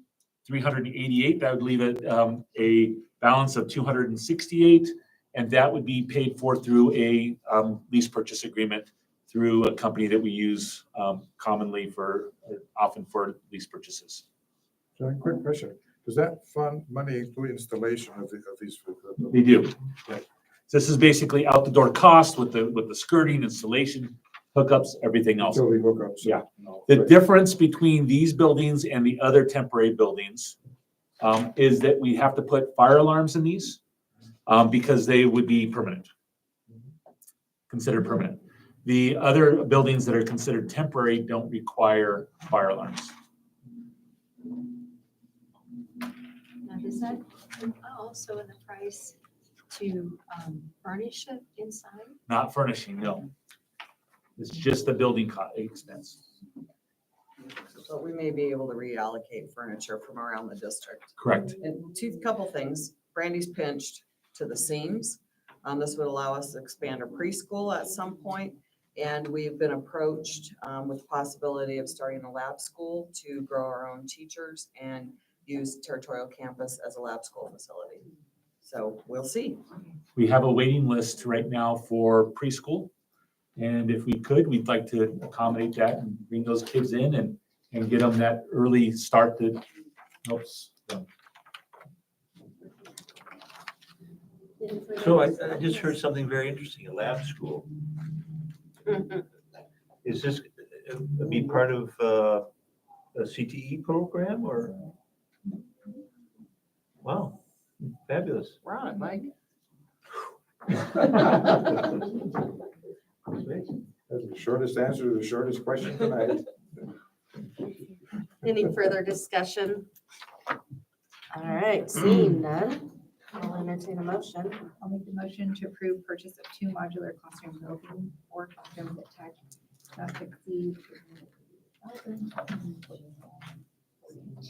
388. That would leave a balance of 268, and that would be paid for through a lease purchase agreement through a company that we use often for lease purchases. John, quick question. Does that fund money include installation of these? They do. Right. This is basically out the door cost with the skirting, installation, hookups, everything else. Utility hookups. Yeah. No, The right. difference between these buildings and the other temporary buildings is that we have to put fire alarms in these because they would be permanent, considered permanent. The other buildings that are considered temporary don't require fire alarms. Now, does that also in the price to furnish it inside? Not furnishing, no. It's just the building expense. But we may be able to reallocate furniture from around the district. Correct. And couple things, Brandy's pinched to the seams. This would allow us to expand our preschool at some point. And we've been approached with the possibility of starting a lab school to grow our own teachers and use Territorial Campus as a lab school facility. So we'll see. We have a waiting list right now for preschool. And if we could, we'd like to accommodate that and bring those kids in and get them that early start that helps them. So I just heard something very interesting, a lab school. Is this be part of a CTE program or? Wow, fabulous. We're on it, Mike. That's the shortest answer to the shortest question tonight. Any further discussion? All right, seeing none, I'll entertain a motion. I'll make the motion to approve purchase of 2 modular classroom buildings or classrooms at Tech not to exceed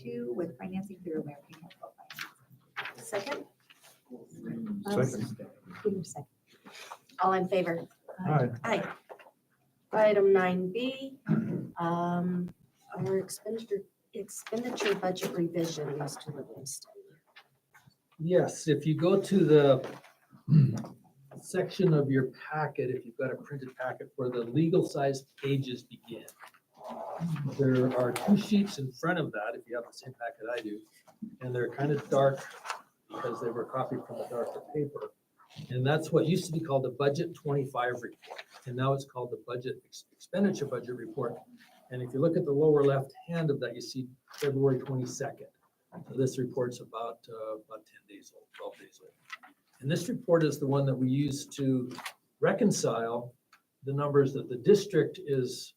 2 with financing through American Capital Finance. Second? Second. All in favor? Aye. Aye. Item 9B, our expenditure budget revision, Mr. Livingston. Yes, if you go to the section of your packet, if you've got a printed packet where the legal size pages begin, there are 2 sheets in front of that, if you have the same packet I do, and they're kind of dark because they were copied from a darker paper. And that's what used to be called the Budget 25 report, and now it's called the Budget Expenditure Budget Report. And if you look at the lower left hand of that, you see February 22nd. So this report's about 10 days old, 12 days old. And this report is the one that we use to reconcile the numbers that the district is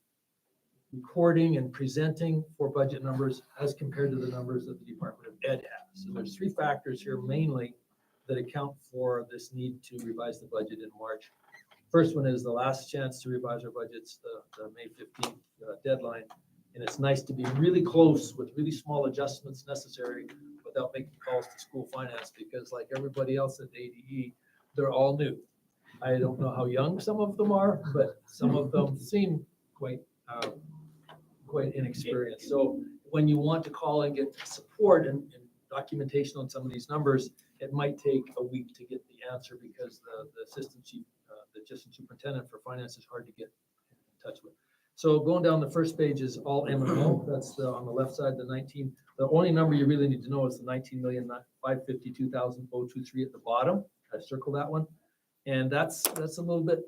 recording and presenting for budget numbers as compared to the numbers that the Department of Ed has. So there's 3 factors here mainly that account for this need to revise the budget in March. First one is the last chance to revise our budgets, the May 15th deadline. And it's nice to be really close with really small adjustments necessary without making calls to school finance, because like everybody else at ADE, they're all new. I don't know how young some of them are, but some of them seem quite inexperienced. So when you want to call and get support and documentation on some of these numbers, it might take a week to get the answer because the assistant superintendent for finance is hard to get in touch with. So going down the first page is all M&O. That's on the left side, the 19. The only number you really need to know is the 19,552,023 at the bottom. I circle that one. And that's a little bit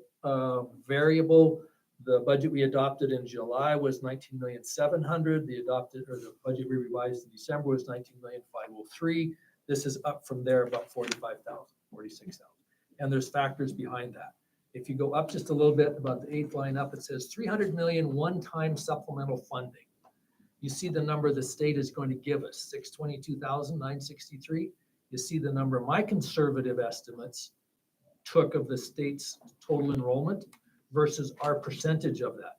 variable. The budget we adopted in July was 19,700,000. The budget we revised in December was 19,503,000. This is up from there about 45,000, 46,000. And there's factors behind that. If you go up just a little bit, about the 8th line up, it says 300 million one-time supplemental funding. You see the number the state is going to give us, 622,963. You see the number, my conservative estimates, took of the state's total enrollment versus our percentage of that.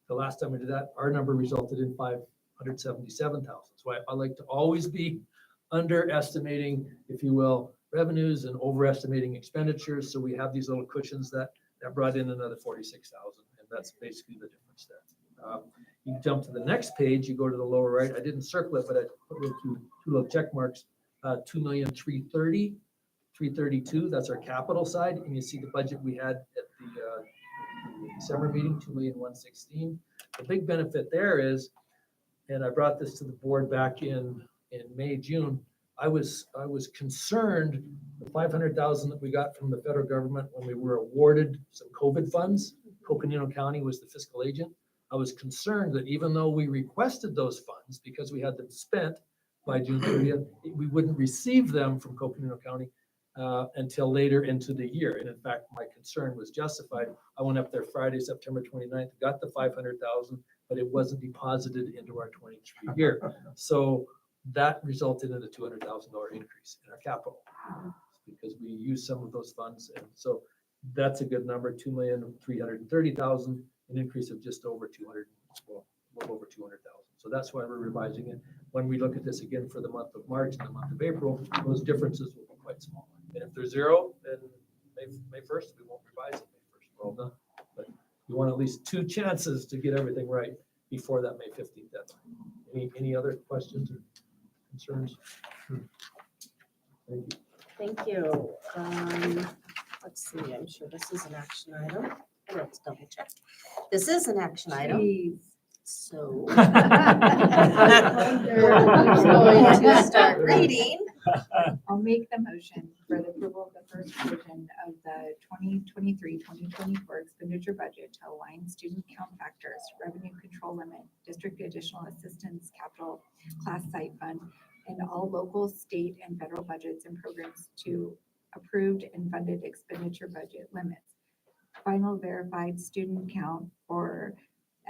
The last time we did that, our number resulted in 577,000. So I like to always be underestimating, if you will, revenues and overestimating expenditures. So we have these little cushions that brought in another 46,000, and that's basically the difference there. You jump to the next page, you go to the lower right. I didn't circle it, but I put two little check marks. 2,330,000, 332. That's our capital side, and you see the budget we had at the December meeting, 2,116,000. The big benefit there is, and I brought this to the board back in May, June. I was concerned the 500,000 that we got from the federal government when we were awarded some COVID funds. Coconino County was the fiscal agent. I was concerned that even though we requested those funds because we had them spent by June 30th, we wouldn't receive them from Coconino County until later into the year. And in fact, my concern was justified. I went up there Friday, September 29th, got the 500,000, but it wasn't deposited into our 23 year. So that resulted in a $200,000 increase in our capital because we used some of those funds. And so that's a good number, 2,330,000, an increase of just over 200, well, over 200,000. So that's why we're revising it. When we look at this again for the month of March and the month of April, those differences will be quite small. And if they're zero, then May 1st, we won't revise it May 1st. We're all done. But we want at least 2 chances to get everything right before that May 15th deadline. Any other questions or concerns? Thank you. Thank you. Let's see, I'm sure this is an action item. Let's double check. This is an action item. So I'm going to start reading. I'll make the motion for the approval of the first version of the 2023-2024 expenditure budget to align student count factors, revenue control limit, district additional assistance, capital class site fund, and all local, state, and federal budgets and programs to approved and funded expenditure budget limits. Final verified student count for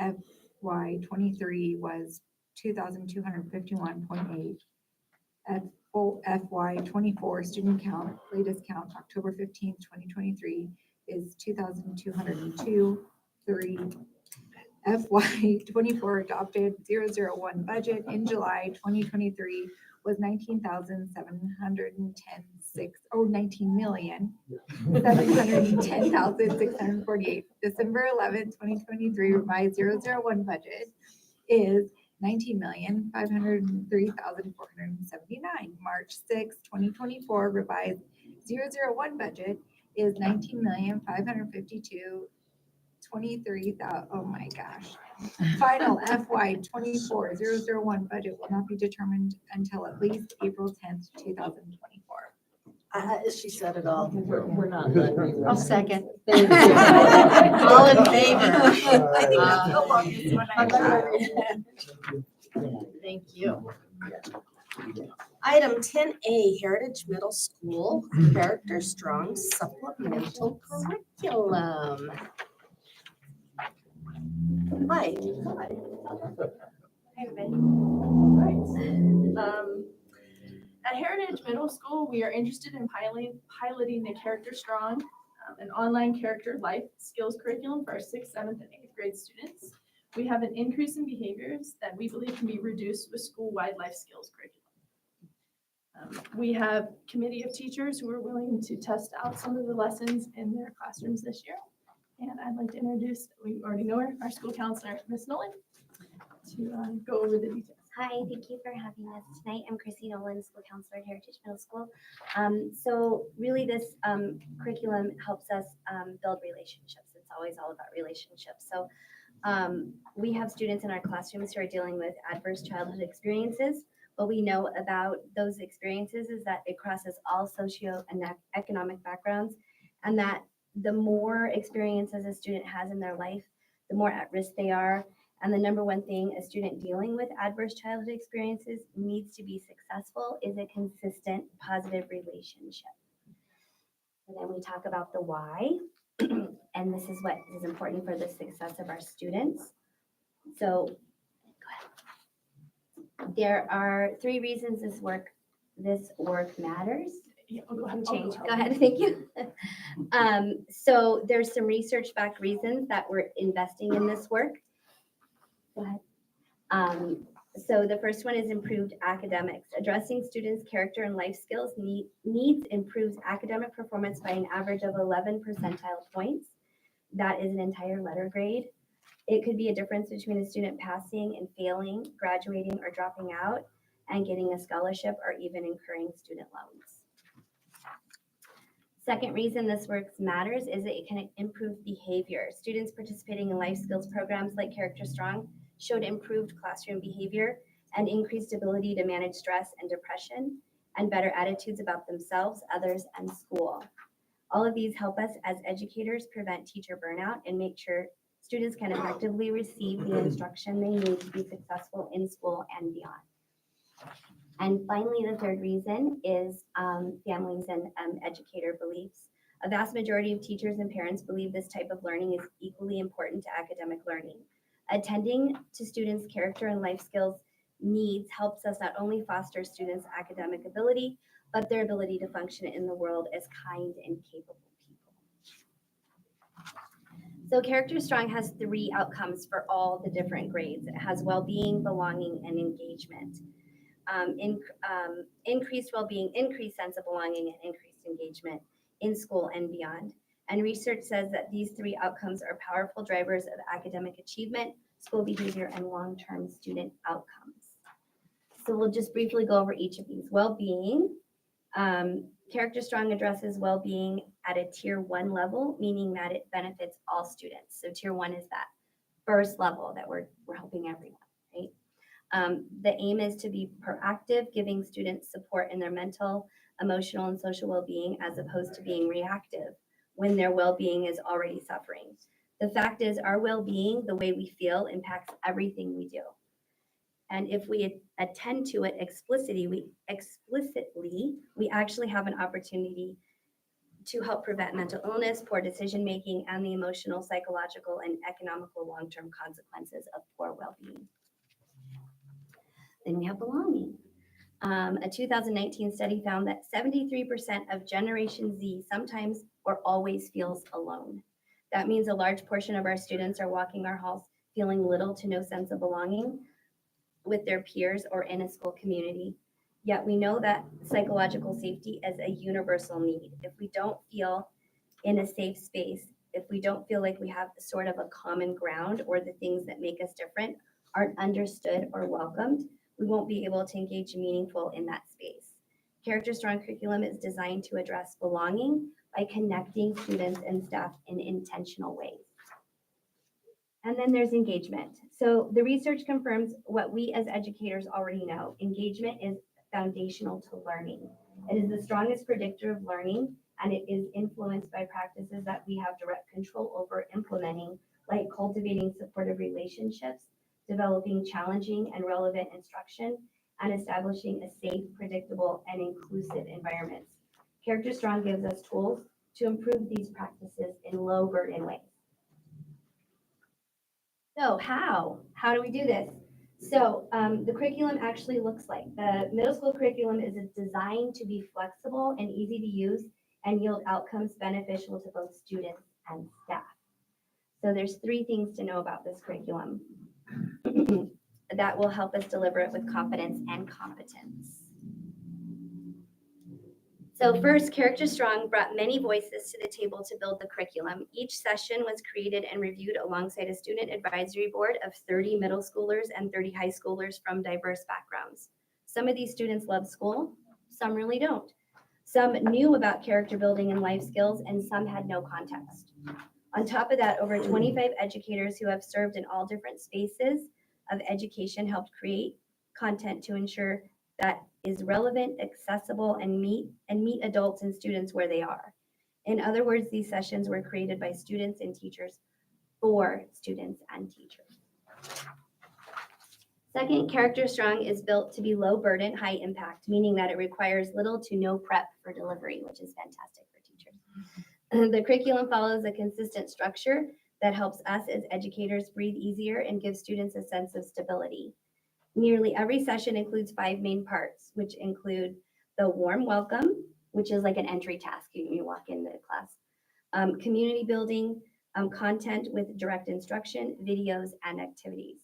FY23 was 2,251.8. At FY24 student count, latest count, October 15th, 2023, is 2,202.3. FY24 adopted 001 budget in July 2023 was 19,710.6, or 19,710,648. December 11th, 2023 revised 001 budget is 19,503,479. March 6th, 2024 revised 001 budget is 19,552,23,000. Oh my gosh. Final FY24 001 budget will not be determined until at least April 10th, 2024. She said it all. We're not done. I'll second. Thank you. All in favor? I think that's the longest one I've Thank you. Item 10A, Heritage Middle School Character Strong Supplemental Curriculum. Hi. Hey, everybody. At Heritage Middle School, we are interested in piloting the Character Strong, an online character life skills curriculum for our 6th, 7th, and 8th grade students. We have an increase in behaviors that we believe can be reduced with school-wide life skills curriculum. We have a committee of teachers who are willing to test out some of the lessons in their classrooms this year. And I'd like to introduce, we already know her, our school counselor, Ms. Nolan, to go over the details. Hi, thank you for having us tonight. I'm Chrissy Nolan, school counselor at Heritage Middle School. So really this curriculum helps us build relationships. It's always all about relationships. So we have students in our classrooms who are dealing with adverse childhood experiences. What we know about those experiences is that it crosses all socio and economic backgrounds, and that the more experiences a student has in their life, the more at risk they are. And the number one thing a student dealing with adverse childhood experiences needs to be successful is a consistent positive relationship. And then we talk about the why, and this is what is important for the success of our students. So there are 3 reasons this work matters. Yeah, I'll go ahead. can I'll change. help. Go ahead, thank you. So there's some research-backed reasons that we're investing in this work. Go ahead. So the first one is improved academics. Addressing students' character and life skills needs improves academic performance by an average of 11 percentile points. That is an entire letter grade. It could be a difference between a student passing and failing, graduating or dropping out, and getting a scholarship or even incurring student loans. Second reason this work matters is that it can improve behavior. Students participating in life skills programs like Character Strong showed improved classroom behavior and increased ability to manage stress and depression and better attitudes about themselves, others, and school. All of these help us as educators prevent teacher burnout and make sure students can effectively receive the instruction they need to be successful in school and beyond. And finally, the third reason is families and educator beliefs. A vast majority of teachers and parents believe this type of learning is equally important to academic learning. Attending to students' character and life skills needs helps us not only foster students' academic ability, but their ability to function in the world as kind and capable people. So Character Strong has 3 outcomes for all the different grades. It has well-being, belonging, and engagement. Increased well-being, increased sense of belonging, and increased engagement in school and beyond. And research says that these 3 outcomes are powerful drivers of academic achievement, school behavior, and long-term student outcomes. So we'll just briefly go over each of these. Well-being, Character Strong addresses well-being at a tier 1 level, meaning that it benefits all students. So tier 1 is that first level that we're helping everyone, right? The aim is to be proactive, giving students support in their mental, emotional, and social well-being as opposed to being reactive when their well-being is already suffering. The fact is our well-being, the way we feel, impacts everything we do. And if we attend to it explicitly, we actually have an opportunity to help prevent mental illness, poor decision-making, and the emotional, psychological, and economical long-term consequences of poor well-being. Then we have belonging. A 2019 study found that 73% of Generation Z sometimes or always feels alone. That means a large portion of our students are walking our halls feeling little to no sense of belonging with their peers or in a school community. Yet we know that psychological safety is a universal need. If we don't feel in a safe space, if we don't feel like we have sort of a common ground or the things that make us different aren't understood or welcomed, we won't be able to engage meaningful in that space. Character Strong curriculum is designed to address belonging by connecting students and staff in intentional ways. And then there's engagement. So the research confirms what we as educators already know. Engagement is foundational to learning. It is the strongest predictor of learning, and it is influenced by practices that we have direct control over implementing, like cultivating supportive relationships, developing challenging and relevant instruction, and establishing a safe, predictable, and inclusive environments. Character Strong gives us tools to improve these practices in low burden ways. So how do we do this? So the curriculum actually looks like, the middle school curriculum is designed to be flexible and easy to use and yield outcomes beneficial to both students and staff. So there's 3 things to know about this curriculum that will help us deliver it with confidence and competence. So first, Character Strong brought many voices to the table to build the curriculum. Each session was created and reviewed alongside a student advisory board of 30 middle schoolers and 30 high schoolers from diverse backgrounds. Some of these students love school, some really don't. Some knew about character building and life skills, and some had no context. On top of that, over 25 educators who have served in all different spaces of education helped create content to ensure that is relevant, accessible, and meet adults and students where they are. In other words, these sessions were created by students and teachers for students and teachers. Second, Character Strong is built to be low burden, high impact, meaning that it requires little to no prep for delivery, which is fantastic for teachers. The curriculum follows a consistent structure that helps us as educators breathe easier and gives students a sense of stability. Nearly every session includes 5 main parts, which include the warm welcome, which is like an entry task. You walk into class. Community building, content with direct instruction, videos, and activities.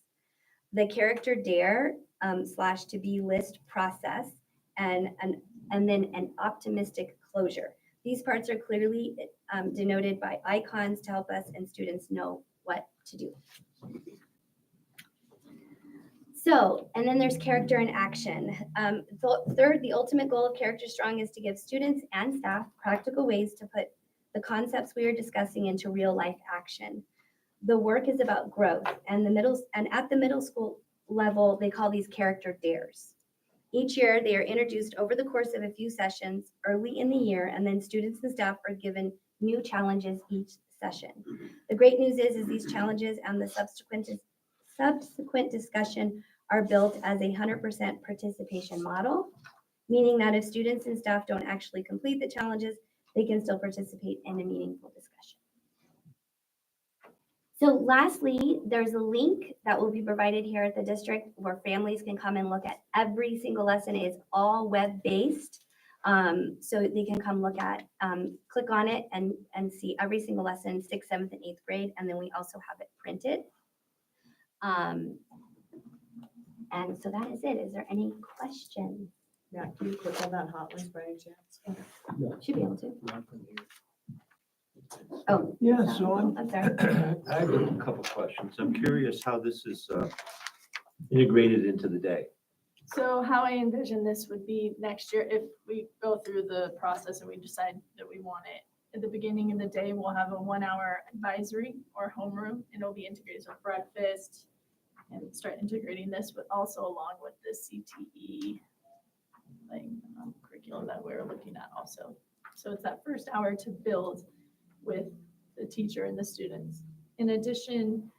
The character dare / to be list process, and then an optimistic closure. These parts are clearly denoted by icons to help us and students know what to do. So, and then there's character and action. Third, the ultimate goal of Character Strong is to give students and staff practical ways to put the concepts we are discussing into real life action. The work is about growth, and at the middle school level, they call these character dares. Each year, they are introduced over the course of a few sessions early in the year, and then students and staff are given new challenges each session. The great news is these challenges and the subsequent discussion are built as a 100% participation model, meaning that if students and staff don't actually complete the challenges, they can still participate in a meaningful discussion. So lastly, there's a link that will be provided here at the district where families can come and look at every single lesson. It's all web-based. So they can come look at, click on it and see every single lesson, 6th, 7th, and 8th grade. And then we also have it printed. And so that is it. Is there any questions? Yeah, can you click on that hot link by any chance? Should be able to. Oh. Yeah, so I'm sorry. I have a couple questions. I'm curious how this is integrated into the day. So how I envision this would be next year, if we go through the process and we decide that we want it. At the beginning of the day, we'll have a 1-hour advisory or homeroom, and it'll be integrated with breakfast and start integrating this, but also along with the CTE curriculum that we're looking at also. So it's that first hour to build with the teacher and the students. In addition,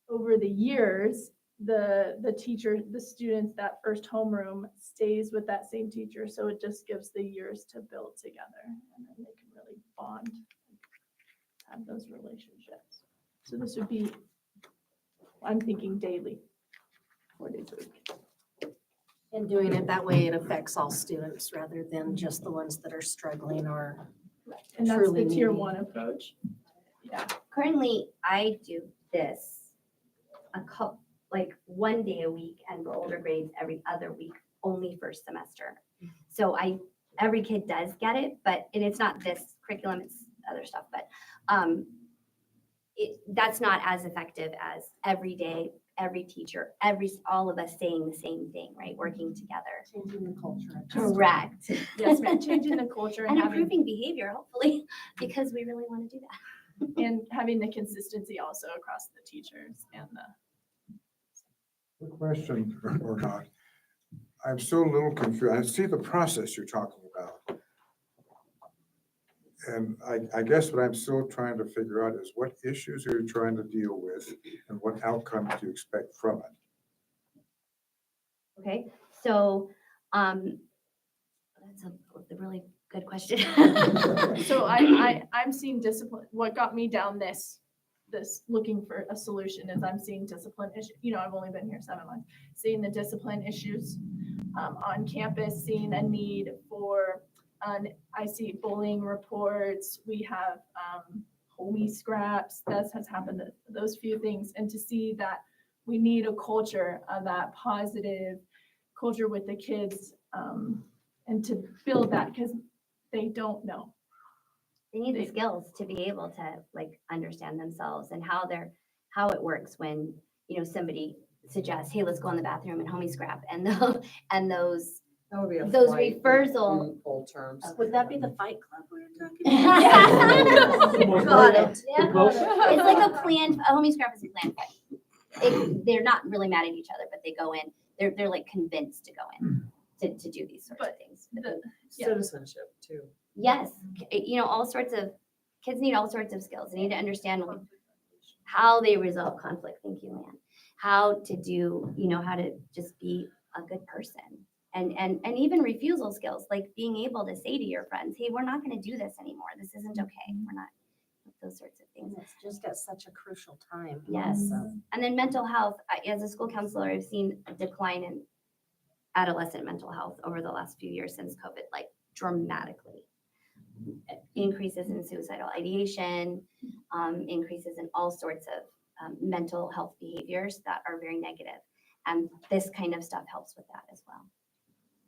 over the years, the teacher, the students, that first homeroom stays with that same teacher. So it just gives the years to build together, and then they can really bond, have those relationships. So this would be, I'm thinking daily, 4 days a week. And doing it that way, it affects all students rather than just the ones that are struggling or And that's truly the tier needing. 1 approach. Yeah. Currently, I do this like 1 day a week, and for older grades every other week, only first semester. So every kid does get it, and it's not this curriculum, it's other stuff, but that's not as effective as every day, every teacher, all of us saying the same thing, right? Working together. Changing the culture. Correct. Yes, ma'am. Changing the culture And having- improving behavior, hopefully, because we really want to do that. and having the consistency also across the teachers and the. Good question or not. I'm still a little confused. I see the process you're talking about. And I guess what I'm still trying to figure out is what issues are you trying to deal with and what outcomes do you expect from it? Okay, so that's a really good question. So I'm seeing discipline. What got me down this looking for a solution is I'm seeing discipline issues. I've only been here 7 months. Seeing the discipline issues on campus, seeing a need for, I see bullying reports. We have homie scraps. That has happened. Those few things, and to see that we need a culture of that positive culture with the kids, and to build that because they don't know. They need the skills to be able to understand themselves and how it works when, somebody suggests, hey, let's go in the bathroom and homie scrap, and those That would be a those flight reversal. in full terms. Would that be the fight club we were talking about? Got it. Yeah. It's like a homie scrap is a planned fight. They're not really mad at each other, but they go in, they're like convinced to go in to do these sorts of things. Citizenship too. Yes, all sorts of, kids need all sorts of skills. They need to understand how they resolve conflict. Thank you, Lan. How to do, how to just be a good person. And even refusal skills, like being able to say to your friends, hey, we're not going to do this anymore. This isn't okay. We're not, those sorts of things. It's just at such a crucial time. Yes. So. And then mental health, as a school counselor, I've seen a decline adolescent mental health over the last few years since COVID, like dramatically. Increases in suicidal ideation, increases in all sorts of mental health behaviors that are very negative. And this kind of stuff helps with that as well.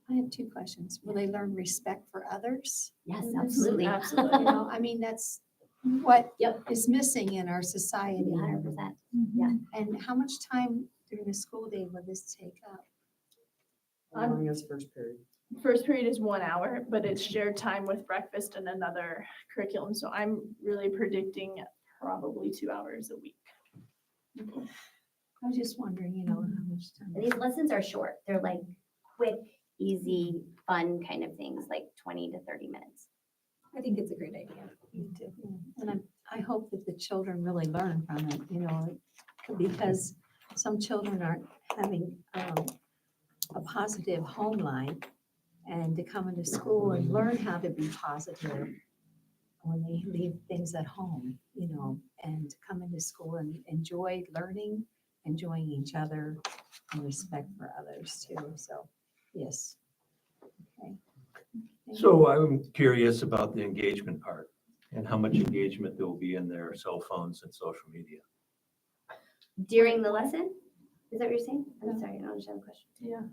I have two questions. Will they learn respect for others? Yes, absolutely. Absolutely. You know, I mean, that's what Yep. is missing in our society. 100%. Yeah. And how much time during the school day will this take up? How long is first period? First period is 1 hour, but it's shared time with breakfast and another curriculum. So I'm really predicting probably 2 hours a week. I was just wondering, you know, how much time. And these lessons are short. They're like quick, easy, fun kind of things, like 20 to 30 minutes. I think it's a great idea. Me too. And I hope that the children really learn from it, you know, because some children aren't having a positive home life, and to come into school and learn how to be positive when they leave things at home, you know, and to come into school and enjoy learning, enjoying each other, and respect for others too. So, yes. Okay. Thank you. So I'm curious about the engagement part and how much engagement there will be in their cell phones and social media. During the lesson? Is that what you're saying? I'm sorry, I don't understand the question. Yeah.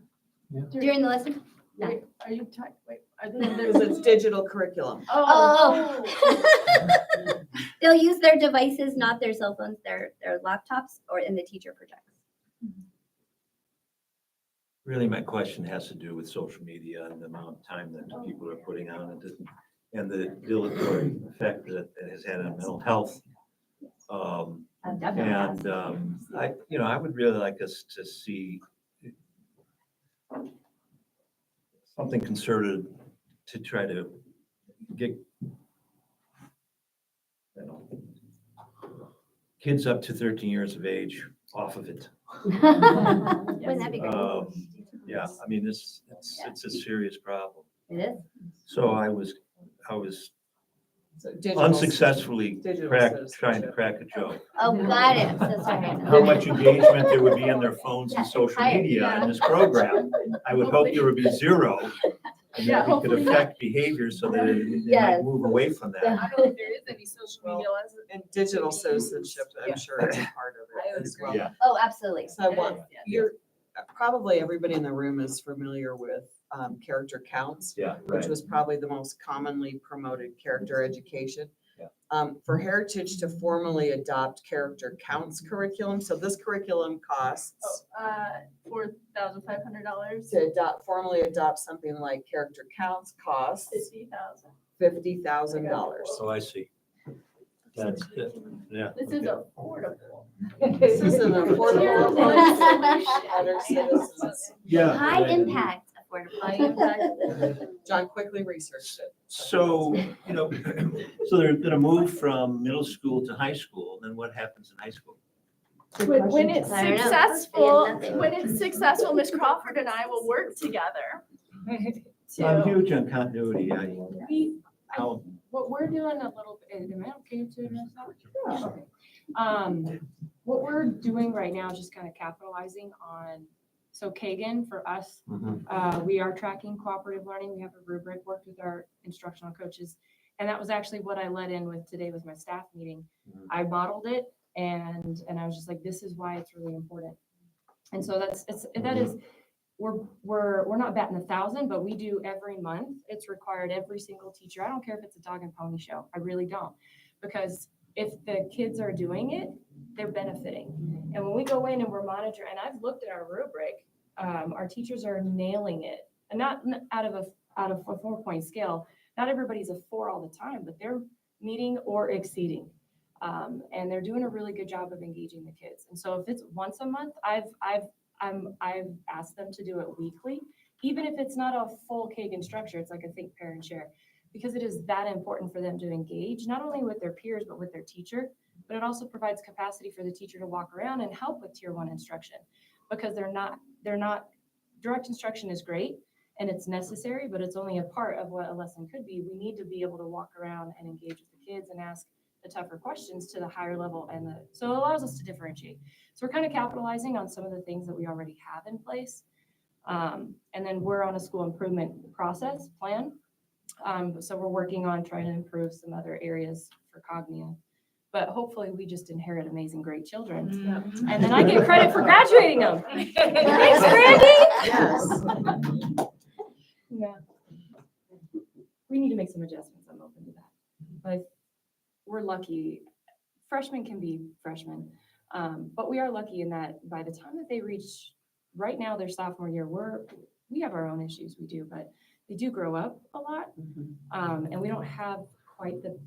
During the lesson? No. Wait, are you talking, wait, I think Because there's it's digital curriculum. Oh. They'll use their devices, not their cell phones, their laptops, or in the teacher projects. Really, my question has to do with social media and the amount of time that people are putting on it and the dilatory effect that it has had on mental health. I would really like us to see something concerted to try to get, kids up to 13 years of age off of it. Wouldn't that be great? Yeah, I mean, it's a serious problem. It is? So I was So digital- unsuccessfully digital trying to citizenship. crack a joke. Oh, got it. I'm so sorry. How much engagement there would be in their phones and Yeah, social higher, media yeah. in this program. I would hope there would be zero, and Yeah, that we could hopefully. affect behavior so that they Yes. might move away from that. I don't think there is any social media lessons. And digital citizenship, I'm sure it's a part of I it would as agree. well. Yeah. Oh, absolutely. So I want, probably everybody in the room is familiar with character counts, Yeah, which was probably the most commonly promoted character education. Yeah. For Heritage to formally adopt character counts curriculum, so this curriculum costs $4,500. to formally adopt something like character counts costs $50,000. $50,000. So I see. That's it, yeah. This is okay. affordable. This is an affordable Tier other citizens. Yeah. High right. impact, affordable. High impact. John quickly researched it. So, so they're gonna move from middle school to high school, then what happens in high school? When it's I don't know. successful, We have nothing. when it's successful, Ms. Crawford and I will work together. I'm to- huge on continuity. How, What we're doing a little bit, am I okay to address that? Okay. What we're doing right now is just kind of capitalizing on, so Kagan, for us, we are tracking cooperative learning. We have a rubric, worked with our instructional coaches. And that was actually what I led in with today was my staff meeting. I modeled it and I was just like, this is why it's really important. And so we're not batting 1,000, but we do every month. It's required every single teacher. I don't care if it's a dog and pony show. I really don't. Because if the kids are doing it, they're benefiting. And when we go in and we're monitoring, and I've looked at our rubric, our teachers are nailing it. And not out of a 4-point scale. Not everybody's a 4 all the time, but they're meeting or exceeding. And they're doing a really good job of engaging the kids. And so if it's once a month, I've asked them to do it weekly, even if it's not a full Kagan structure. It's like a think, pair, and share, because it is that important for them to engage not only with their peers but with their teacher. But it also provides capacity for the teacher to walk around and help with tier 1 instruction, because they're not direct instruction is great and it's necessary, but it's only a part of what a lesson could be. We need to be able to walk around and engage with the kids and ask the tougher questions to the higher level, so it allows us to differentiate. So we're kind of capitalizing on some of the things that we already have in place. And then we're on a school improvement process plan. So we're working on trying to improve some other areas for Cognia. But hopefully we just inherit amazing, great children. And then I get credit for graduating them. Thanks, Brandy. Yes. Yeah. We need to make some adjustments. I'm open to that. But we're lucky. Freshmen can be freshmen. But we are lucky in that by the time that they reach, right now, their sophomore year, we have our own issues, we do, but they do grow up a lot. And we don't have quite the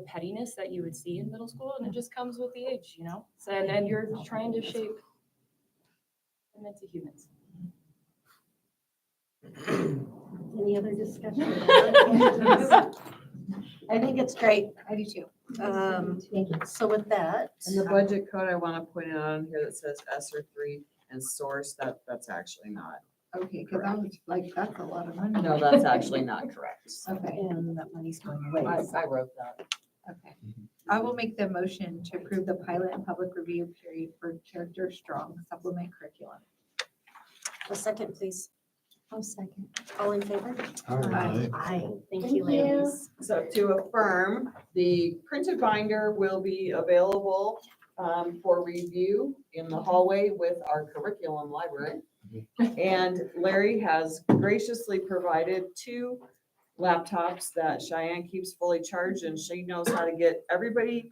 pettiness that you would see in middle school, and it just comes with the age, you know? So, and you're trying to shape them into humans. Any other discussion? I think it's great. I do too. So with that. And the budget code, I want to point out on here that says ESER 3 and source, that's actually not. Okay, because I was like, that's a lot of money. No, that's actually not correct. Okay, And that money's going away. I wrote that. okay. I will make the motion to approve the pilot and public review period for Character Strong supplement curriculum. A second, please. I'll second. All in favor? Aye. Aye. Thank Thank you, ladies. So to affirm, the printed binder will be available for review in the hallway with our curriculum library. And Larry has graciously provided 2 laptops that Cheyenne keeps fully charged, and she knows how to get everybody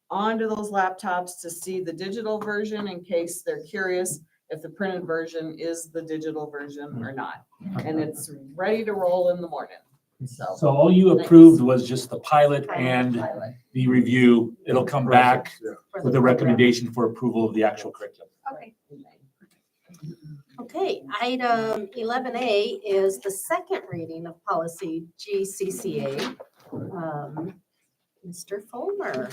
onto those laptops to see the digital version in case they're curious if the printed version is the digital version or not. And it's ready to roll in the morning, so. So all you approved was just the pilot and the review. It'll come back with a recommendation for approval of the actual curriculum. Okay. Okay, item 11A is the second reading of policy GCCA. Mr. Fulmer.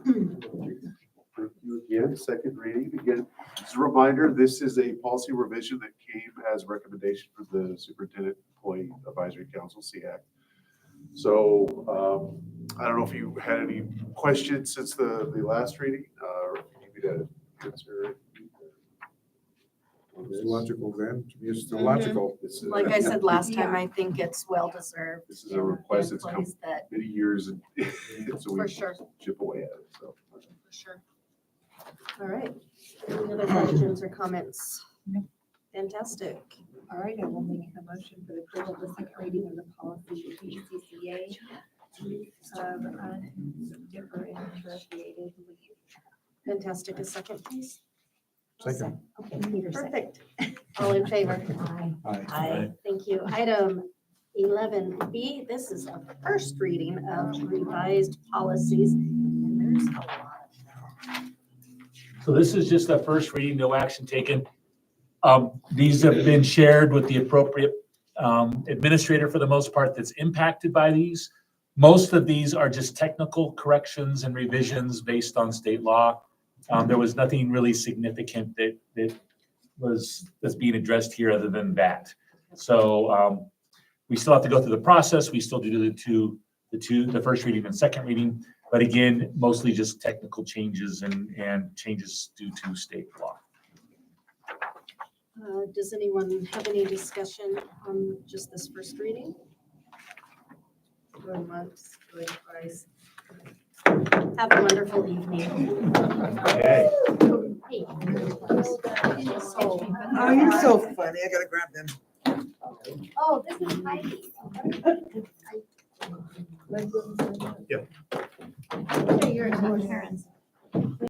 Thank you again, second reading. Again, as a reminder, this is a policy revision that came as a recommendation from the Superintendent Employee Advisory Council, SEAC. So I don't know if you had any questions since the last reading, or if you need me to answer it. It's logical then, to me, it's still logical. Like I said last time, I think it's well-deserved. This is a request that's come Employees that, many years, and so we for sure, chip away at it, so. for sure. All right. Any other questions or comments? Fantastic. All right, I will make the motion for the approval of the second reading of the policy GCCA of undifferentiated leave. Fantastic. A second, please. Second. Okay, perfect. All in favor? Aye. Aye. Thank you. Item 11B, this is a first reading of revised policies, and there's a lot. So this is just a first reading, no action taken. These have been shared with the appropriate administrator for the most part that's impacted by these. Most of these are just technical corrections and revisions based on state law. There was nothing really significant that's being addressed here other than that. So we still have to go through the process. We still do the first reading and second reading, but again, mostly just technical changes and changes due to state law. Does anyone have any discussion on just this first reading? Going once, going twice. Have a wonderful evening. Okay. Oh, you're so funny. I gotta grab them. Oh, this is Heidi. Yep. Okay, you're parents.